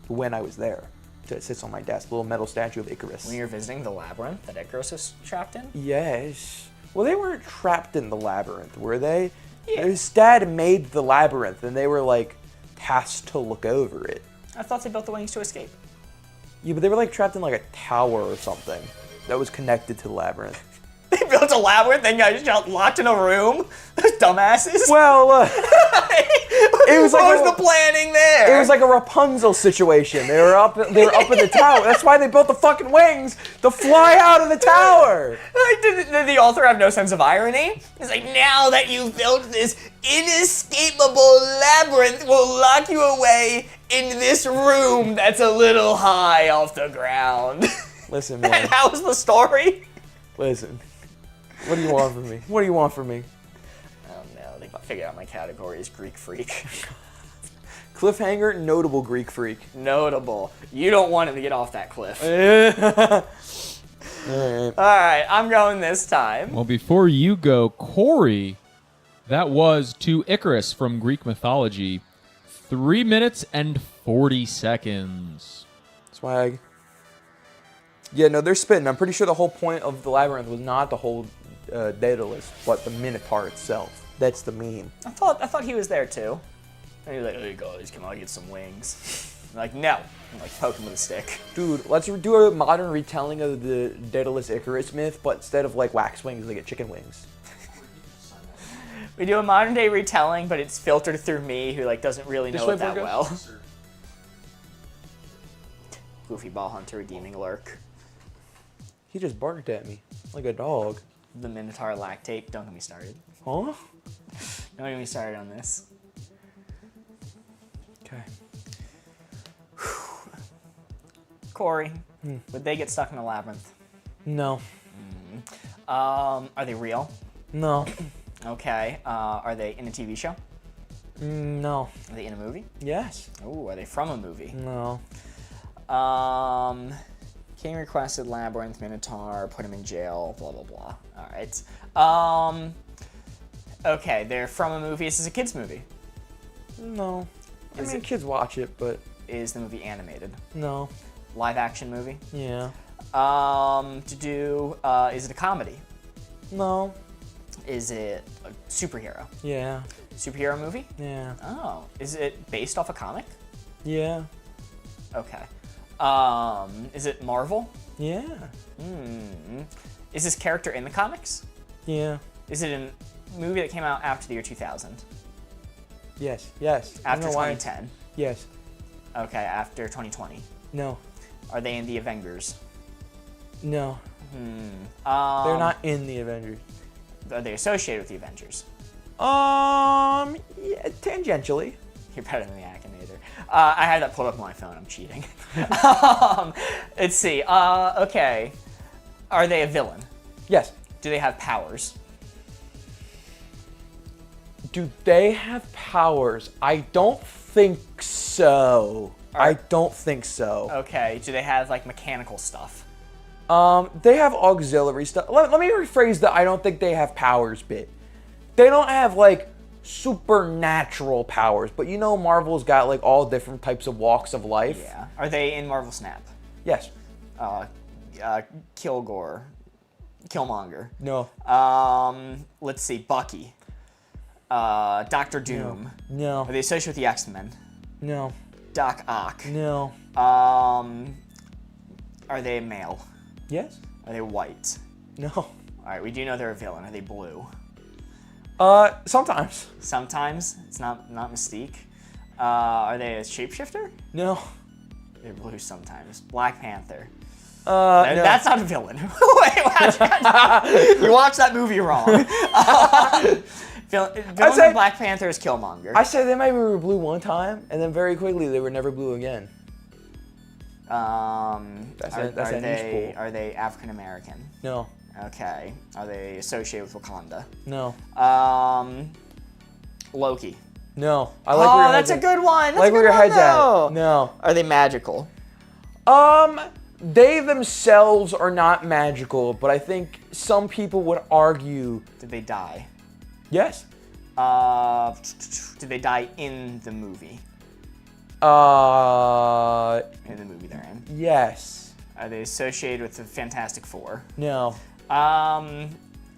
when I was there. It sits on my desk, a little metal statue of Icarus. When you're visiting the labyrinth that Icarus is trapped in? Yes. Well, they weren't trapped in the labyrinth, were they? Yeah. His dad made the labyrinth, and they were like tasked to look over it. I thought they built the wings to escape. Yeah, but they were like trapped in like a tower or something that was connected to the labyrinth. They built a labyrinth and got just locked in a room? Those dumbasses. Well, it was what like was the planning there? It was like a Rapunzel situation. They were up in the tower. That's why they built the fucking wings to fly out of the tower. Like, did the author have no sense of irony? He's like, now that you've built this inescapable labyrinth, we'll lock you away in this room that's a little high off the ground. Listen, And man. that was the story? Listen. What do you want from me? What do you want from me? Oh no, they figured out my category is Greek freak. Cliffhanger, notable Greek freak. Notable. You don't want him to get off that cliff. Alright. Alright, I'm going this time. Well, before you go, Corey, that was to Icarus from Greek mythology. 3 minutes and 40 seconds. Swag. Yeah, no, they're spitting. I'm pretty sure the whole point of the labyrinth was not the whole Daedalus, but the Minotaur itself. That's the meme. I thought he was there too. And he was like, oh, you guys, come on, get some wings. I'm like, no. I'm like, poke him with a stick. Dude, let's do a modern retelling of the Daedalus Icarus myth, but instead of like wax wings, they get chicken wings. We do a modern day retelling, but it's filtered through me, who like doesn't really know it that well. Goofy ball hunter, redeeming lurk. He just barked at me like a dog. The Minotaur lactate. Don't get me started. Huh? Don't get me started on this. Okay. Corey, would they get stuck in a labyrinth? No. Are they real? No. Okay. Are they in a TV show? No. Are they in a movie? Yes. Ooh, are they from a movie? No. King requested Labyrinth, Minotaur, put him in jail, blah, blah, blah. All right. Okay, they're from a movie. This is a kid's movie. No. I mean, kids watch it, but Is the movie animated? no. Live action movie? Yeah. Is it a comedy? No. Is it a superhero? Yeah. Superhero movie? Yeah. Oh. Is it based off a comic? Yeah. Okay. Is it Marvel? Yeah. Is this character in the comics? Yeah. Is it a movie that came out after the year 2000? Yes. Yes. I don't After know why. 2010? Yes. Okay, after 2020. No. Are they in the Avengers? No. They're They're not in the Avengers. Are they associated with the Avengers? Yeah, tangentially. You're better than the Akinator. I had that pulled up on my phone. I'm cheating. Let's see. Okay. Are they a villain? Yes. Do they have powers? Do they have powers? I don't think so. I don't think so. Okay. Do they have like mechanical stuff? They have auxiliary stuff. Let me rephrase the I don't think they have powers bit. They don't have like supernatural powers, but you know Marvel's got like all different types of walks of life. Yeah. Are they in Marvel Snap? Yes. Killmonger. No. Let's see. Bucky. Doctor Doom. No. Are they associated with the X-Men? No. Doc Ock. No. Are they male? Yes. Are they white? No. All right, we do know they're a villain. Are they blue? Sometimes. Sometimes. It's not Mystique. Are they a shapeshifter? No. They're blue sometimes. Black Panther. No. That's not a villain. Wait, you watched that movie wrong. Villain in Black Panther is Killmonger. I say they maybe were blue one time, and then very quickly they were never blue again. Are they African American? No. Okay. Are they associated with Wakanda? No. Loki. No. I like where your that's head's a good one. That's like a where good your one, head's though. at. No. Are they magical? They themselves are not magical, but I think some people would argue. Did they die? Yes. Did they die in the movie? In the movie they're in. Yes. Are they associated with the Fantastic Four? No.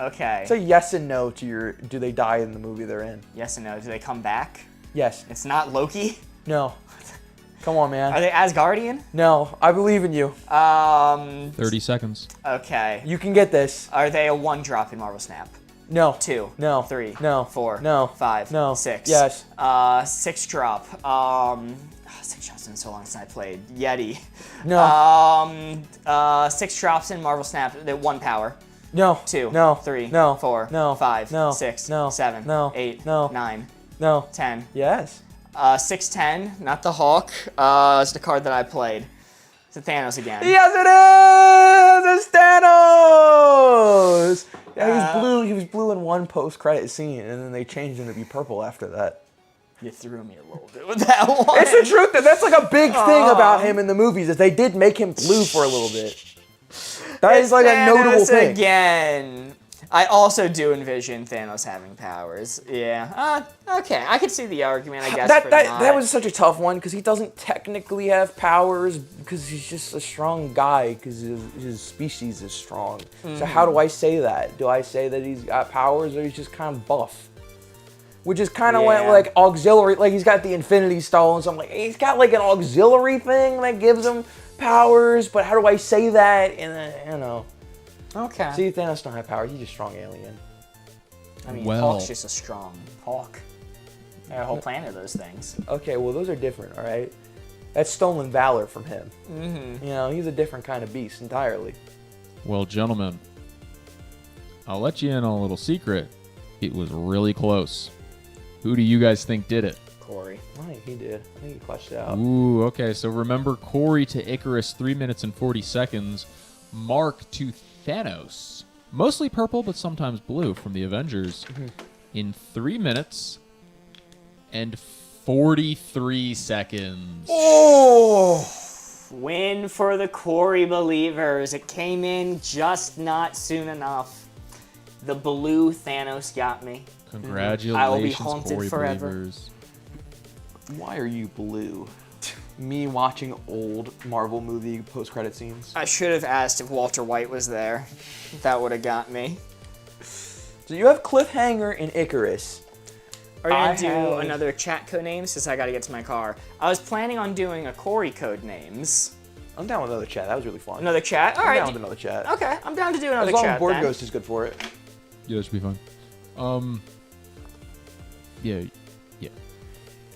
Okay. Say yes and no to your. Do they die in the movie they're in? Yes and no. Do they come back? Yes. It's not Loki? No. Come on, man. Are they Asgardian? No. I believe in you. 30 seconds. Okay. You can get this. Are they a one drop in Marvel Snap? No. 2. No. 3. No. 4. No. 5. No. 6. Yes. 6 drop. 6 drops in so long since I played. Yeti. No. 6 drops in Marvel Snap. They 1 power. No. 2. No. 3. No. 4. No. 5. No. 6. No. 7. No. 8. No. 9. No. 10. Yes. 610. Not the Hulk. It's the card that I played. It's the Thanos again. Yes, it is! It's Thanos! Yeah, he was blue. He was blue in one post-credit scene, and then they changed him to be purple after that. You threw me a little bit with that one. It's the truth. That's like a big thing about him in the movies, is they did make him blue for a little bit. That is like a notable thing. Again. I also do envision Thanos having powers. Yeah. Okay. I could see the argument, I guess. That was such a tough one, because he doesn't technically have powers, because he's just a strong guy, because his species is strong. So how do I say that? Do I say that he's got powers, or he's just kind of buff? Which is kind of like auxiliary, like he's got the Infinity Stone, so I'm like, he's got like an auxiliary thing that gives him powers, but how do I say that? And you know. Okay. See, Thanos don't have powers. He's just a strong alien. I mean, Well. Hulk's just a strong Hulk. A whole planet of those things. Okay, well, those are different, all right? That's stolen valor from him. You know, he's a different kind of beast entirely. Well, gentlemen, I'll let you in on a little secret. It was really close. Who do you guys think did it? Corey. I think he did. I think he clutched it out. Ooh, okay. So remember Corey to Icarus, 3 minutes and 40 seconds. Mark to Thanos, mostly purple, but sometimes blue from the Avengers, in 3 minutes and 43 seconds. Oh! Win for the Corey believers. It came in just not soon enough. The blue Thanos got me. Congratulations, I will be haunted Corey forever. believers. Why are you blue? Me watching old Marvel movie post-credit scenes. I should have asked if Walter White was there. That would have got me. So you have Cliffhanger and Icarus. Are you I gonna do have- another chat code names? Since I gotta get to my car. I was planning on doing a Corey code names. I'm down with another chat. That was really fun. Another chat? All I'm right. down with another chat. Okay, I'm down to do another As long chat as Board then. Ghost is good for it. Yeah, that should be fun. Yeah.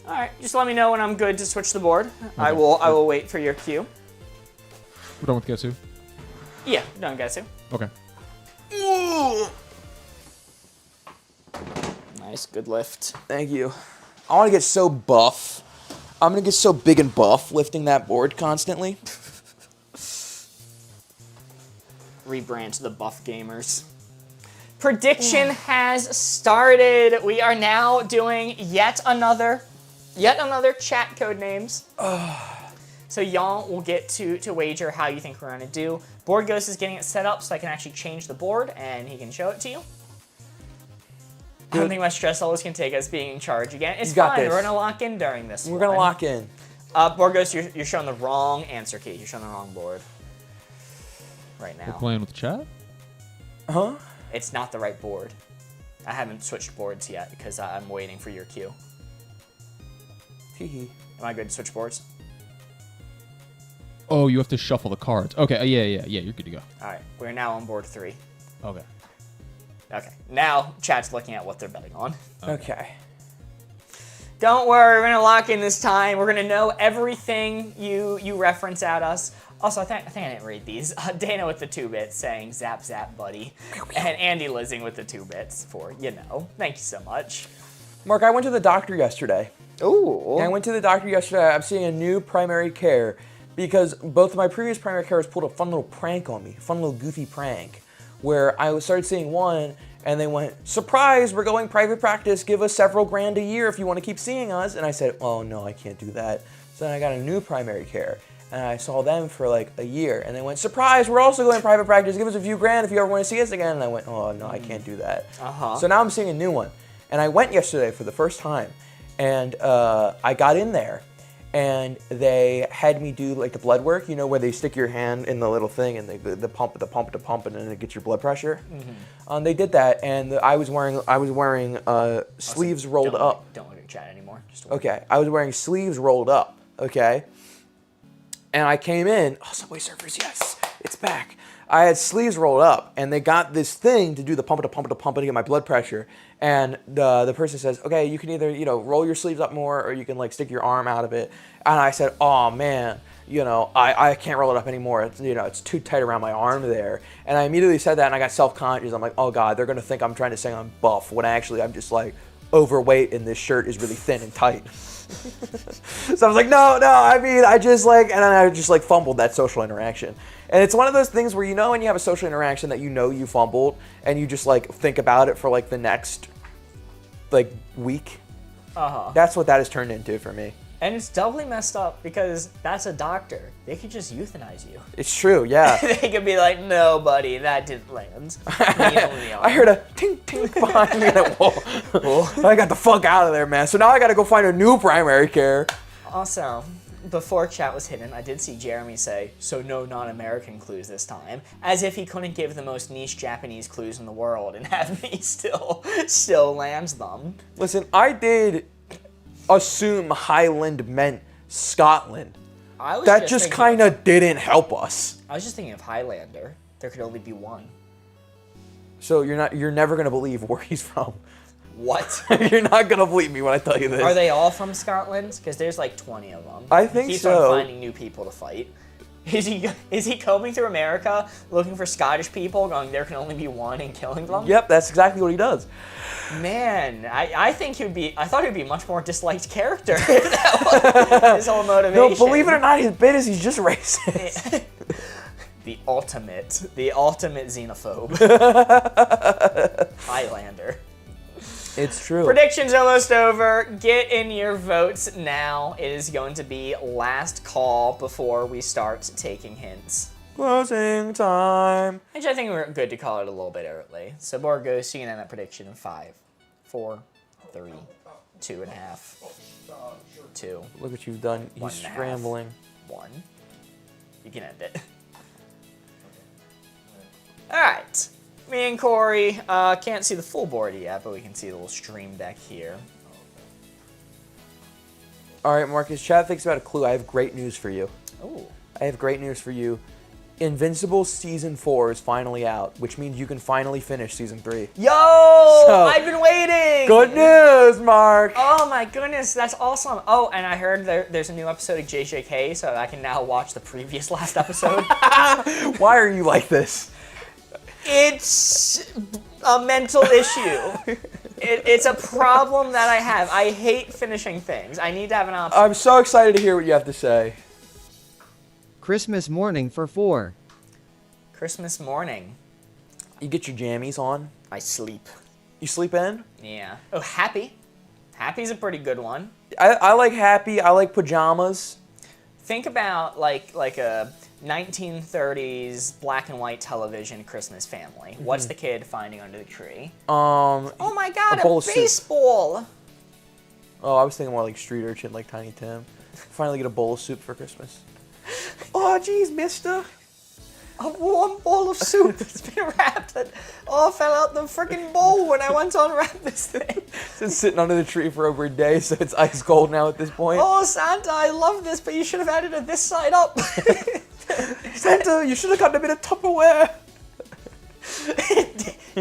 All right, just let me know when I'm good to switch the board. I will wait for your cue. We're done with guess who? Yeah, done, guys. Okay. Nice, good lift. Thank you. I want to get so buff. I'm going to get so big and buff lifting that board constantly. Rebrand to the Buff Gamers. Prediction has started. We are now doing yet another chat code names. So y'all will get to wager how you think we're gonna do. Board Ghost is getting it set up so I can actually change the board and he can show it to you. I don't think my stress levels can take us being in charge again. It's You got fine. this. We're gonna lock in during this. We're going to lock in. Board Ghost, you're showing the wrong answer key. You're showing the wrong board right We're now. playing with the chat? Huh? It's not the right board. I haven't switched boards yet because I'm waiting for your cue. Hee Am I good to switch boards? Oh, you have to shuffle the cards. Okay, yeah, you're good to go. All right, we're now on board 3. Okay. Okay, now chat's looking at what they're betting on. Okay. Don't worry, we're gonna lock in this time. We're gonna know everything you reference at us. Also, I think I didn't read these. Dana with the 2-bits saying zap zap buddy, and Andy Lizzing with the 2-bits for Thank you so much. Mark, I went to the doctor yesterday. Ooh. I went to the doctor yesterday. I'm seeing a new primary care because both of my previous primary carers pulled a fun little prank on me, a fun little goofy prank, where I started seeing one and they went, surprise, we're going private practice, give us several grand a year if you want to keep seeing us. And I said, oh no, I can't do that. So then I got a new primary care and I saw them for like a year and they went, surprise, we're also going private practice, give us a few grand if you ever want to see us again. And I went, oh no, I can't do that. So now I'm seeing a new one. And I went yesterday for the first time and I got in there and they had me do like the blood work, where they stick your hand in the little thing and the pump, and then it gets your blood pressure. They did that, and I was wearing sleeves rolled up. Don't look at chat anymore. Just Okay, I was wearing sleeves rolled up. Okay, and I came in. Oh, Subway Surfers, yes, it's back. I had sleeves rolled up, and they got this thing to do the pump to get my blood pressure. And the person says, okay, you can either roll your sleeves up more, or you can like stick your arm out of it. And I said, oh man, I can't roll it up anymore. It's it's too tight around my arm there. And I immediately said that, and I got self-conscious. I'm like, oh god, they're gonna think I'm trying to say I'm buff when actually I'm just like overweight, and this shirt is really thin and tight. So I was like, no, I mean, I just like, and then I just like fumbled that social interaction. And it's one of those things where when you have a social interaction that you fumbled, and you just like think about it for like the next like week. That's what that has turned into for me. And it's doubly messed up because that's a doctor. They could just euthanize you. It's true, yeah. They could be like, no, buddy, that didn't land. I heard a tink tink behind me. And whoa. I got the fuck out of there, man. So now I got to go find a new primary care. Also, before chat was hidden, I did see Jeremy say, so no non-American clues this time, as if he couldn't give the most niche Japanese clues in the world and have me still lands them. Listen, I did assume Highland meant Scotland. That just kind of didn't help us. I was just thinking of Highlander. There could only be one. So you're never gonna believe where he's from. What? You're not gonna believe me when I tell you this. Are they all from Scotland? Because there's like 20 of them. I think He's so. on finding new people to fight. Is he combing through America looking for Scottish people, going there can only be one, and killing them? Yep, that's exactly what he does. Man, I think I thought he'd be a much more disliked character if that was his whole motivation. No, believe it or not, his bit is he's just racist. The ultimate xenophobe. Highlander. It's true. Prediction's almost over. Get in your votes now. It is going to be last call before we start taking hints. Closing time. Which I think we're good to call it a little bit early. So Borgos, you can end that prediction in 5, 4, 3, 2.5, 2. Look what you've done. He's 1.5, scrambling. 1. You can end it. Alright. Me and Corey can't see the full board yet, but we can see the little stream deck here. All right, Marcus. Chad thinks about a clue. I have great news for you. Ooh. I have great news for you. Invincible Season 4 is finally out, which means you can finally finish Season 3. Yo! So, I've been waiting! Good news, Mark! Oh my goodness, that's awesome. Oh, and I heard there's a new episode of JJK, so I can now watch the previous last episode. Why are you like this? It's a mental issue. It's a problem that I have. I hate finishing things. I need to have an option. I'm so excited to hear what you have to say. Christmas morning for 4. Christmas morning. You get your jammies on. I sleep. You sleep in? Yeah. Oh, Happy. Happy's a pretty good one. I like Happy. I like pajamas. Think about like a 1930s black and white television Christmas family. Mm-hmm. What's the kid finding under the tree? Oh my God, bowl a of soup. baseball. Oh, I was thinking more like Street Urchin, like Tiny Tim. Finally get a bowl of soup for Christmas. Oh, geez, mister. A warm bowl of soup. It's been wrapped. I fell out the freaking bowl when I went to unwrap this thing. It's been sitting under the tree for over a day, so it's ice cold now at this point. Oh, Santa, I love this, but you should have added it this side up. Santa, you should have gotten a bit of Tupperware.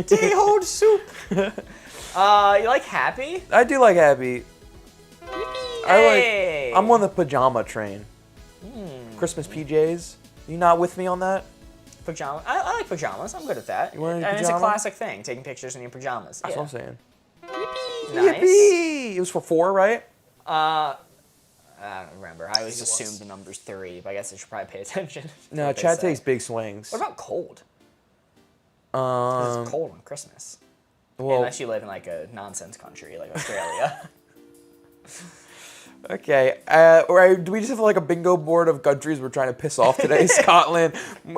Day-old soup. You like Happy? I do like Happy. Hey. I'm on the pajama train. Christmas PJs. You not with me on that? Pajamas. I like pajamas. I'm good at that. You wearing a And it's a pajama? classic thing, taking pictures in your pajamas. That's Yeah. what I'm saying. Nice. Yippee! It was for 4, right? I don't remember. I always assumed the number's 3, but I guess I should probably pay attention. to No, what they Chad say. takes big swings. What about cold? 'Cause it's cold on Christmas. Well, Unless you live in like a nonsense country like Australia. okay. Or do we just have like a bingo board of countries we're trying to piss off today? Scotland,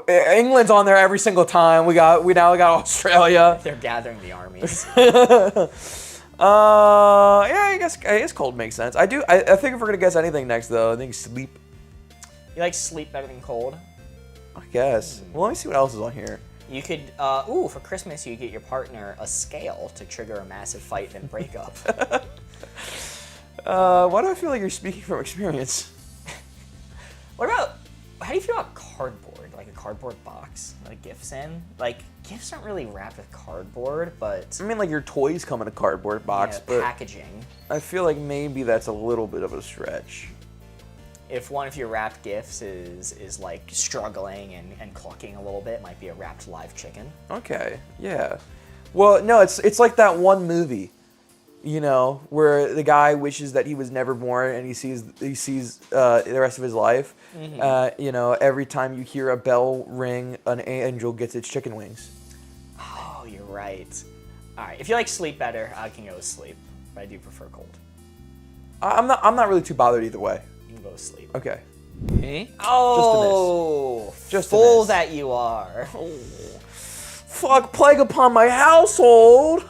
England's on there every single time. We now got Australia. They're gathering the armies. Yeah, I guess cold makes sense. I think if we're gonna guess anything next though, I think sleep. You like sleep better than cold? I guess. Well, let me see what else is on here. You could, for Christmas you get your partner a scale to trigger a massive fight and breakup. Why do I feel like you're speaking from experience? What about, how do you feel about cardboard? Like a cardboard box, like gifts in? Like, gifts aren't really wrapped with cardboard, but I mean, like your toys come in a cardboard box, but packaging. I feel like maybe that's a little bit of a stretch. If one of your wrapped gifts is like struggling and clucking a little bit, it might be a wrapped live chicken. Okay, yeah. Well, no, it's like that one movie, you know, where the guy wishes that he was never born and he sees the rest of his life. Mm-hmm. You know, every time you hear a bell ring, an angel gets its chicken wings. Oh, you're right. All right, if you like sleep better, I can go with sleep, but I do prefer cold. I'm not really too bothered either way. You can go with sleep. Okay. Oh, Just a fool miss. that you are. Fuck, plague upon my household.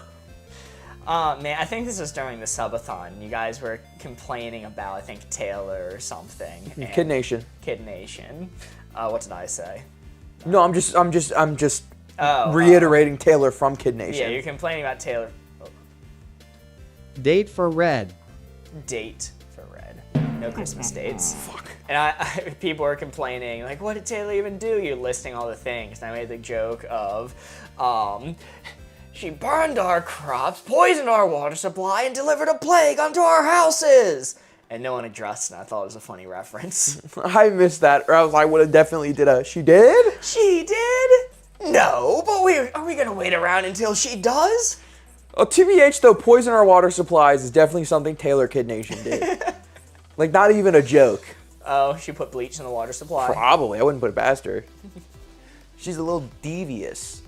Man, I think this was during the Subathon. You guys were complaining about, I think, Taylor or something. and- Kid Nation. Kid Nation. What did I say? No, I'm just Oh, reiterating Taylor from Kid Nation. Yeah, you're complaining about Taylor. Date for red. Date for red. No Christmas dates. Fuck. And people are complaining, like, what did Taylor even do? You're listing all the things. And I made the joke of, she burned our crops, poisoned our water supply, and delivered a plague onto our houses. And no one addressed it. I thought it was a funny reference. I missed that, or else I would have definitely did a. She did? She did? No, but are we gonna wait around until she does? Oh, TBH though, poison our water supplies is definitely something Taylor Kid Nation did. Like, not even a joke. Oh, she put bleach in the water supply. Probably. I wouldn't put it past her. She's a little devious.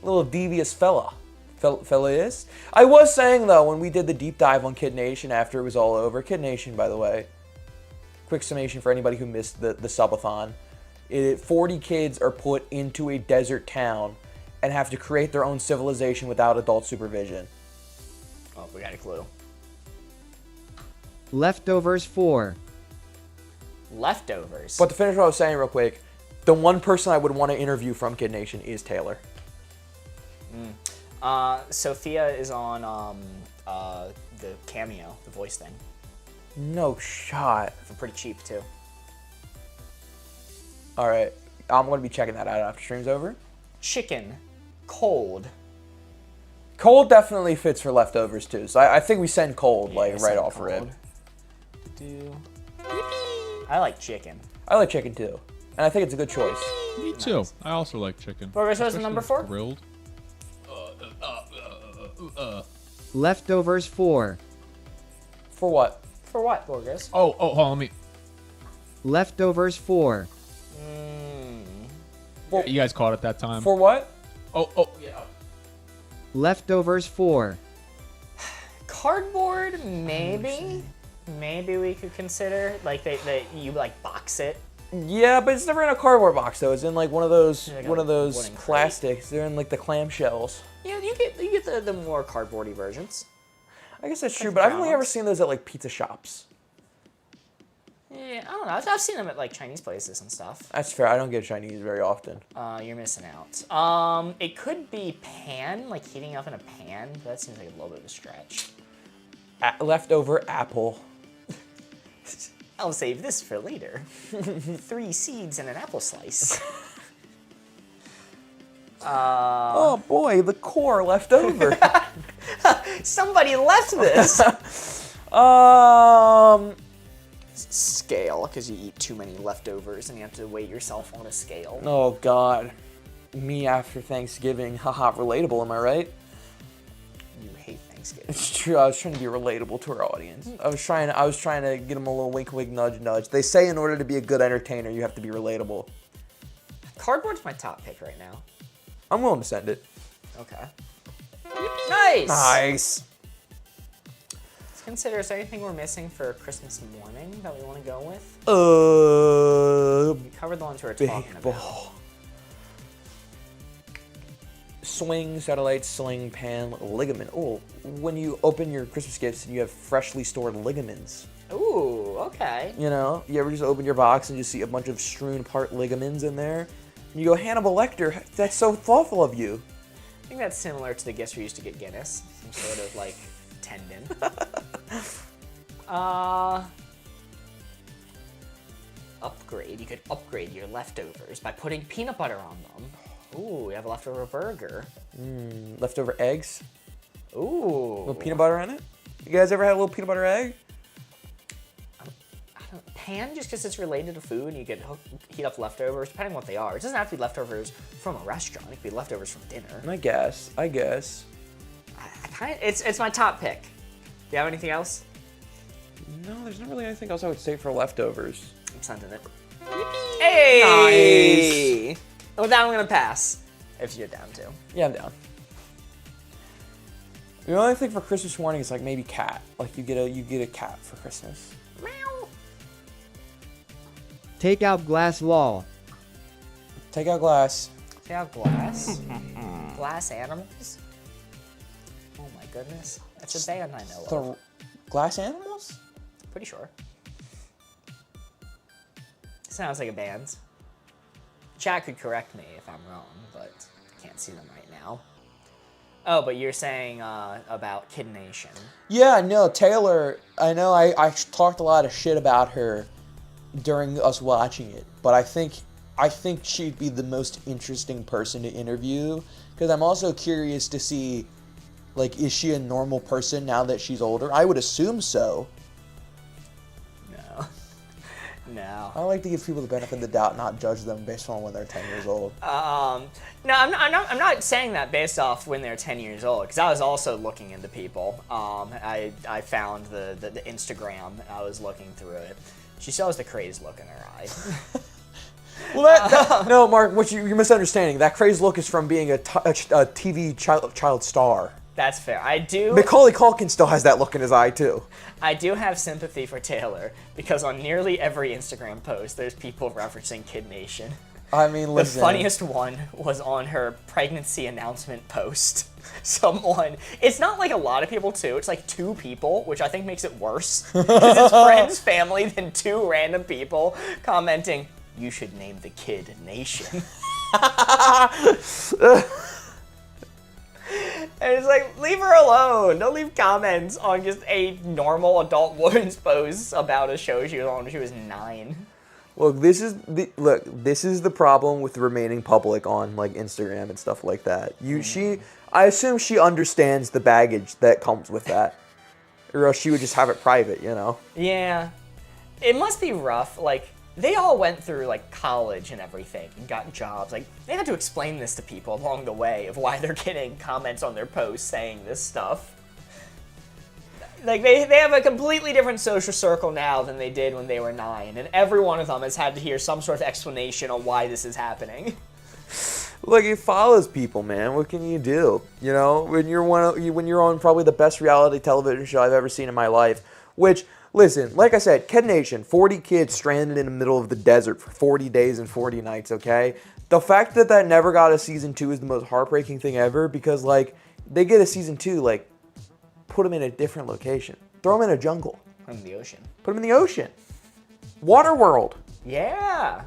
A little devious fella. Phileas. I was saying, though, when we did the deep dive on Kid Nation after it was all over, Kid Nation, by the way, quick summation for anybody who missed the Subathon, 40 kids are put into a desert town and have to create their own civilization without adult supervision. Oh, we got a clue. Leftovers 4. Leftovers. But to finish what I was saying real quick, the one person I would want to interview from Kid Nation is Taylor. Sophia is on the Cameo, the voice thing, No shot. for pretty cheap too. All right, I'm going to be checking that out after stream's over. Chicken, cold. Cold definitely fits for leftovers, too. So I think we send cold, Yeah, like, right send off rip. cold. I like chicken. I like chicken, too. And I think it's a good choice. Me too. I also like chicken. What was Especially number 4? Grilled. Leftovers 4. For what? For what, Borges? Oh, hold on, let me. Leftovers 4. You guys caught it that time. For what? Yeah. Leftovers 4. Cardboard, maybe. Maybe we could consider like you like box it. Yeah, but it's never in a cardboard box, though. It's in, like, one of those Like a wooden crate. plastics. They're in, like, the clamshells. Yeah, you get the more cardboardy versions. I guess that's true, Like but I've brown only ever ones. seen those at, like, pizza shops. Yeah, I don't know. I've seen them at like Chinese places and stuff. That's fair. I don't get Chinese very often. You're missing out. It could be pan, like heating up in a pan. But that seems like a little bit of a stretch. Leftover apple. I'll save this for later. 3 seeds and an apple slice. Oh, boy, the core left over. Somebody left this. Scale, because you eat too many leftovers and you have to weigh yourself on a scale. Oh, God. Me after Thanksgiving. Haha, relatable, am I right? You hate Thanksgiving. It's true. I was trying to be relatable to our audience. I was trying to get them a little wink, wink, nudge, nudge. They say in order to be a good entertainer, you have to be relatable. Cardboard's my top pick right now. I'm willing to send it. Okay. Nice! Nice. Let's consider, is there anything we're missing for Christmas morning that we want to go with? We covered the ones we were Big talking about. ball. Swing, satellite, sling, pan, ligament. Oh, when you open your Christmas gifts and you have freshly stored ligaments. Ooh, okay. You know, you ever just open your box and you see a bunch of strewn apart ligaments in there? And you go, Hannibal Lecter, that's so thoughtful of you. I think that's similar to the gifts we used to get Guinness. Some sort of, like, tendon. Upgrade. You could upgrade your leftovers by putting peanut butter on them. Ooh, we have a leftover burger. Leftover eggs, Ooh. little peanut butter in it. You guys ever had a little peanut butter egg? Pan, just because it's related to food, and you could heat up leftovers, depending on what they are. It doesn't have to be leftovers from a restaurant. It could be leftovers from dinner. I guess. I kind of, it's my top pick. Do you have anything else? No, there's not really anything else I would say for leftovers. I'm sending it. Hey! Nice. With that, I'm gonna pass. If you're down to. Yeah, I'm down. The only thing for Christmas morning is like maybe cat. Like you get a cat for Christmas. Meow. Take out glass lol. Take out glass. Take out glass. Glass animals. Oh my goodness, that's a band I know of. The glass animals? Pretty sure. Sounds like a band. Chat could correct me if I'm wrong, but I can't see them right now. Oh, but you're saying about Kid Nation. Yeah, no, Taylor, I know I talked a lot of shit about her during us watching it, but I think she'd be the most interesting person to interview, because I'm also curious to see, like, is she a normal person now that she's older? I would assume so. No. No. I like to give people the benefit of the doubt, not judge them based on when they're 10 years old. No, I'm not saying that based off when they're 10 years old, because I was also looking into people. I found the Instagram, and I was looking through it. She still has the crazed look in her eye. Well, no, Mark, what you're misunderstanding. That crazed look is from being a TV child star. That's fair. I do. Macaulay Culkin still has that look in his eye too. I do have sympathy for Taylor because on nearly every Instagram post, there's people referencing Kid Nation. I mean, listen. The funniest one was on her pregnancy announcement post. It's not like a lot of people too, it's like 2 people, which I think makes it worse. Because it's friends, family, then 2 random people commenting, "You should name the kid Nation." And it's like, leave her alone. Don't leave comments on just a normal adult woman's post about a show she was on when she was 9. Look, this is the problem with remaining public on like Instagram and stuff like that. I assume she understands the baggage that comes with that, or else she would just have it private, you know? Yeah, it must be rough. Like, they all went through like college and everything and got jobs. Like, they had to explain this to people along the way of why they're getting comments on their posts saying this stuff. Like, they have a completely different social circle now than they did when they were 9, and every one of them has had to hear some sort of explanation on why this is happening. Look, it follows people, man. What can you do? You know, when you're on probably the best reality television show I've ever seen in my life. Which, listen, like I said, Kid Nation, 40 kids stranded in the middle of the desert for 40 days and 40 nights. Okay, the fact that never got a season 2 is the most heartbreaking thing ever because like they get a season 2, like put them in a different location, throw them in a jungle, Put them in the ocean. Put them in the ocean, Waterworld. Yeah.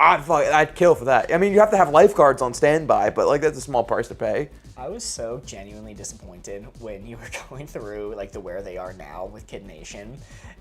I'd kill for that. I mean, you have to have lifeguards on standby, but like that's a small price to pay. I was so genuinely disappointed when you were going through like the where they are now with Kid Nation,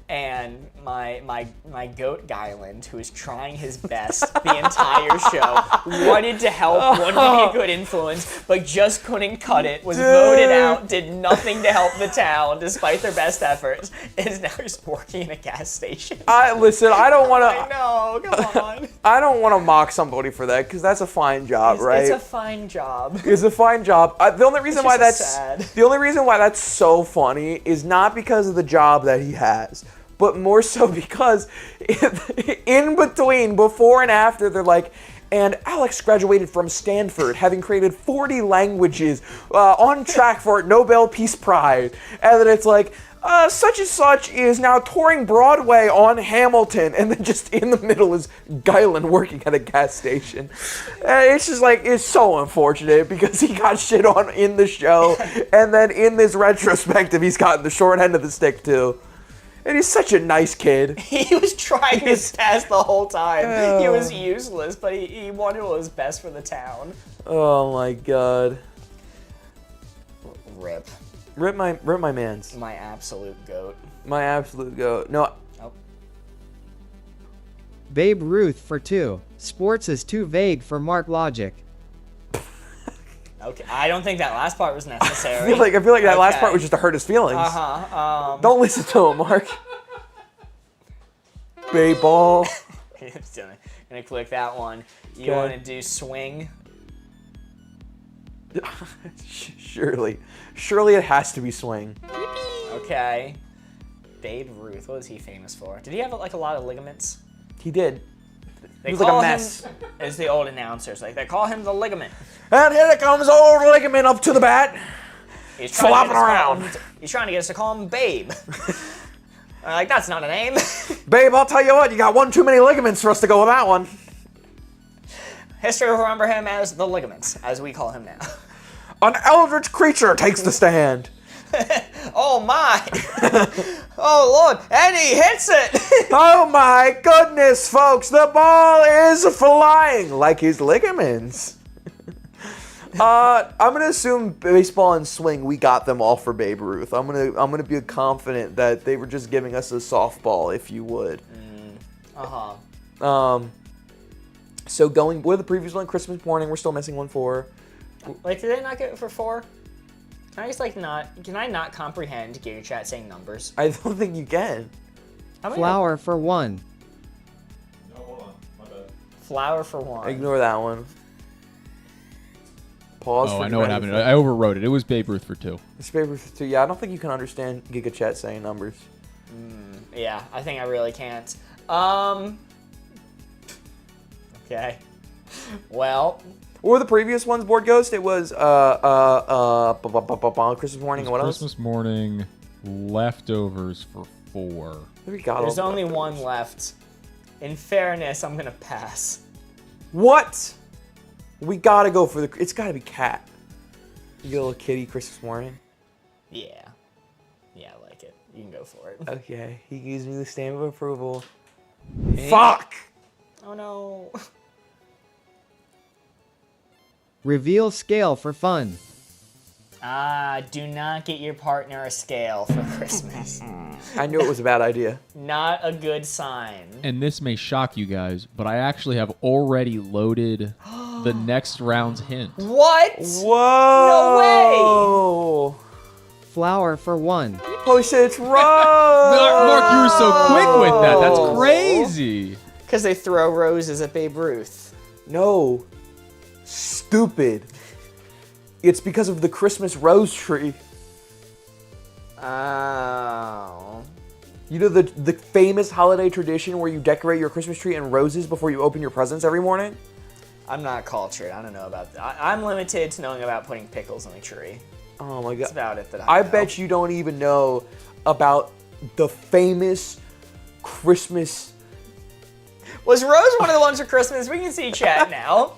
and my goat Gyland, who is trying his best the entire show, wanted to help, wanted to be a good influence, but just couldn't cut it. Was voted out, did nothing to help the town despite their best efforts. Is now just working in a gas station. Listen, I don't want I to. know, come on. I don't want to mock somebody for that because that's a fine job, right? It's a fine job. It's a fine job. The only reason why sad. The only reason why that's so funny is not because of the job that he has, but more so because in between, before and after, they're like, and Alex graduated from Stanford, having created 40 languages, on track for Nobel Peace Prize, and then it's like, such and such is now touring Broadway on Hamilton, and then just in the middle is Gyland working at a gas station. It's just like, it's so unfortunate because he got shit on in the show, and then in this retrospective, he's gotten the short end of the stick too. And he's such a nice kid. He was trying his best the whole time. He was useless, but he wanted what was best for the town. Oh my god. Rip. Rip my mans. My absolute goat. My absolute goat. No. Oh. Babe Ruth for 2. Sports is too vague for Mark logic. Okay, I don't think that last part was necessary. I feel like that last part was just to hurt his feelings. Don't listen to him, Mark. Baseball. Gonna click that one. You want to do swing? Surely it has to be swing. Okay. Babe Ruth. What was he famous for? Did he have like a lot of ligaments? He did. They He was like a call mess. him as the old announcers. Like they call him the ligament. And here comes old ligament up to the bat. He's Flopping around. He's trying to get us to call him Babe. Like that's not a name. Babe, I'll tell you what, you got one too many ligaments for us to go with that one. History will remember him as the ligaments, as we call him now. An eldritch creature takes the stand. Oh my! Oh Lord! And he hits it! Oh my goodness, folks! The ball is flying like his ligaments. I'm gonna assume baseball and swing. We got them all for Babe Ruth. I'm gonna be confident that they were just giving us a softball, if you would. So going with the previous one, Christmas morning. We're still missing one for. Like, did they not get it for 4? Can I just like not? Can I not comprehend Gator Chat saying numbers? I don't think you can. How many? Flower for 1. No, hold on. My bad. Flower for 1. Ignore that one. Pause. Oh, for I know what happened. I overwrote it. It was Babe Ruth for 2. It's Babe Ruth for 2. Yeah, I don't think you can understand Giga Chat saying numbers. Yeah, I think I really can't. Okay. Well, What were the previous ones, Board Ghost? It was Christmas morning and what else? Christmas morning leftovers for 4. We got all there's the only leftovers. one left. In fairness, I'm gonna pass. What? We gotta go for the. It's gotta be cat. You get a little kitty Christmas morning. Yeah. Yeah, I like it. You can go for it. Okay, he gives me the stamp of approval. Fuck! Oh no. Reveal scale for fun. Do not get your partner a scale for Christmas. I knew it was a bad idea. Not a good sign. And this may shock you guys, but I actually have already loaded the next round's hint. What? Whoa! Flower for 1. Holy shit, it's Rose! Mark, you were so quick with that. That's crazy. Because they throw roses at Babe Ruth. No. Stupid. It's because of the Christmas rose tree. Oh. You know the famous holiday tradition where you decorate your Christmas tree in roses before you open your presents every morning? I'm not cultured. I don't know about that. I'm limited to knowing about putting pickles on a tree. Oh my That's god. about it that I I know. bet you don't even know about the famous Christmas. Was Rose one of the ones for Christmas? We can see chat now.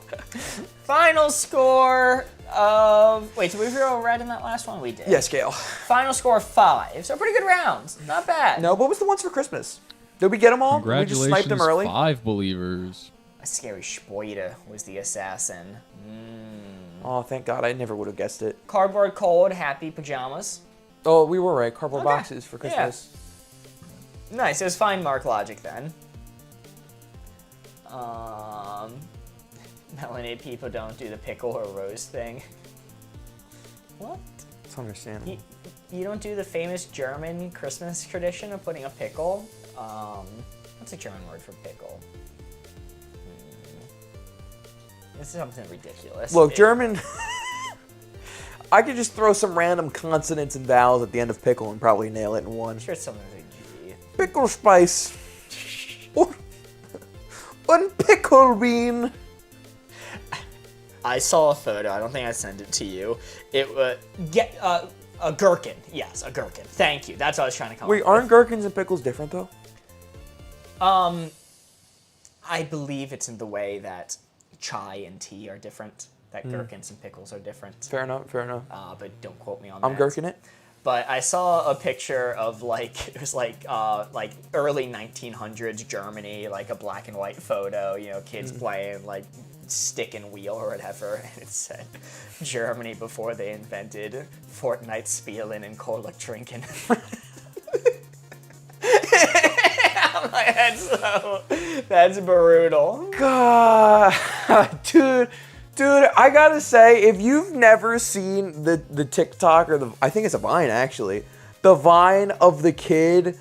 Final score of... Wait, did we throw red in that last one? We did. Yeah, scale. Final score of 5. So pretty good rounds. Not bad. No, what was the ones for Christmas? Did we get them all? Did we just Congratulations, snipe them early? 5 believers. A scary Spoida was the assassin. Oh, thank God. I never would have guessed it. Cardboard Cold, Happy Pajamas. Oh, we were right. Cardboard Okay. boxes for Christmas. Nice. It was fine mark logic then. Melanated people don't do the pickle or rose thing. What? It's understandable. You don't do the famous German Christmas tradition of putting a pickle? What's a German word for pickle? This is something ridiculous. Look, German. I could just throw some random consonants and vowels at the end of pickle and probably nail it in one. I'm sure it's something with a G. Pickle spice. One pickle bean. I saw a photo. I don't think I sent it to you. It a gherkin. Yes, a gherkin. Thank you. That's what I was trying to come Wait, up aren't gherkins and pickles different though? with. I believe it's in the way that chai and tea are different. That gherkins and pickles are different. Fair enough, fair enough. But don't quote me on that. I'm gherkin it. But I saw a picture of it was like early 1900s Germany, like a black and white photo, you know, kids playing like stick and wheel or whatever, and it said Germany before they invented Fortnite Spielen and Cola Trinken. I'm like, that's brutal. God, dude, I gotta say, if you've never seen the TikTok or I think it's a Vine actually, the Vine of the kid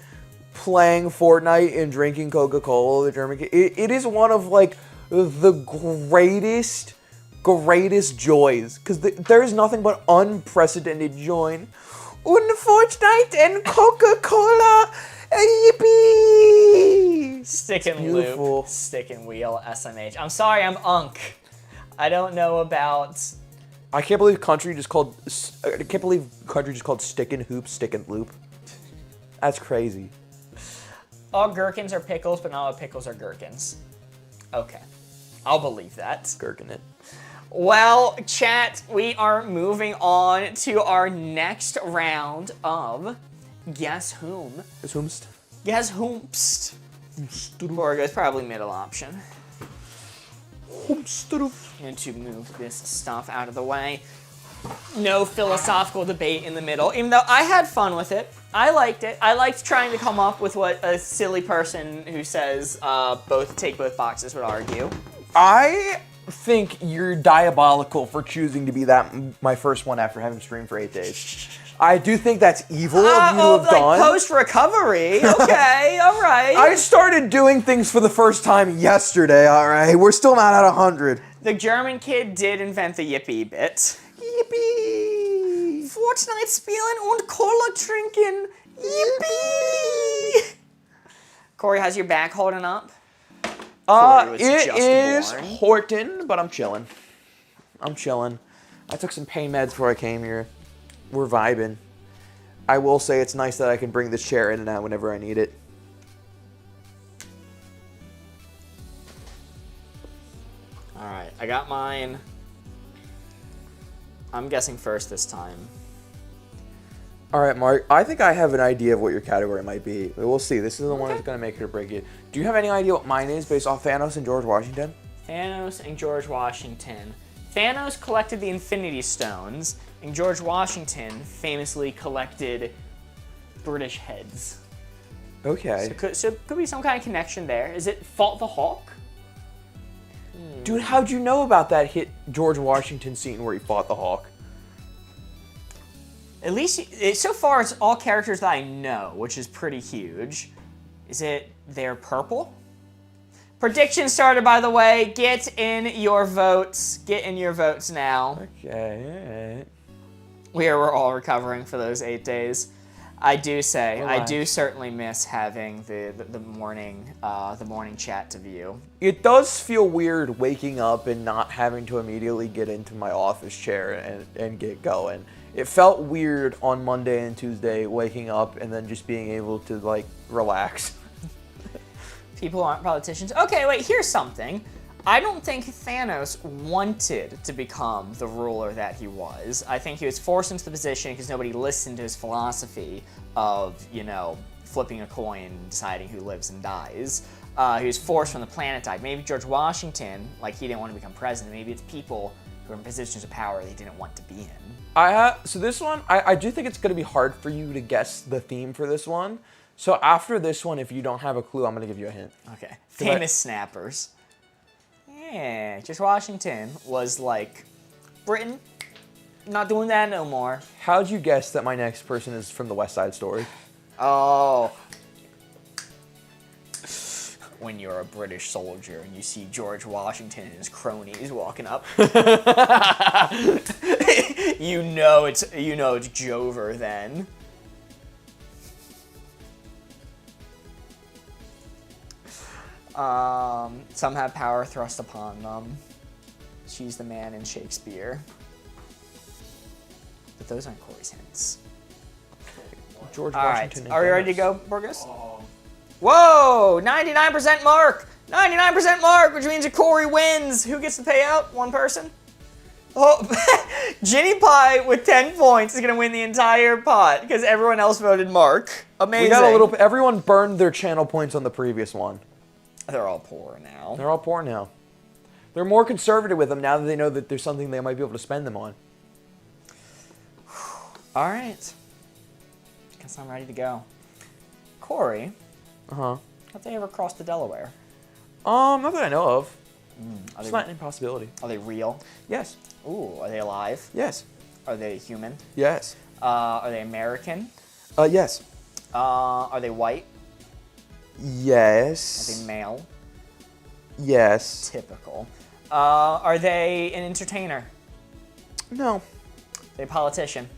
playing Fortnite and drinking Coca-Cola, the German kid, it is one of like the greatest joys, because there's nothing but unprecedented joy. And Fortnite and Coca-Cola, yippee! Stick and beautiful. loop, stick and wheel, SMH. I'm sorry, I'm Unk. I don't know about... I can't believe country just called stick and hoop, stick and loop. That's crazy. All gherkins are pickles, but not all pickles are gherkins. Okay. I'll believe that. Gherkin it. Well, chat, we are moving on to our next round of Guess Whom. It's whomst. Guess Whomst. Borgo's probably middle option. I'm going to move this stuff out of the way. No philosophical debate in the middle, even though I had fun with it. I liked it. I liked trying to come up with what a silly person who says take both boxes would argue. I think you're diabolical for choosing to be my first one after having streamed for 8 days. I do think that's evil of you to have done. Post-recovery. Okay, all right. I started doing things for the first time yesterday, all right? We're still not at 100. The German kid did invent the yippee bit. Yippee! Fortnite spielen und Cola trinken. Yippee! Corey, how's your back holding up? Corey was It just is born. Horton, but I'm chilling. I took some pain meds before I came here. We're vibing. I will say it's nice that I can bring this chair in and out whenever I need it. All right, I got mine. I'm guessing first this time. All right, Mark. I think I have an idea of what your category might be. We'll see. This is the one that's going to make it or break it. Do you have any idea what mine is based off Thanos and George Washington? Thanos and George Washington. Thanos collected the Infinity Stones, and George Washington famously collected British heads. Okay. So it could be some kind of connection there. Is it Fought the Hawk? Dude, how'd you know about that hit George Washington scene where he fought the Hawk? At least, so far, it's all characters that I know, which is pretty huge. Is it they're purple? Prediction started, by the way. Get in your votes. Get in your votes now. Okay. We're all recovering for those 8 days. I do say, I Relax. do certainly miss having the morning chat to view. It does feel weird waking up and not having to immediately get into my office chair and get going. It felt weird on Monday and Tuesday waking up and then just being able to, like, relax. People aren't politicians. Okay, wait, here's something. I don't think Thanos wanted to become the ruler that he was. I think he was forced into the position because nobody listened to his philosophy of, flipping a coin and deciding who lives and dies. He was forced when the planet died. Maybe George Washington, he didn't want to become president. Maybe it's people who are in positions of power they didn't want to be in. So this one, I do think it's going to be hard for you to guess the theme for this one. So after this one, if you don't have a clue, I'm going to give you a hint. Okay. Famous snappers. Yeah, George Washington was like, Britain, not doing that no more. How'd you guess that my next person is from the West Side Story? Oh. When you're a British soldier and you see George Washington and his cronies walking up, you know it's Jover then. Some have power thrust upon them. She's the man in Shakespeare. But those aren't Corey's hints. George All right, Washington. and are we ready to Thanos. go, Burgess? Whoa, 99% mark! 99% mark, which means that Corey wins. Who gets the payout? One person? Oh, Ginny Pie with 10 points is going to win the entire pot because everyone else voted Mark. Amazing. We got a little. Everyone burned their channel points on the previous one. They're all poor now. They're all poor now. They're more conservative with them now that they know that there's something they might be able to spend them on. All right. Guess I'm ready to go. Corey, have they ever crossed the Delaware? Not that I know of. Are It's they, not an impossibility. are they real? Yes. Ooh, are they alive? Yes. Are they human? Yes. Are they American? Yes. Are they white? Are Yes. they male? Yes. Typical. Are they an entertainer? No. Are they a politician?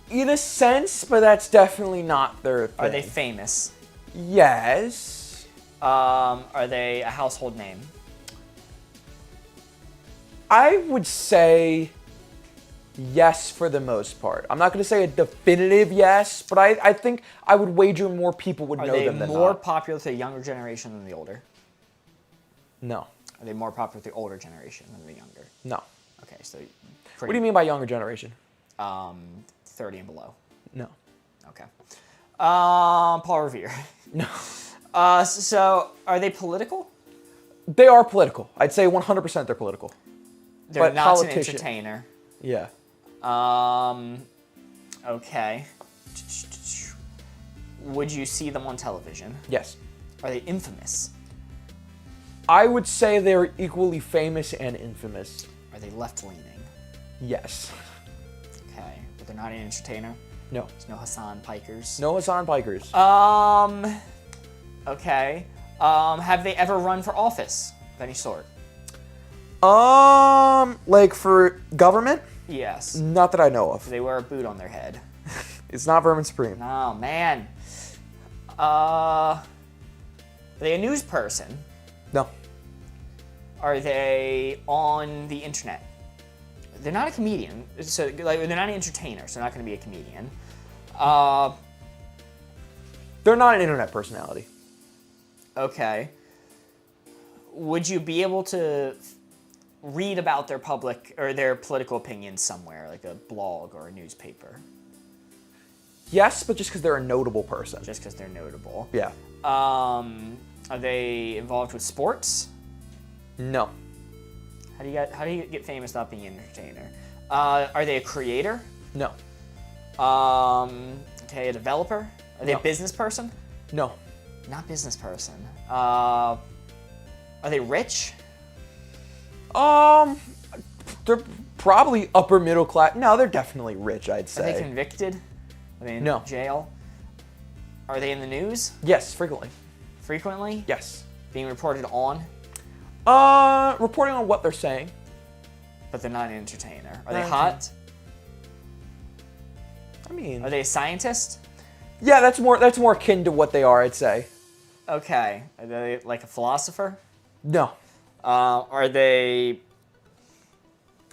In a sense, but that's definitely not their thing. Are they famous? Yes. Are they a household name? I would say yes for the most part. I'm not going to say a definitive yes, but I think I would wager more people would Are know they them than more not. popular with the younger generation than the older? No. Are they more popular with the older generation than the younger? No. Okay, so What do you mean by younger generation? 30 and below. No. Okay. Paul Revere. No. So are they political? They are political. I'd say 100% they're political. They're But not an politician. entertainer. Yeah. Okay. Would you see them on television? Yes. Are they infamous? I would say they're equally famous and infamous. Are they left-leaning? Yes. Okay. But they're not an entertainer? No. There's no Hassan Pikers? No Hassan Pikers. Okay. Have they ever run for office of any sort? Like for government? Yes. Not that I know of. They wear a boot on their head. It's not Vermin Supreme. Oh, man. Are they a news person? No. Are they on the internet? They're not a comedian, so like they're not an entertainer, so they're not going to be a comedian. They're not an internet personality. Okay. Would you be able to read about their public or their political opinions somewhere, like a blog or a newspaper? Yes, but just because they're a notable person. Just because they're notable. Yeah. Are they involved with sports? No. How do you get famous not being an entertainer? Are they a creator? No. Okay, a developer? Are they No. a business person? No. Not business person. Are they rich? They're probably upper middle class. No, they're definitely rich, I'd Are say. they convicted? Are they in No. jail? Are they in the news Yes, frequently. frequently? Yes. Being reported on, Reporting on what they're saying. but they're not an entertainer. Are they Not hot? I mean, Are they a scientist? yeah, that's more akin to what they are, I'd say. Okay. Are they like a philosopher? No. Are they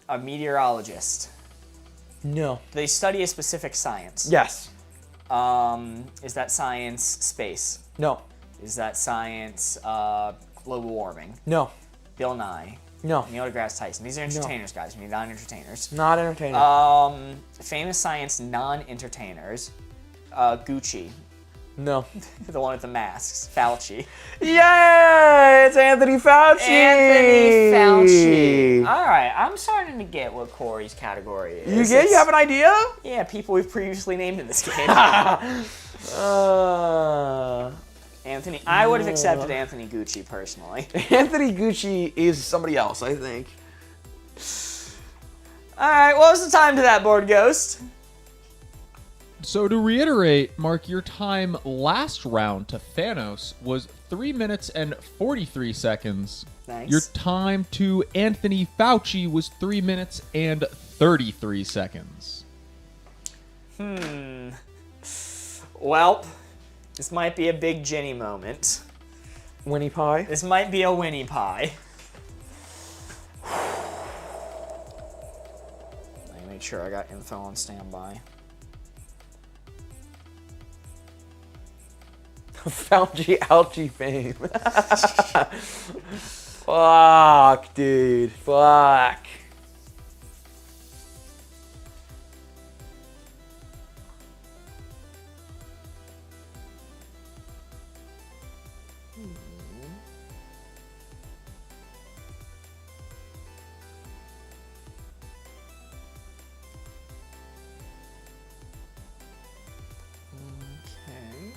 a meteorologist? No. Do they study a specific science? Yes. Is that science space? No. Is that science global warming? No. Bill Nye? No. Neil deGrasse Tyson? These are entertainers, guys. We need non-entertainers. Not entertaining. Famous science non-entertainers. Gucci. No. The one with the masks. Fauci. Yay! It's Anthony Fauci! Anthony Fauci. All right, I'm starting to get what Corey's category is. You have an idea? Yeah, people we've previously named in this game. Anthony. I would have accepted Anthony Gucci personally. Anthony Gucci is somebody else, I think. All right, what was the time to that board, Ghost? So to reiterate, Mark, your time last round to Thanos was 3 minutes and 43 seconds. Nice. Your time to Anthony Fauci was 3 minutes and 33 seconds. Well, this might be a big Jenny moment. Winnie Pie? This might be a Winnie Pie. Let me make sure I got info on standby. Fauci ouchie fame. Fuck, dude. Fuck. Okay.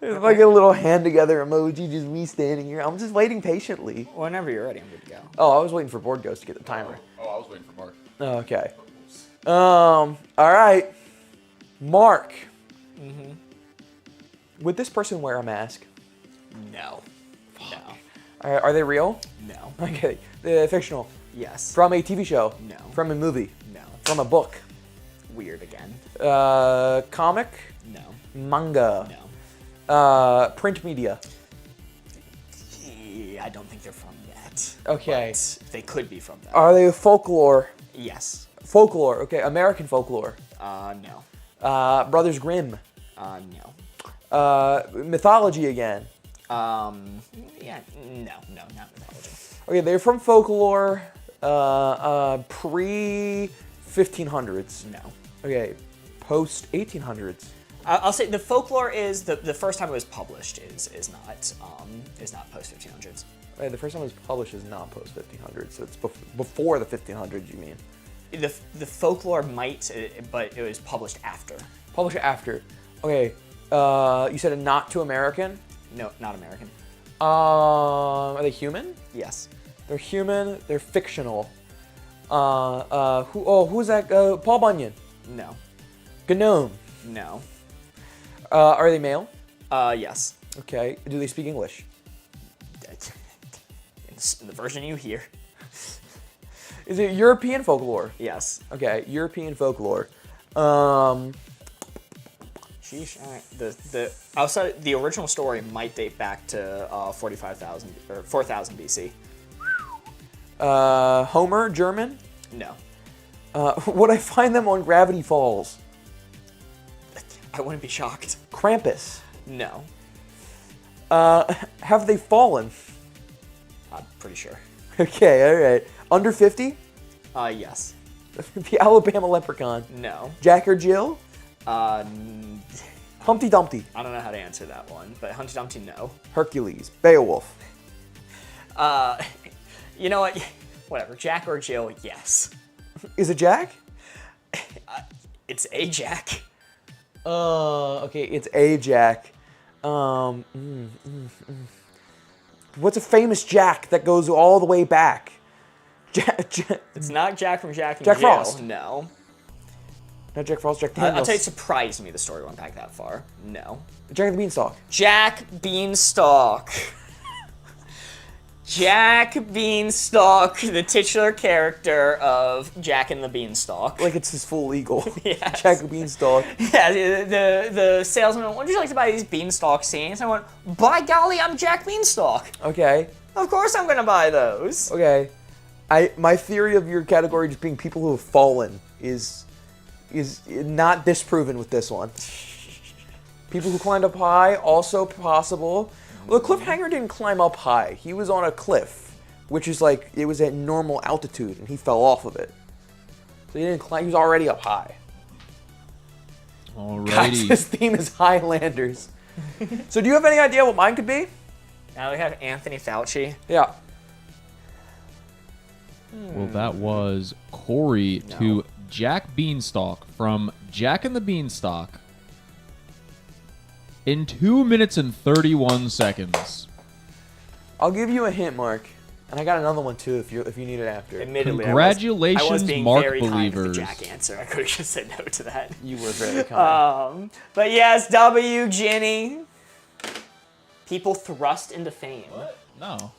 There's like a little hand together emoji, just me standing here. I'm just waiting patiently. Whenever you're ready, I'm good to go. Oh, I was waiting for Board Ghost to get the timer. Oh, I was waiting for Mark. Okay. All right. Mark. Would this person wear a mask? No. No. Are they real? No. Okay. They're fictional. Yes. From a TV show? No. From a movie? No. From a book? Weird again. Comic? No. Manga? No. Print media? I don't think they're from that. Okay. But they could be from that. Are they folklore? Yes. Folklore, okay. American folklore. No. Brothers Grimm. No. Mythology again. Yeah. No. No. Not mythology. Okay, they're from folklore. Pre 1500s. No. Okay, post 1800s. I'll say the folklore is the first time it was published is not post 1500s. Okay, the first time it was published is not post 1500s, so it's before the 1500s. You mean? The folklore might, but it was published after. Published after. Okay, you said a not too American. No, not American. Are they human? Yes. They're human. They're fictional. Who's that? Paul Bunyan. No. Gnome. No. Are they male? Yes. Okay. Do they speak English? In the version you hear. Is it European folklore? Yes. Okay, European folklore. Sheesh. All right. The outside the original story might date back to 45,000 or 4,000 BC. Homer, German. No. Would I find them on Gravity Falls? I wouldn't be shocked. Krampus. No. Have they fallen? I'm pretty sure. Okay, all right. Under 50? Yes. The Alabama Leprechaun. No. Jack or Jill? I Humpty Dumpty. don't know how to answer that one, but Humpty Dumpty, no. Hercules. Beowulf. You know what? Whatever. Jack or Jill, yes. Is it Jack? It's a Jack. Okay, it's a Jack. What's a famous Jack that goes all the way back? It's not Jack from Jack and Jack Jill. Frost. No. Not Jack Frost, Jack Daniels. I'll tell you, it surprised me the story went back that far. No. Jack and the Beanstalk. Jack Beanstalk. Jack Beanstalk, the titular character of Jack and the Beanstalk. Like it's his full eagle. Yes. Jack the Beanstalk. Yeah, the salesman went, would you like to buy these Beanstalk scenes? I went, by golly, I'm Jack Beanstalk. Okay. Of course I'm going to buy those. Okay. My theory of your category just being people who have fallen is not disproven with this one. People who climbed up high, also possible. Well, the cliffhanger didn't climb up high. He was on a cliff, which is like, it was at normal altitude, and he fell off of it. So he didn't climb, he was already up high. Guys, Alrighty. this theme is Highlanders. So do you have any idea what mine could be? Now we have Anthony Fauci. Yeah. Well, that was Corey to Jack Beanstalk from Jack and the Beanstalk in 2 minutes and 31 seconds. I'll give you a hint, Mark. And I got another one too if you need it after. Admittedly, Congratulations, I was being Mark very kind with Believers. the Jack answer. I could have just said no to that. You were very kind. But yes, W. Ginny. People thrust into fame. What? No.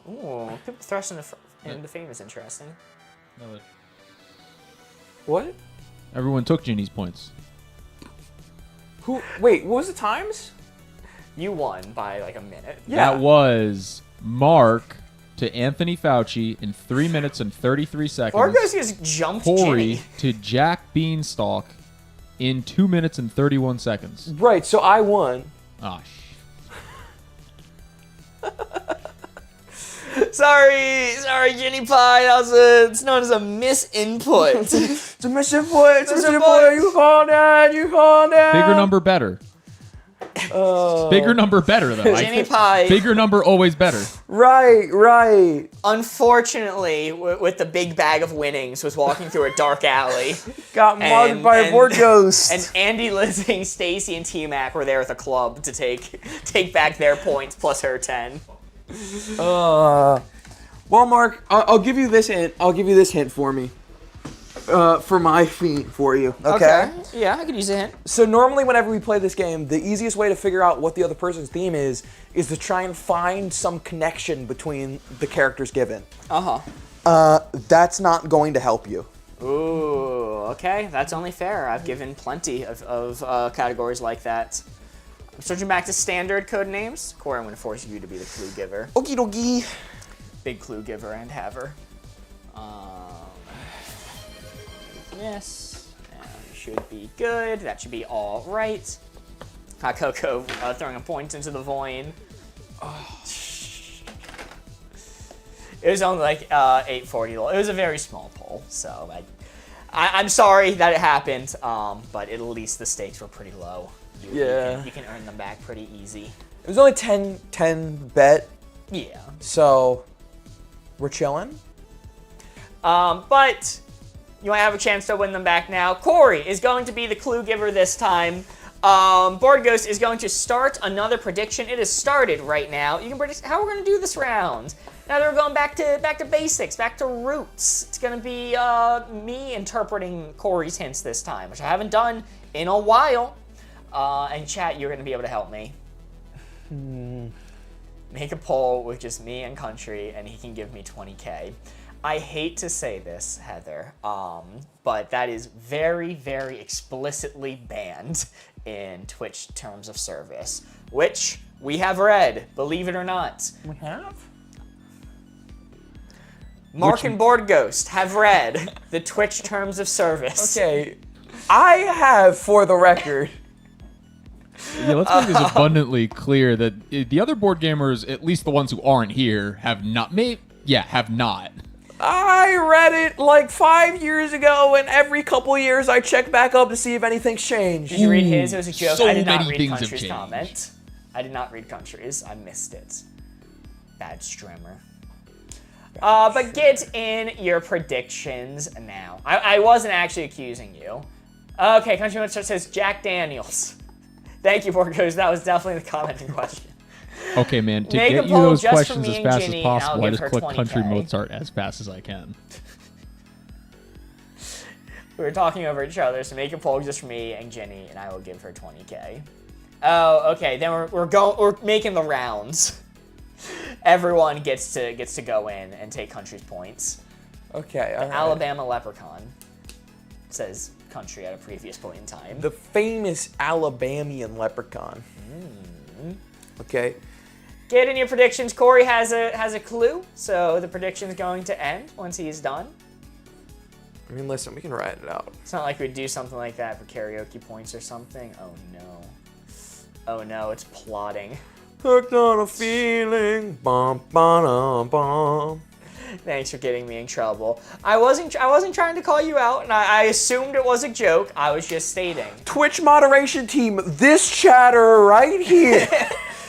Ooh, people thrust into fame is interesting. No, What? everyone took Ginny's points. Who? Wait, what was the times? You won by like a minute. Yeah. That was Mark to Anthony Fauci in 3 minutes and 33 seconds. Orgos just jumped Corey Ginny. to Jack Beanstalk in 2 minutes and 31 seconds. Right, so I won. Ah, Sorry, Ginny Pie. It's known as a misinput. It's a mission boy, it's a mission Mission boy. boy. You call that, you call that. Bigger number better. Bigger number better, though. Ginny Pie. Bigger number always better. Right. Unfortunately, with the big bag of winnings, was walking through a dark alley. Got mugged by a board ghost. And Andy, Lizzing, Stacy, and T-Mac were there at the club to take back their points plus her 10. Well, Mark, I'll give you this hint. I'll give you this hint for me. For my feat for you. Okay? Yeah, I could use a hint. So normally whenever we play this game, the easiest way to figure out what the other person's theme is to try and find some connection between the characters given. That's not going to help you. Ooh, okay. That's only fair. I've given plenty of categories like that. I'm switching back to standard code names. Corey, I'm going to force you to be the clue giver. Okie dokie. Big clue giver and haver. Yes. Should be good. That should be all right. Coco throwing a point into the void. It was only like 840. It was a very small poll, so I'm sorry that it happened. But at least the stakes were pretty low. You can earn them back pretty easy. It was only 10 bet, Yeah. so we're chilling. But you might have a chance to win them back now. Corey is going to be the clue giver this time. Board Ghost is going to start another prediction. It has started right now. You can predict how we're going to do this round. Now that we're going back to basics, back to roots. It's going to be me interpreting Corey's hints this time, which I haven't done in a while. And chat, you're going to be able to help me. Make a poll with just me and Country, and he can give me 20K. I hate to say this, Heather, but that is very, very explicitly banned in Twitch terms of service, which we have read, believe it or not. We have? Mark and Board Ghost have read the Twitch terms of service. Okay, I have, for the record. Yeah, let's make this abundantly clear that the other board gamers, at least the ones who aren't here, have not. Have not. I read it like 5 years ago, and every couple years I check back up to see if anything's changed. Did you read his? It was a joke. So I did not many read things have Country's changed. comment. I did not read Country's. I missed it. Bad streamer. But get in your predictions now. I wasn't actually accusing you. Okay, Country says Jack Daniels. Thank you, Borgos. That was definitely the comment in question. Okay, man. To Make a get you poll those just for questions me as and fast Ginny, as and I'll possible, I give just her click 20K. Country Mozart as fast as I can. We were talking over each other, so make a poll just for me and Ginny, and I will give her 20K. Oh, okay. Then we're making the rounds. Everyone gets to go in and take Country's points. Okay, all right. Alabama Leprechaun says Country at a previous point in time. The famous Alabamian leprechaun. Okay. Get in your predictions. Corey has a clue, so the prediction's going to end once he's done. I mean, listen, we can write it out. It's not like we'd do something like that for karaoke points or something. Oh no. Oh no, it's plotting. Hooked on a feeling. Bum, ba-dum, bum. Thanks for getting me in trouble. I wasn't trying to call you out, and I assumed it was a joke. I was just stating. Twitch moderation team, this chatter right here.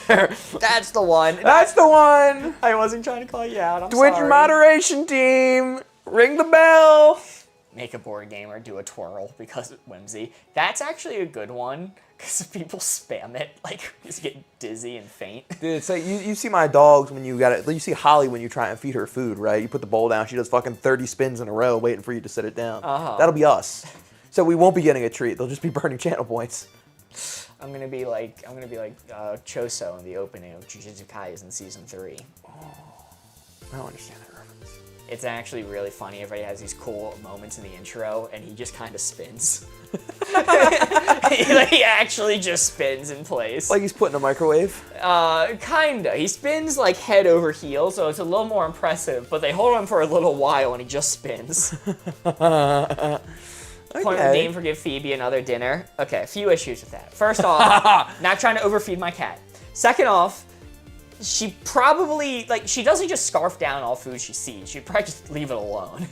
That's the one. That's the one. I wasn't trying to call you out. I'm Twitch sorry. moderation team, ring the bell. Make a board game or do a twirl because of whimsy. That's actually a good one because if people spam it, like, just get dizzy and faint. Dude, it's like you see my dogs when you got it. You see Holly when you try and feed her food, right? You put the bowl down, she does fucking 30 spins in a row waiting for you to set it down. That'll be us. So we won't be getting a treat. They'll just be burning channel points. I'm gonna be like Choso in the opening of Jujutsu Kaisen season 3. I don't understand that reference. It's actually really funny. Everybody has these cool moments in the intro, and he just kind of spins. he actually just spins in place. Like he's put in a microwave. Kinda. He spins like head over heels, so it's a little more impressive. But they hold him for a little while, and he just spins. Point of the game, forgive Phoebe another dinner. Okay, a few issues with that. First off, not trying to overfeed my cat. Second off, she probably, like, she doesn't just scarf down all food she sees. She'd probably just leave it alone.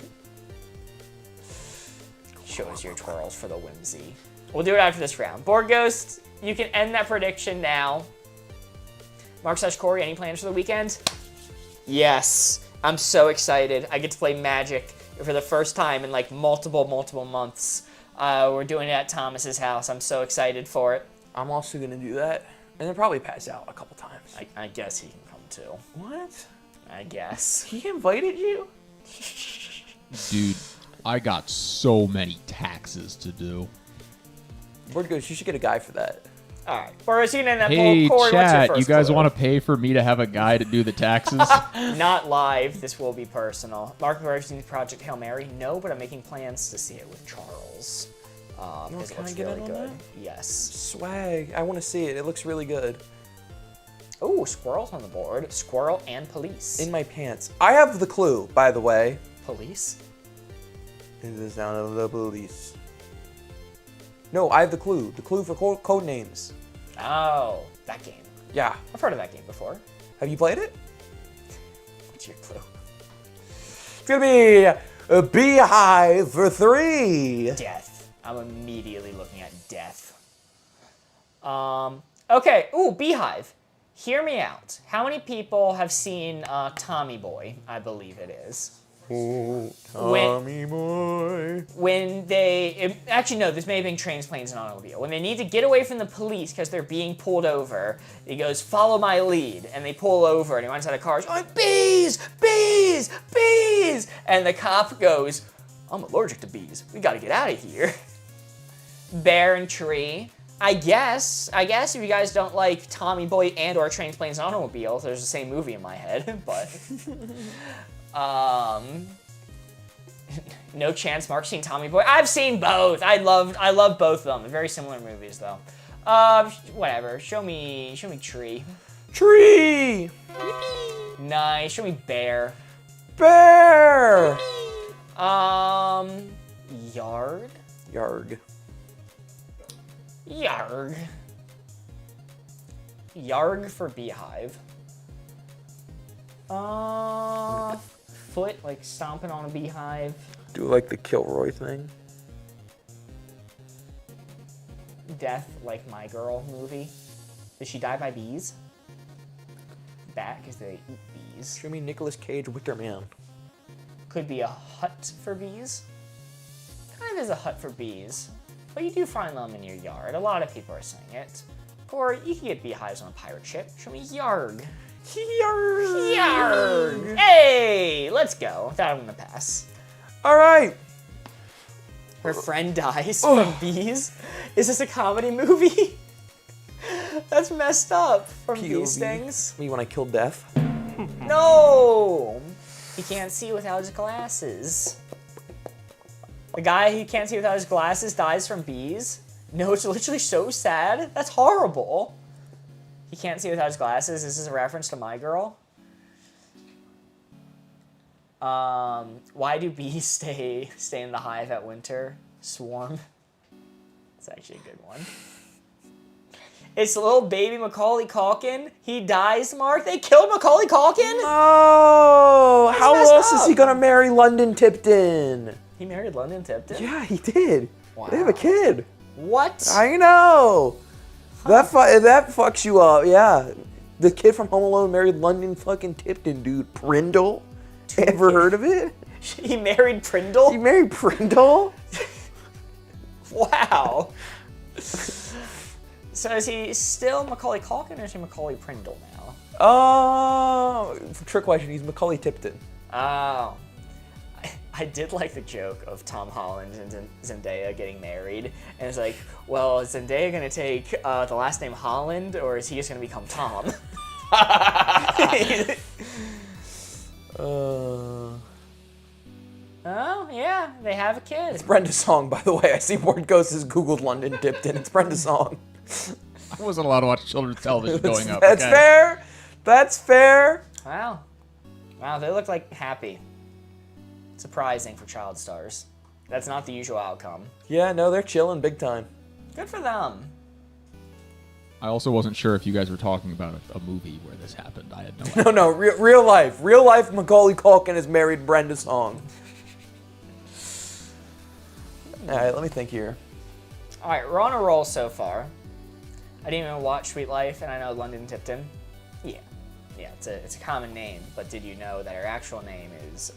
Shows your twirls for the whimsy. We'll do it after this round. Board Ghost, you can end that prediction now. Mark/Corey, any plans for the weekend? Yes, I'm so excited. I get to play Magic for the first time in like multiple months. We're doing it at Thomas's house. I'm so excited for it. I'm also gonna do that, and then probably pass out a couple times. I guess he can come too. What? I guess. He invited you? Dude, I got so many taxes to do. Word goes, you should get a guy for that. All right. Boris, you can end that Hey, poll. Corey, what's your chat, first you guys clue? want to pay for me to have a guy to do the taxes? Not live. This will be personal. Mark Emergency Project Hail Mary. No, but I'm making plans to see it with Charles. Because it can I looks get really in on good. that? Yes. Swag. I want to see it. It looks really good. Oh, squirrels on the board. Squirrel and police. In my pants. I have the clue, by the way. Police? Is the sound of the police. No, I have the clue. The clue for Codenames. Oh, that game. Yeah. I've heard of that game before. Have you played it? What's your clue? It's gonna be a beehive for 3. Death. I'm immediately looking at death. Okay. Ooh, Beehive. Hear me out. How many people have seen Tommy Boy? I believe it is. Oh, Tommy boy. When they actually no, this may have been Trains, Planes, and Automobile. When they need to get away from the police because they're being pulled over, he goes, "Follow my lead," and they pull over, and he runs out of cars. Oh, bees, bees, bees! And the cop goes, "I'm allergic to bees. We got to get out of here." Bear and Tree. I guess if you guys don't like Tommy Boy and/or Trains, Planes, and Automobiles, there's the same movie in my head, but. No chance. Mark's seen Tommy Boy. I've seen both. I love both of them. Very similar movies though. Whatever. Show me Tree. Tree. Nice. Show me Bear. Bear. Yard. Yarg. Yarg. Yarg for Beehive. Foot, like stomping on a beehive. Do like the Kilroy thing. Death, like My Girl movie. Did she die by bees? Bat, because they eat bees. Show me Nicolas Cage, Wicker Man. Could be a hut for bees. Kind of is a hut for bees. But you do find them in your yard. A lot of people are saying it. Or you can get beehives on a pirate ship. Show me Yarg. Yarg. Yarg. Hey, let's go. That I'm gonna pass. All right. Her friend dies from bees. Is this a comedy movie? That's messed up. From bee POV. stings. Me when I killed Death. No! He can't see without his glasses. The guy who can't see without his glasses dies from bees? No, it's literally so sad. That's horrible. He can't see without his glasses. This is a reference to My Girl. Why do bees stay in the hive at winter? Swarm. It's actually a good one. It's little baby Macaulay Culkin. He dies, Mark. They killed Macaulay Culkin? Oh, how messed else is up. he gonna marry London Tipton? He married London Tipton? Yeah, he did. Wow. They have a kid. What? I know. That fucks you up. Yeah, the kid from Home Alone married London fucking Tipton, dude. Prindle. Ever heard of it? He married Prindle? He married Prindle? Wow. So is he still Macaulay Culkin or is he Macaulay Prindle now? Oh, trick question. He's Macaulay Tipton. Oh. I did like the joke of Tom Holland and Zendaya getting married. And it's like, well, is Zendaya going to take the last name Holland or is he just going to become Tom? Oh, yeah, they have a kid. It's Brenda Song, by the way. I see Ward Ghost has Googled London Tipton. It's Brenda Song. I wasn't allowed to watch children's television growing up. That's okay? fair. That's fair. Wow. Wow, they look like happy. Surprising for child stars. That's not the usual outcome. Yeah, no, they're chilling big time. Good for them. I also wasn't sure if you guys were talking about a movie where this happened. I had no idea. No, real life. Real life Macaulay Culkin has married Brenda Song. All right, let me think here. All right, we're on a roll so far. I didn't even watch Sweet Life, and I know London Tipton. Yeah, it's a common name. But did you know that her actual name is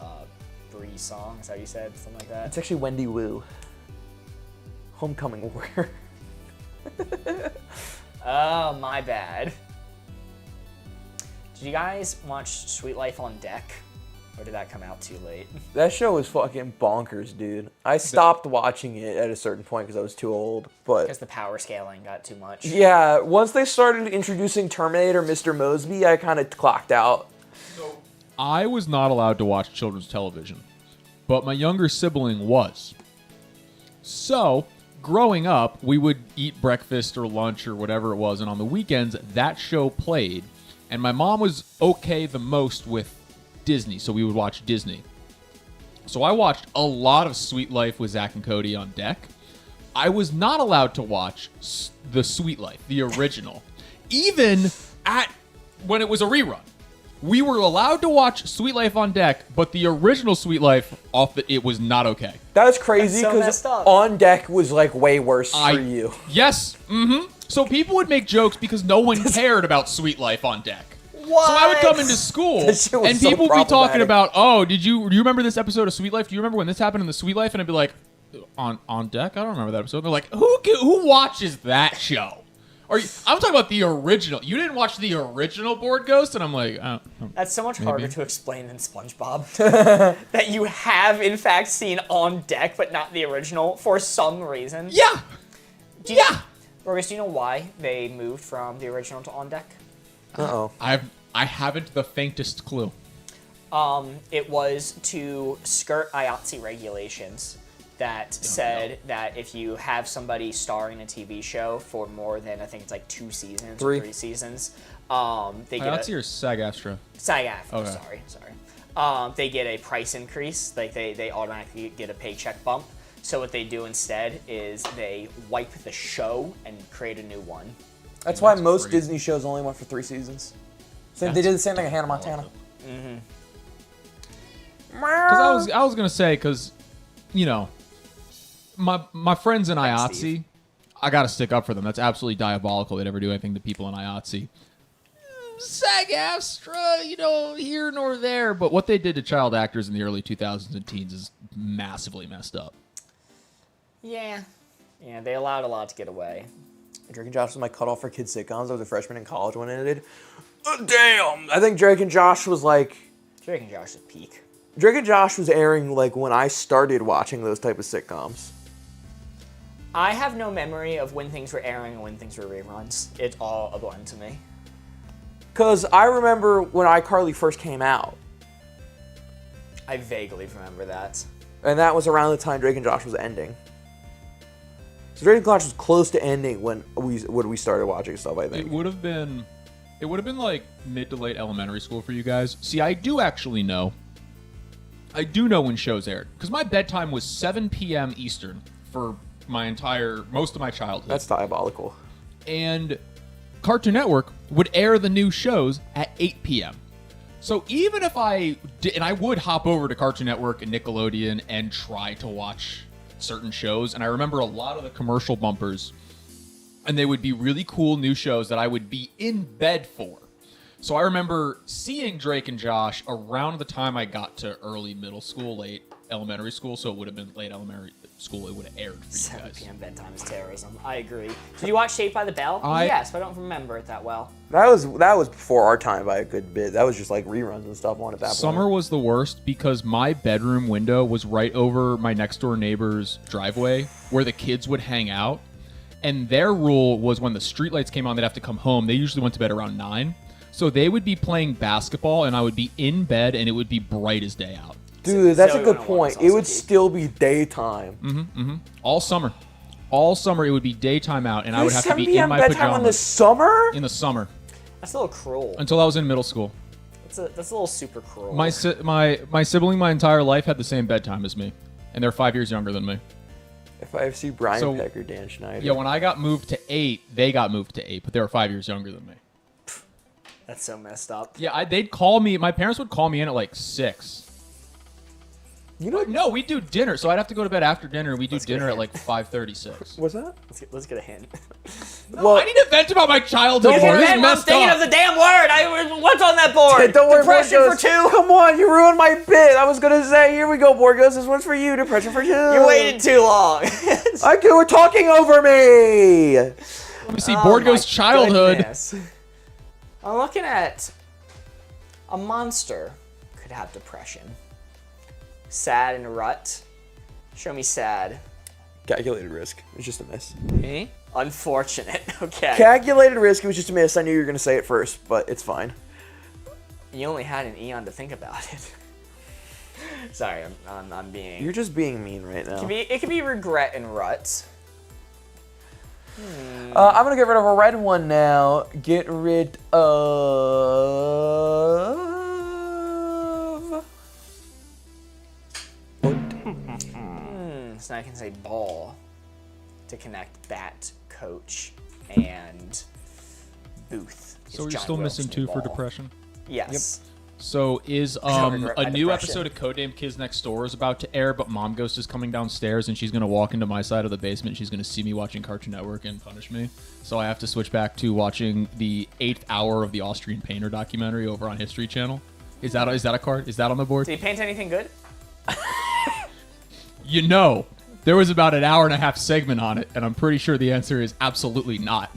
Bree Song? Is that what you said? Something like that. It's actually Wendy Wu. Homecoming Warrior. Oh, my bad. Did you guys watch Sweet Life on Deck? Or did that come out too late? That show was fucking bonkers, dude. I stopped watching it at a certain point because I was too old. But Because the power scaling got too much. yeah, once they started introducing Terminator Mr. Mosby, I kind of clocked out. I was not allowed to watch children's television, but my younger sibling was. So, growing up, we would eat breakfast or lunch or whatever it was, and on the weekends, that show played, and my mom was okay the most with Disney, so we would watch Disney. So I watched a lot of Sweet Life with Zach and Cody on Deck. I was not allowed to watch the Sweet Life, the original, even when it was a rerun. We were allowed to watch Sweet Life on Deck, but the original Sweet Life it was not okay. That's crazy That's so because messed up. On Deck was like way worse for you. Yes. Mm-hmm. So people would make jokes because no one cared about Sweet Life on Deck. What? So I would come into school That shit was and so people would be talking problematic. about, oh, do you remember this episode of Sweet Life? Do you remember when this happened in the Sweet Life? And I'd be like, on Deck? I don't remember that episode. And they're like, who watches that show? I'm talking about the original. You didn't watch the original Board Ghost? And I'm like, That's so much Maybe. harder to explain than SpongeBob. That you have, in fact, seen On Deck, but not the original, for some reason. yeah. Rogus, do you know why they moved from the original to On Deck? Uh-oh. I haven't the faintest clue. It was to skirt IATSE regulations that said that if you have somebody star in a TV show for more than, I think it's like 2 seasons or 3 seasons, they get IATSE or SAG-AFTRA? SAG-AFTRA, Okay. sorry. They get a price increase, like they automatically get a paycheck bump. So what they do instead is they wipe the show and create a new one. That's why That's most crazy. Disney shows only went for 3 seasons. They did the same thing in Hannah Montana. Because I was gonna say, because you know, my friends in IATSE, Steve. I gotta stick up for them. That's absolutely diabolical. They'd ever do anything to people in IATSE. SAG-AFTRA, you know, here nor there. But what they did to child actors in the early 2000s and teens is massively messed up. Yeah, they allowed a lot to get away. Drake and Josh was my cutoff for kids sitcoms. I was a freshman in college when it ended. Damn! I think Drake and Josh was like... Drake and Josh is peak. Drake and Josh was airing like when I started watching those type of sitcoms. I have no memory of when things were airing and when things were reruns. It's all a blend to me. Because I remember when iCarly first came out. I vaguely remember that. And that was around the time Drake and Josh was ending. So Drake and Josh was close to ending when we started watching stuff, I think. It would have been like mid to late elementary school for you guys. See, I do actually know. I do know when shows aired because my bedtime was 7 p.m. Eastern for most of my childhood. That's diabolical. And Cartoon Network would air the new shows at 8 p.m. So even if I did, and I would hop over to Cartoon Network and Nickelodeon and try to watch certain shows, and I remember a lot of the commercial bumpers, and they would be really cool new shows that I would be in bed for. So I remember seeing Drake and Josh around the time I got to early middle school, late elementary school, so it would have been late elementary school, it would have aired for you 7 guys. p.m. bedtime is terrorism. I agree. Did you watch Saved by the Bell? Yes, but I don't remember it that well. That was before our time by a good bit. That was just like reruns and stuff on at that Summer point. was the worst because my bedroom window was right over my next door neighbor's driveway where the kids would hang out. And their rule was when the streetlights came on, they'd have to come home. They usually went to bed around 9. So they would be playing basketball and I would be in bed and it would be bright as day out. Dude, that's a So good 101 point. is It also would deep. still be daytime. All summer. All summer it would be daytime out and I would have to 7 be p.m. in my bedtime pajamas. in the summer? In the summer. That's a little cruel. Until I was in middle school. That's a little super cruel. My sibling my entire life had the same bedtime as me. And they're 5 years younger than me. If I see Brian So- Peck or Dan Schneider. Yeah, when I got moved to 8, they got moved to 8, but they were 5 years younger than me. That's so messed up. Yeah, they'd call me. My parents would call me in at like 6. You know what? No, we do dinner, so I'd have to go to bed after dinner. and We do Let's get dinner at him. like 5:36. What's that? Let's get a hint. Well, I need to vent about my childhood. Don't more. worry, This is I'm messed thinking up. of the damn word. What's on that board? don't worry, Depression Borgos. for 2. Come on, you ruined my bit. I was gonna say, here we go, Borgos. This one's for you. Depression for 2. You waited too long. I you were talking over me. Let me see. Oh Board my goes childhood. goodness. I'm looking at a monster could have depression. Sad and rut. Show me sad. Calculated risk. It was just a miss. Me? Unfortunate. Okay. Calculated risk. It was just a miss. I knew you were gonna say it first, but it's fine. You only had an eon to think about it. Sorry, I'm being. You're just being mean right now. It could be regret and rut. I'm gonna get rid of a red one now. Get rid of. So now I can say ball to connect bat, coach, and booth. So It's you're John still Wilkes' missing new 2 for ball. depression. Yes. So is don't regret my a new depression. episode of Codenames Kids Next Door is about to air, but Mom Ghost is coming downstairs and she's gonna walk into my side of the basement. She's gonna see me watching Cartoon Network and punish me. So I have to switch back to watching the 8th hour of the Austrian Painter documentary over on History Channel. Is that a card? Is that on the board? Did he paint anything good? You know, there was about an hour and a half segment on it, and I'm pretty sure the answer is absolutely not.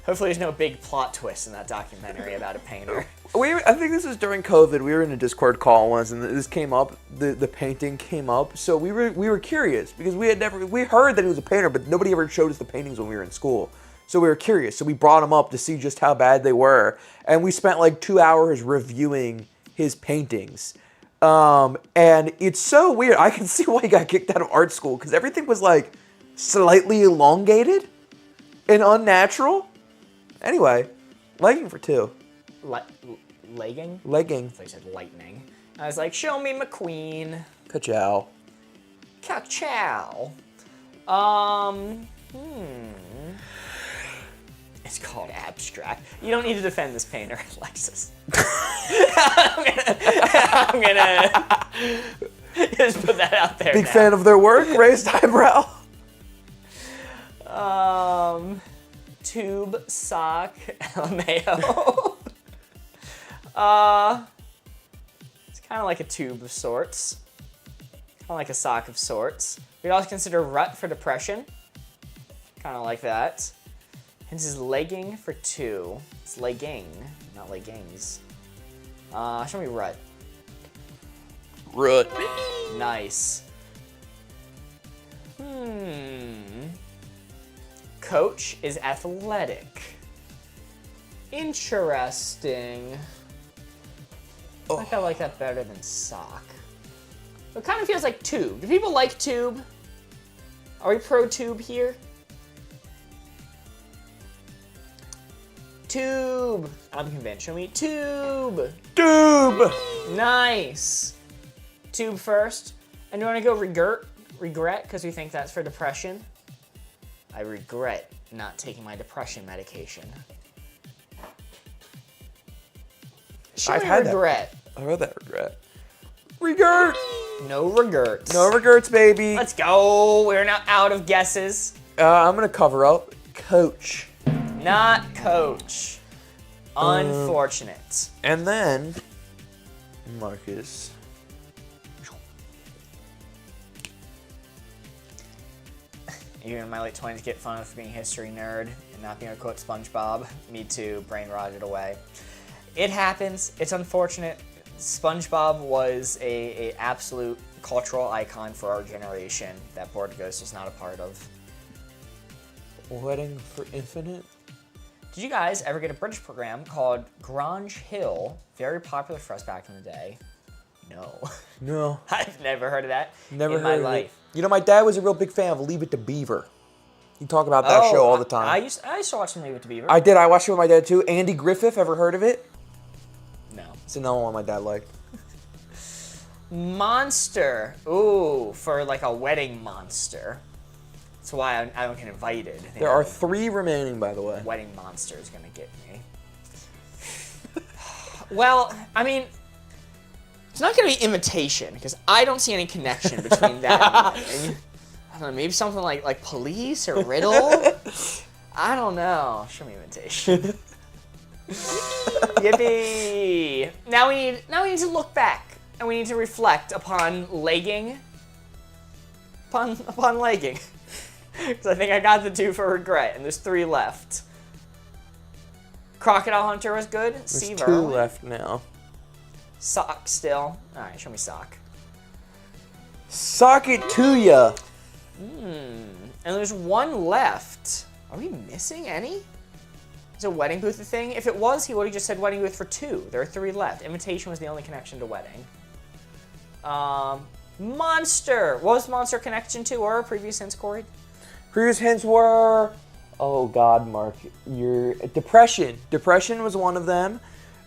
Hopefully there's no big plot twist in that documentary about a painter. I think this was during COVID. We were in a Discord call once, and this came up. The painting came up, so we were curious because we heard that he was a painter, but nobody ever showed us the paintings when we were in school. So we were curious. So we brought him up to see just how bad they were, and we spent like 2 hours reviewing his paintings. And it's so weird. I can see why he got kicked out of art school, because everything was like slightly elongated and unnatural. Anyway, legging for 2. Legging? Legging. I thought you said lightning. I was like, show me McQueen. Ka-chow. Ka-chow. It's called abstract. You don't need to defend this painter, Alexis. I'm gonna just put that out there. Big now. fan of their work. Raised eyebrow. Tube sock LMAO. It's kind of like a tube of sorts. Kind of like a sock of sorts. We'd also consider rut for depression. Kind of like that. And this is legging for 2. It's legging, not leggings. Show me rut. Rut. Nice. Coach is athletic. Interesting. I think I like that better than sock. It kind of feels like tube. Do people like tube? Are we pro tube here? Tube. I'm convinced. Show me tube. Tube. Nice. Tube first. And do you want to go regret? Because we think that's for depression. I regret not taking my depression medication. Show I've me had that. regret. I've had that regret. Regret. No regrets. No regrets, baby. Let's go. We're now out of guesses. I'm gonna cover up Coach. Not coach. Unfortunate. And then Marcus. Even in my late 20s, get fun for being a history nerd and not being able to quote SpongeBob. Me too, brain rotted away. It happens. It's unfortunate. SpongeBob was a absolute cultural icon for our generation that Board Ghost was not a part of. Wedding for Infinite? Did you guys ever get a British program called Grange Hill? Very popular for us back in the day. No. No. I've never heard of that Never in heard my of it. life. You know, my dad was a real big fan of Leave It to Beaver. He talked about that show all the time. I used to watch some Leave It to Beaver. I did. I watched it with my dad too. Andy Griffith, ever heard of it? No. It's another one my dad liked. Monster. Ooh, for like a wedding monster. That's why I don't get invited. I think There are 3 remaining, by the way. wedding monster is gonna get me. Well, I mean, it's not gonna be imitation because I don't see any connection between that and wedding. I don't know, maybe something like police or riddle. I don't know. Show me imitation. Yippee! Now we need to look back and we need to reflect upon legging. Upon legging. Because I think I got the 2 for regret, and there's 3 left. Crocodile Hunter was good. There's Sea 2 Vermin. left now. Sock still. Alright, show me sock. Sock it to ya. And there's 1 left. Are we missing any? Is a wedding booth a thing? If it was, he would have just said wedding booth for 2. There are 3 left. Invitation was the only connection to wedding. Monster. What was Monster connection to or previous hints, Corey? Previous hints were, oh God, Mark, your depression. Depression was one of them.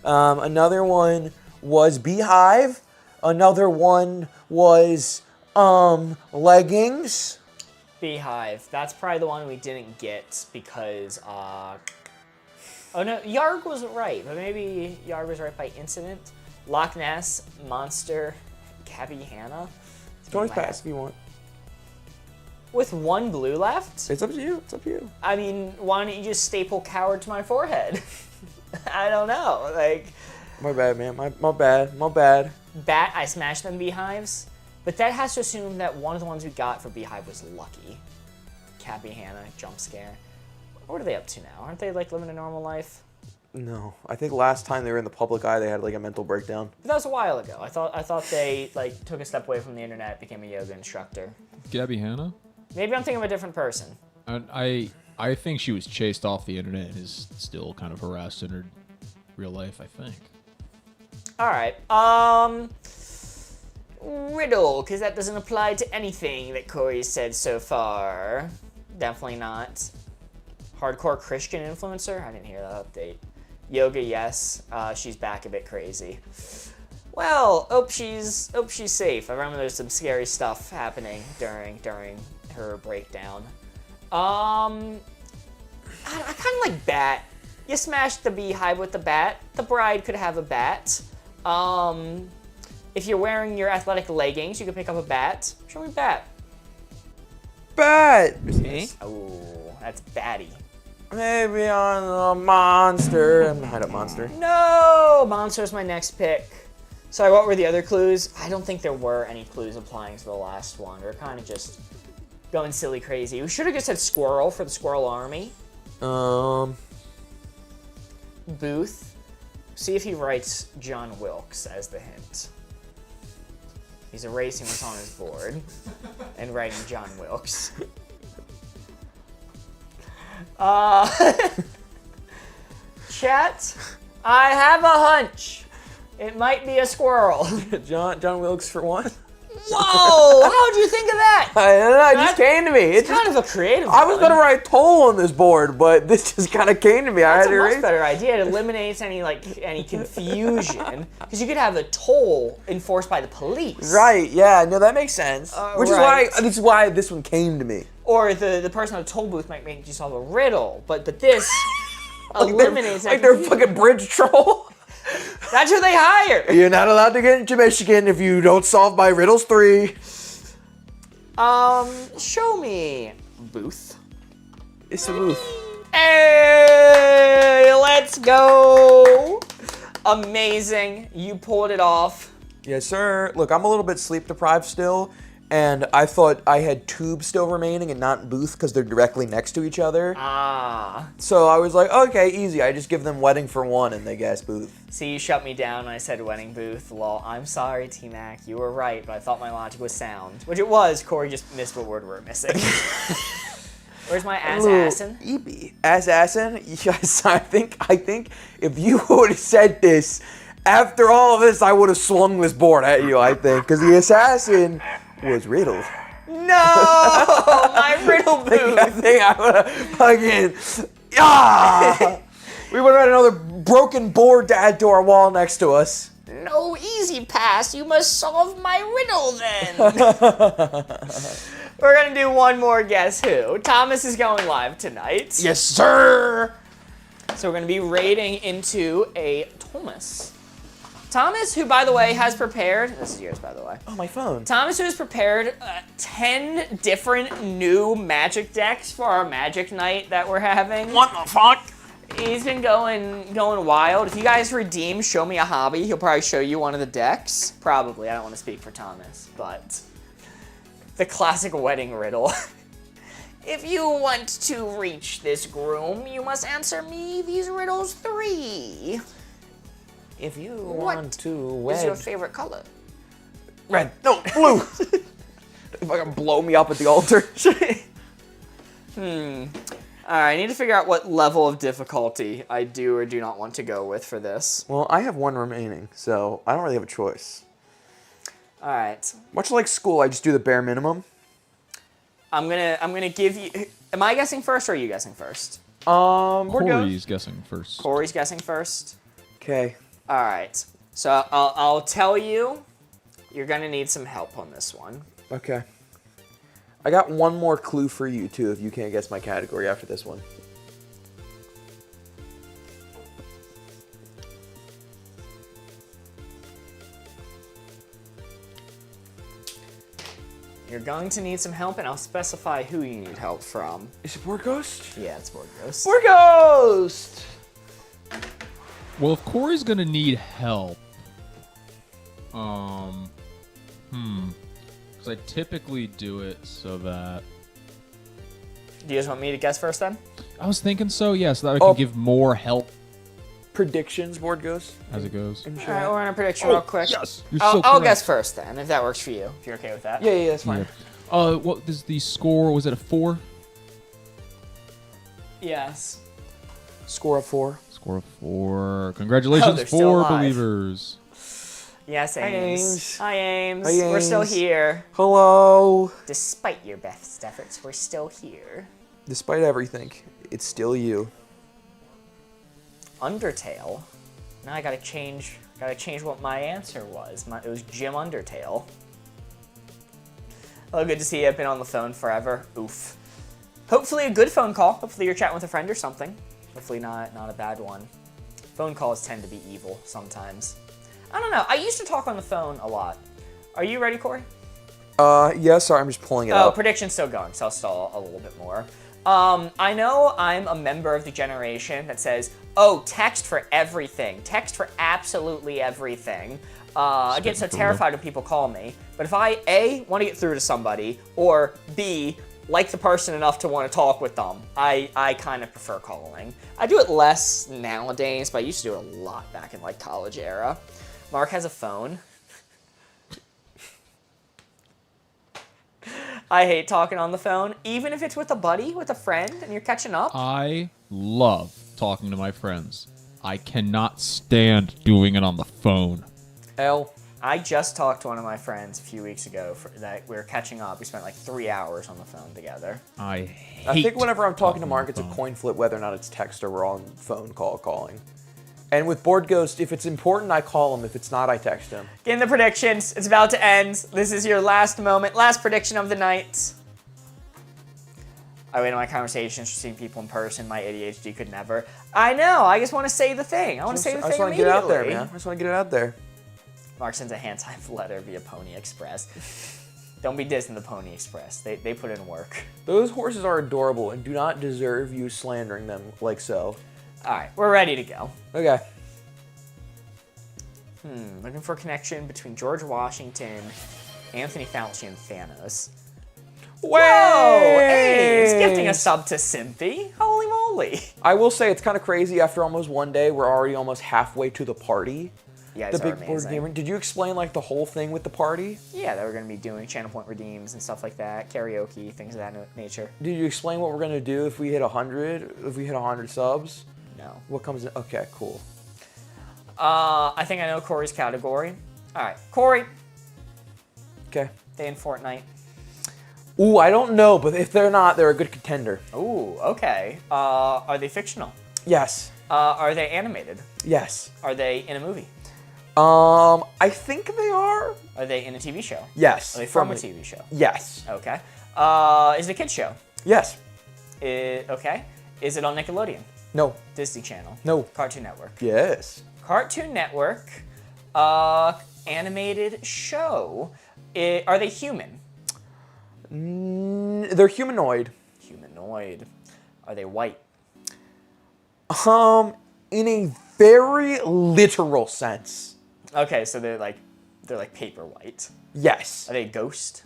Another one was Beehive. Another one was leggings. Beehive. That's probably the one we didn't get because, oh no, Yarg was right, but maybe Yarg was right by incident. Loch Ness, Monster, Gabby Hanna. Choice pass if you want. With 1 blue left? It's up to you. It's up to you. I mean, why don't you just staple coward to my forehead? I don't know. Like, My bad, man. My bad. My bad. Bat, I smashed them Beehives. But that has to assume that one of the ones we got for Beehive was lucky. Cappy Hanna, jump scare. What are they up to now? Aren't they like living a normal life? No, I think last time they were in the public eye, they had like a mental breakdown. But that was a while ago. I thought they like took a step away from the internet, became a yoga instructor. Gabby Hanna? Maybe I'm thinking of a different person. I think she was chased off the internet and is still kind of harassed in her real life, I think. All right. Riddle, because that doesn't apply to anything that Corey said so far. Definitely not. Hardcore Christian influencer? I didn't hear that update. Yoga, yes. She's back a bit crazy. Well, hope she's safe. I remember there's some scary stuff happening during her breakdown. I kind of like bat. You smash the beehive with the bat. The bride could have a bat. If you're wearing your athletic leggings, you could pick up a bat. Show me bat. Bat. See? Oh, that's batty. Maybe on a monster. I'm gonna hide up monster. No! Monster's my next pick. Sorry, what were the other clues? I don't think there were any clues applying to the last one. We're kind of just going silly crazy. We should have just said squirrel for the squirrel army. Booth. See if he writes John Wilkes as the hint. He's erasing what's on his board and writing John Wilkes. Chat, I have a hunch. It might be a squirrel. John Wilkes for one. Whoa! How'd you think of that? I don't know. It just came to me. It's kind of a creative I was one. gonna write toll on this board, but this just kind of came to me. I That's had a to much erase. better idea. It eliminates any confusion because you could have a toll enforced by the police, Right? Yeah. No, that makes sense. Which right. is why this one came to me. Or the person at the toll booth might make you solve a riddle, but this eliminates that Like they're confusion. fucking bridge troll. That's who they hire. You're not allowed to get into Michigan if you don't solve my riddles 3. Show me Booth. It's a Booth. Hey, let's go. Amazing. You pulled it off. Yes, sir. Look, I'm a little bit sleep deprived still, and I thought I had Tube still remaining and not Booth because they're directly next to each other. Ah. So I was like, okay, easy. I just give them wedding for one, and they guess Booth. See, you shut me down when I said wedding booth. Lol. I'm sorry, T-Mac. You were right, but I thought my logic was sound. Which it was. Corey just missed what word we were missing. Where's my assassin? EB. Assassin? Yes, I think if you would have said this, after all of this, I would have swung this board at you, I think. Because the assassin was riddled. No! My riddle booth! I think I would have fucking... Ah! We would have had another broken board to add to our wall next to us. No easy pass. You must solve my riddle then. We're gonna do one more Guess Who. Thomas is going live tonight. Yes, sir! So we're gonna be raiding into a Thomas. Thomas, who by the way has prepared, this is yours by the way. Oh, my phone. Thomas, who has prepared 10 different new Magic decks for our Magic night that we're having. What the fuck? He's been going wild. If you guys redeem Show Me a Hobby, he'll probably show you one of the decks. Probably. I don't want to speak for Thomas, but the classic wedding riddle. If you want to reach this groom, you must answer me these riddles 3. If you What want to What's your wed... favorite color? Red. No, blue. If I can blow me up at the altar. Alright, I need to figure out what level of difficulty I do or do not want to go with for this. Well, I have one remaining, so I don't really have a choice. Alright. Much like school, I just do the bare minimum. I'm gonna give you. Am I guessing first or are you guessing first? We're good. Corey's guessing first. Corey's guessing first. Okay. Alright. So I'll tell you, you're gonna need some help on this one. Okay. I got one more clue for you, too, if you can't guess my category after this one. You're going to need some help, and I'll specify who you need help from. Is it Board Ghost? Yeah, it's Board Ghost. Board Ghost! Well, if Corey's gonna need help, because I typically do it so that Do you guys want me to guess first then? I was thinking so, yeah, so that I can give more help Predictions, Board Ghost. as it goes. In All right, chat. we're gonna prediction real quick. Yes, you're I'll, so I'll correct. guess first then, if that works for you. If you're okay with that. Yeah, that's fine. What is the score? Was it a 4? Yes. Score of 4. Score of 4. Congratulations, they're still 4 alive. believers. Yes, Hi, Ames. Ames. Hi, Ames. Hi, We're still Ames. here. Hello. Despite your best efforts, we're still here. Despite everything, it's still you. Undertale? Now I gotta change what my answer was. It was Jim Undertale. Oh, good to see you. I've been on the phone forever. Oof. Hopefully a good phone call. Hopefully you're chatting with a friend or something. Hopefully not a bad one. Phone calls tend to be evil sometimes. I don't know. I used to talk on the phone a lot. Are you ready, Corey? Yeah, sorry, I'm just pulling it Oh, up. prediction's still going, so I'll stall a little bit more. I know I'm a member of the generation that says, oh, text for everything. Text for absolutely everything. I get so terrified when people call me. But if I, A, want to get through to somebody, or B, like the person enough to want to talk with them, I kind of prefer calling. I do it less nowadays, but I used to do it a lot back in, like, college era. Mark has a phone. I hate talking on the phone, even if it's with a buddy, with a friend, and you're catching up. I love talking to my friends. I cannot stand doing it on the phone. L. I just talked to one of my friends a few weeks ago that we were catching up. We spent like 3 hours on the phone together. I hate I think whenever I'm talking to Mark, on it's the a phone. coin flip whether or not it's text or we're on phone call calling. And with Board Ghost, if it's important, I call him. If it's not, I text him. Getting the predictions. It's about to end. This is your last moment. Last prediction of the night. I wait on my conversations for seeing people in person. My ADHD could never. I know. I just want to say the thing. I want to say the I thing just want to get it out there, immediately. man. I just want to get it out there. Mark sends a hand-typed letter via Pony Express. Don't be dissing the Pony Express. They put in work. Those horses are adorable and do not deserve you slandering them like so. All right, we're ready to go. Okay. Looking for a connection between George Washington, Anthony Fauci, and Thanos. Whoa! Hey, it's gifting a sub to Simpy. Holy moly. I will say it's kind of crazy. After almost one day, we're already almost halfway to the party. You guys The are big board amazing. gamer. Did you explain like the whole thing with the party? Yeah, that we're going to be doing channel point redeems and stuff like that, karaoke, things of that nature. Did you explain what we're gonna do if we hit 100? If we hit 100 subs? No. What comes in? Okay, cool. I think I know Corey's category. All right, Corey, Okay. they in Fortnite. Ooh, I don't know, but if they're not, they're a good contender. Ooh, okay. Are they fictional? Yes. Are they animated? Yes. Are they in a movie? I think they are. Are they in a TV show? Yes. Are they from a TV show? Yes. Okay. Is it a kid's show? Yes. Okay. Is it on Nickelodeon? No. Disney Channel? No. Cartoon Network? Yes. Cartoon Network, animated show. Are they human? They're humanoid. Humanoid. Are they white? In a very literal sense. Okay, so they're like paper white. Yes. Are they ghost?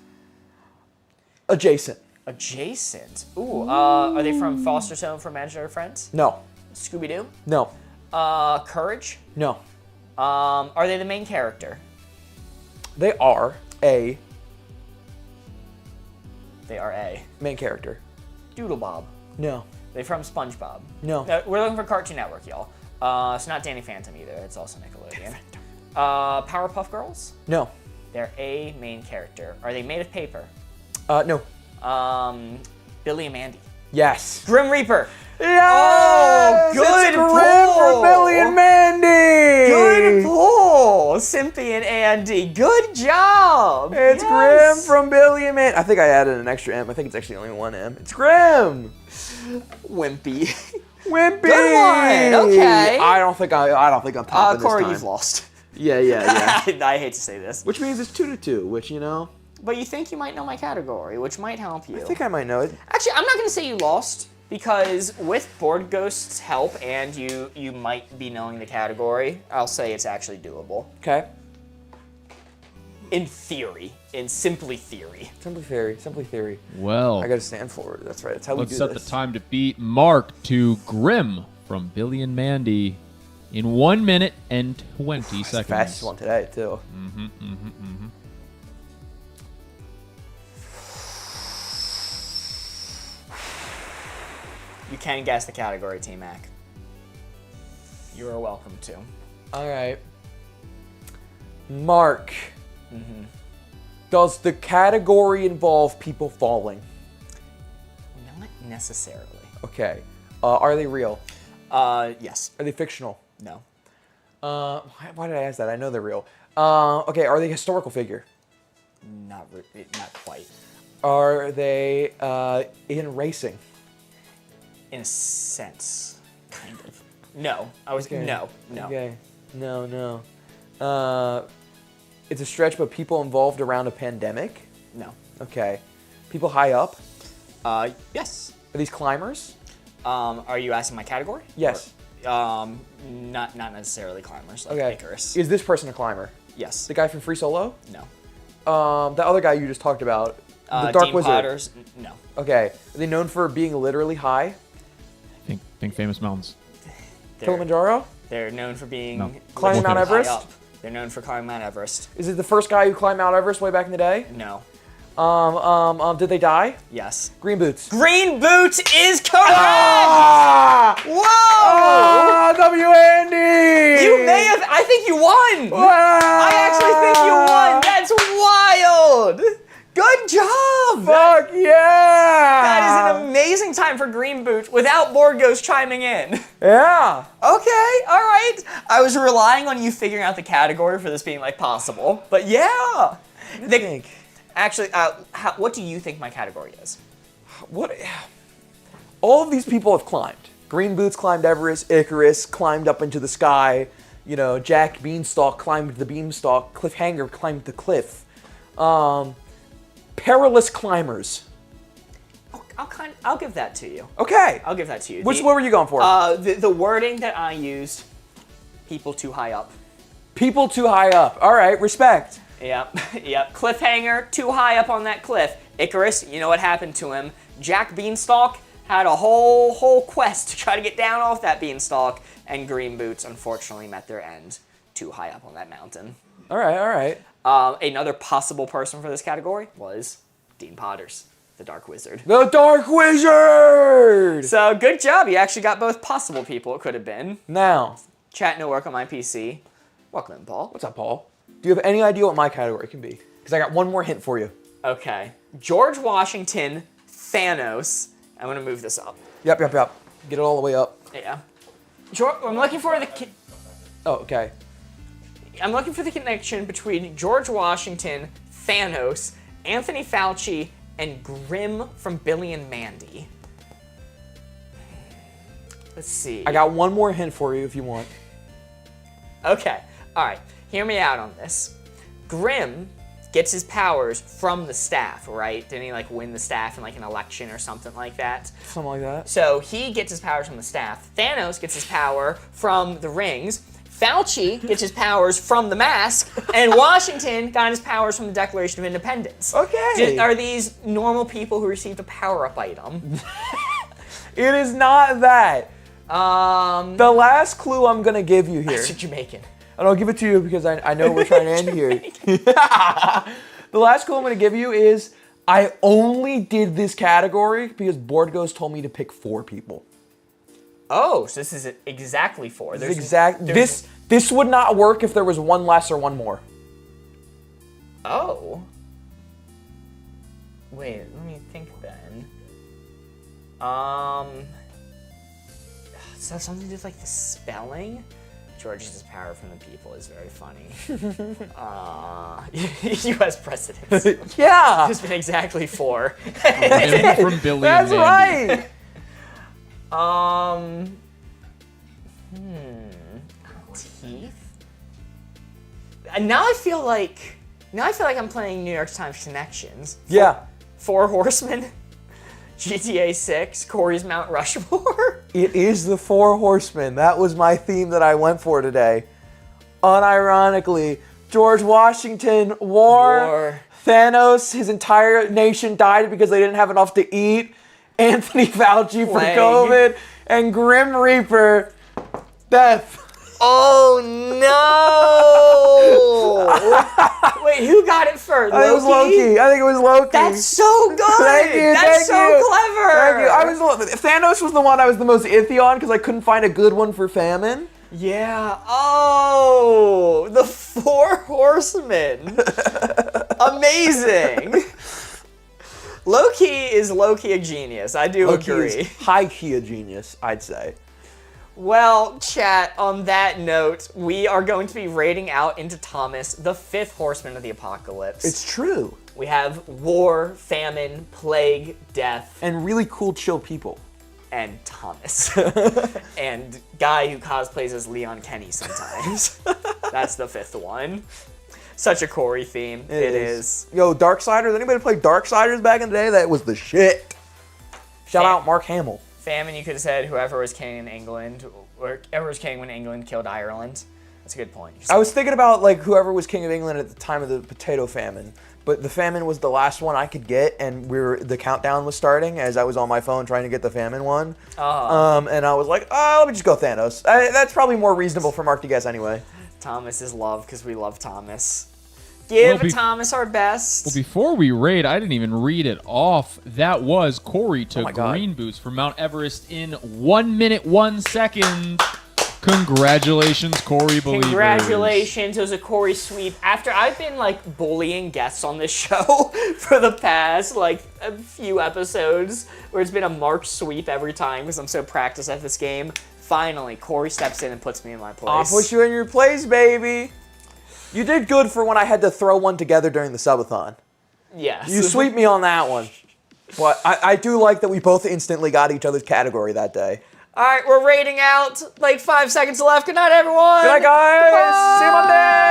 Adjacent. Adjacent. Ooh. Are they from Foster's Home for Imaginary Friends? No. Scooby Doo? No. Courage? No. Are they the main character? They are a They are a main character. Doodle Bob. No. They from SpongeBob. No. We're looking for Cartoon Network, y'all. It's not Danny Phantom either. It's also Nickelodeon. Powerpuff Girls. No. They're a main character. Are they made of paper? No. Billy and Mandy. Yes. Grim Reaper. Yes! good It's Grim pull. for Billy and Mandy. Good pull, Simpy and Andy. Good job. It's Yes. Grim from Billy and Mandy. I think I added an extra M. I think it's actually only one M. It's Grim. Wimpy. Wimpy. Good one. Okay. I don't think I'm topping this Corey, time. you've lost. Yeah. I hate to say this, Which means it's 2-2. Which but you think you might know my category, which might help you. I think I might know it. Actually, I'm not going to say you lost because with Board Ghost's help and you might be knowing the category, I'll say it's actually doable. Okay. In theory. In simply theory. Simply theory. Well, I gotta stand for it. That's right. That's how we let's do set this. the time to beat Mark to Grim from Billy and Mandy in 1 minute and 20 It's the seconds. fastest one today too. You can guess the category, T-Mac. You are welcome to. All right. Mark. Does the category involve people falling? Not necessarily. Okay. Are they real? Yes. Are they fictional? No. Why did I ask that? I know they're real. Okay, are they a historical figure? Not quite. Are they in racing? In a sense, kind of. No. Okay. No. Okay. No. It's a stretch, but people involved around a pandemic? No. Okay. People high up? Yes. Are these climbers? Are you asking my category? Yes. Not necessarily climbers, like Okay. Icarus. Is this person a climber? Yes. The guy from Free Solo? No. The other guy you just talked about, the Dark Dean Wizard. Potters? No. Okay. Are they known for being literally high? Think famous mountains. Kilimanjaro? They're known for being No. Climbing Mount high Everest? up. They're known for climbing Mount Everest. Is it the first guy who climbed Mount Everest way back in the day? No. Did they die? Yes. Green boots. Green Boots is correct! Whoa! W. Andy! You may have. I think you won! I actually think you won! That's wild! Good job! Fuck yeah! That is an amazing time for Green Boots without Board Ghost chiming in. Yeah. Okay, alright. I was relying on you figuring out the category for this being like possible, but yeah. Think. Actually, what do you think my category is? What? All of these people have climbed. Green Boots climbed Everest. Icarus climbed up into the sky. You know, Jack Beanstalk climbed the beanstalk. Cliffhanger climbed the cliff. Perilous climbers. I'll give that to you. Okay. I'll give that to you. What were you going for? The wording that I used, people too high up. People too high up. All right, respect. Yep. Cliffhanger, too high up on that cliff. Icarus, you know what happened to him. Jack Beanstalk had a whole quest to try to get down off that beanstalk, and Green Boots unfortunately met their end too high up on that mountain. All right. Another possible person for this category was Dean Potters, the Dark Wizard. The Dark Wizard! So good job, you actually got both possible people it could have been. Now, Chat no work on my PC. Welcome in, Paul. what's up, Paul? Do you have any idea what my category can be? Because I got one more hint for you. Okay. George Washington, Thanos. I'm gonna move this up. Yep. Get it all the way up. Yeah. I'm looking for Oh, okay. I'm looking for the connection between George Washington, Thanos, Anthony Fauci, and Grimm from Billy and Mandy. Let's see. I got one more hint for you if you want. Okay. All right. Hear me out on this. Grimm gets his powers from the staff, right? Didn't he like win the staff in like an election or something like that? Something like that. So he gets his powers from the staff. Thanos gets his power from the rings. Fauci gets his powers from the mask. And Washington got his powers from the Declaration of Independence. Okay. Are these normal people who received a power-up item? It is not that. The last clue I'm going to give you here. That's Jamaican. And I'll give it to you because I know we're trying to end here. The last clue I'm going to give you is I only did this category because Board Ghost told me to pick 4 people. Oh, so this is exactly 4. This would not work if there was one less or one more. Oh. Wait, let me think then. So something to do with like the spelling? George gets his power from the people is very funny. U.S. presidents. Yeah. It's been exactly 4. From Billy That's and Mandy. right. Teeth? Now I feel like I'm playing New York Times Connections. Yeah. 4 Horsemen, GTA 6, Corey's Mount Rushmore. It is the 4 Horsemen. That was my theme that I went for today. Unironically, George Washington, war. Thanos, his entire nation died because they didn't have enough to eat. Anthony Fauci for Plague. COVID. And Grim Reaper, death. Oh no! Wait, who got it first? I think it was Loki. I think it was Loki. That's so good. Thank you. That's thank so you. clever. Thank you. Thanos was the one I was the most iffy on because I couldn't find a good one for famine. Yeah. Oh, the Four Horsemen. Amazing. Low-key is low-key a genius. I do Loki agree. is high-key a genius, I'd say. Well, chat, on that note, we are going to be rating out into Thomas, the fifth horseman of the apocalypse. It's true. We have war, famine, plague, death, And really cool, chill people. and Thomas. And guy who cosplays as Leon Kenny sometimes. That's the fifth one. Such a Corey theme. It is. Yo, Darksiders. Anybody play Darksiders back in the day? That was the shit. Shout out Mark Hamill. Famine, you could have said whoever was king in England, or whoever was king when England killed Ireland. That's a good point. I was thinking about like whoever was king of England at the time of the potato famine, but the famine was the last one I could get, and the countdown was starting as I was on my phone trying to get the famine one. And I was like, oh, let me just go Thanos. That's probably more reasonable for Mark to guess anyway. Thomas is love because we love Thomas. Give Thomas our best. Well, before we raid, I didn't even read it off. That was Corey to my God. Green Boots for Mount Everest in 1 minute, 1 second. Congratulations, Corey Believers. Congratulations. It was a Corey sweep. After I've been like bullying guests on this show for the past like a few episodes where it's been a Mark sweep every time because I'm so practiced at this game. Finally, Corey steps in and puts me in my place. I'll put you in your place, baby. You did good for when I had to throw one together during the Subathon. Yes. You sweep me on that one. But I do like that we both instantly got each other's category that day. All right, we're rating out. Like 5 seconds left. Good night, everyone. Good night, guys. See you Monday.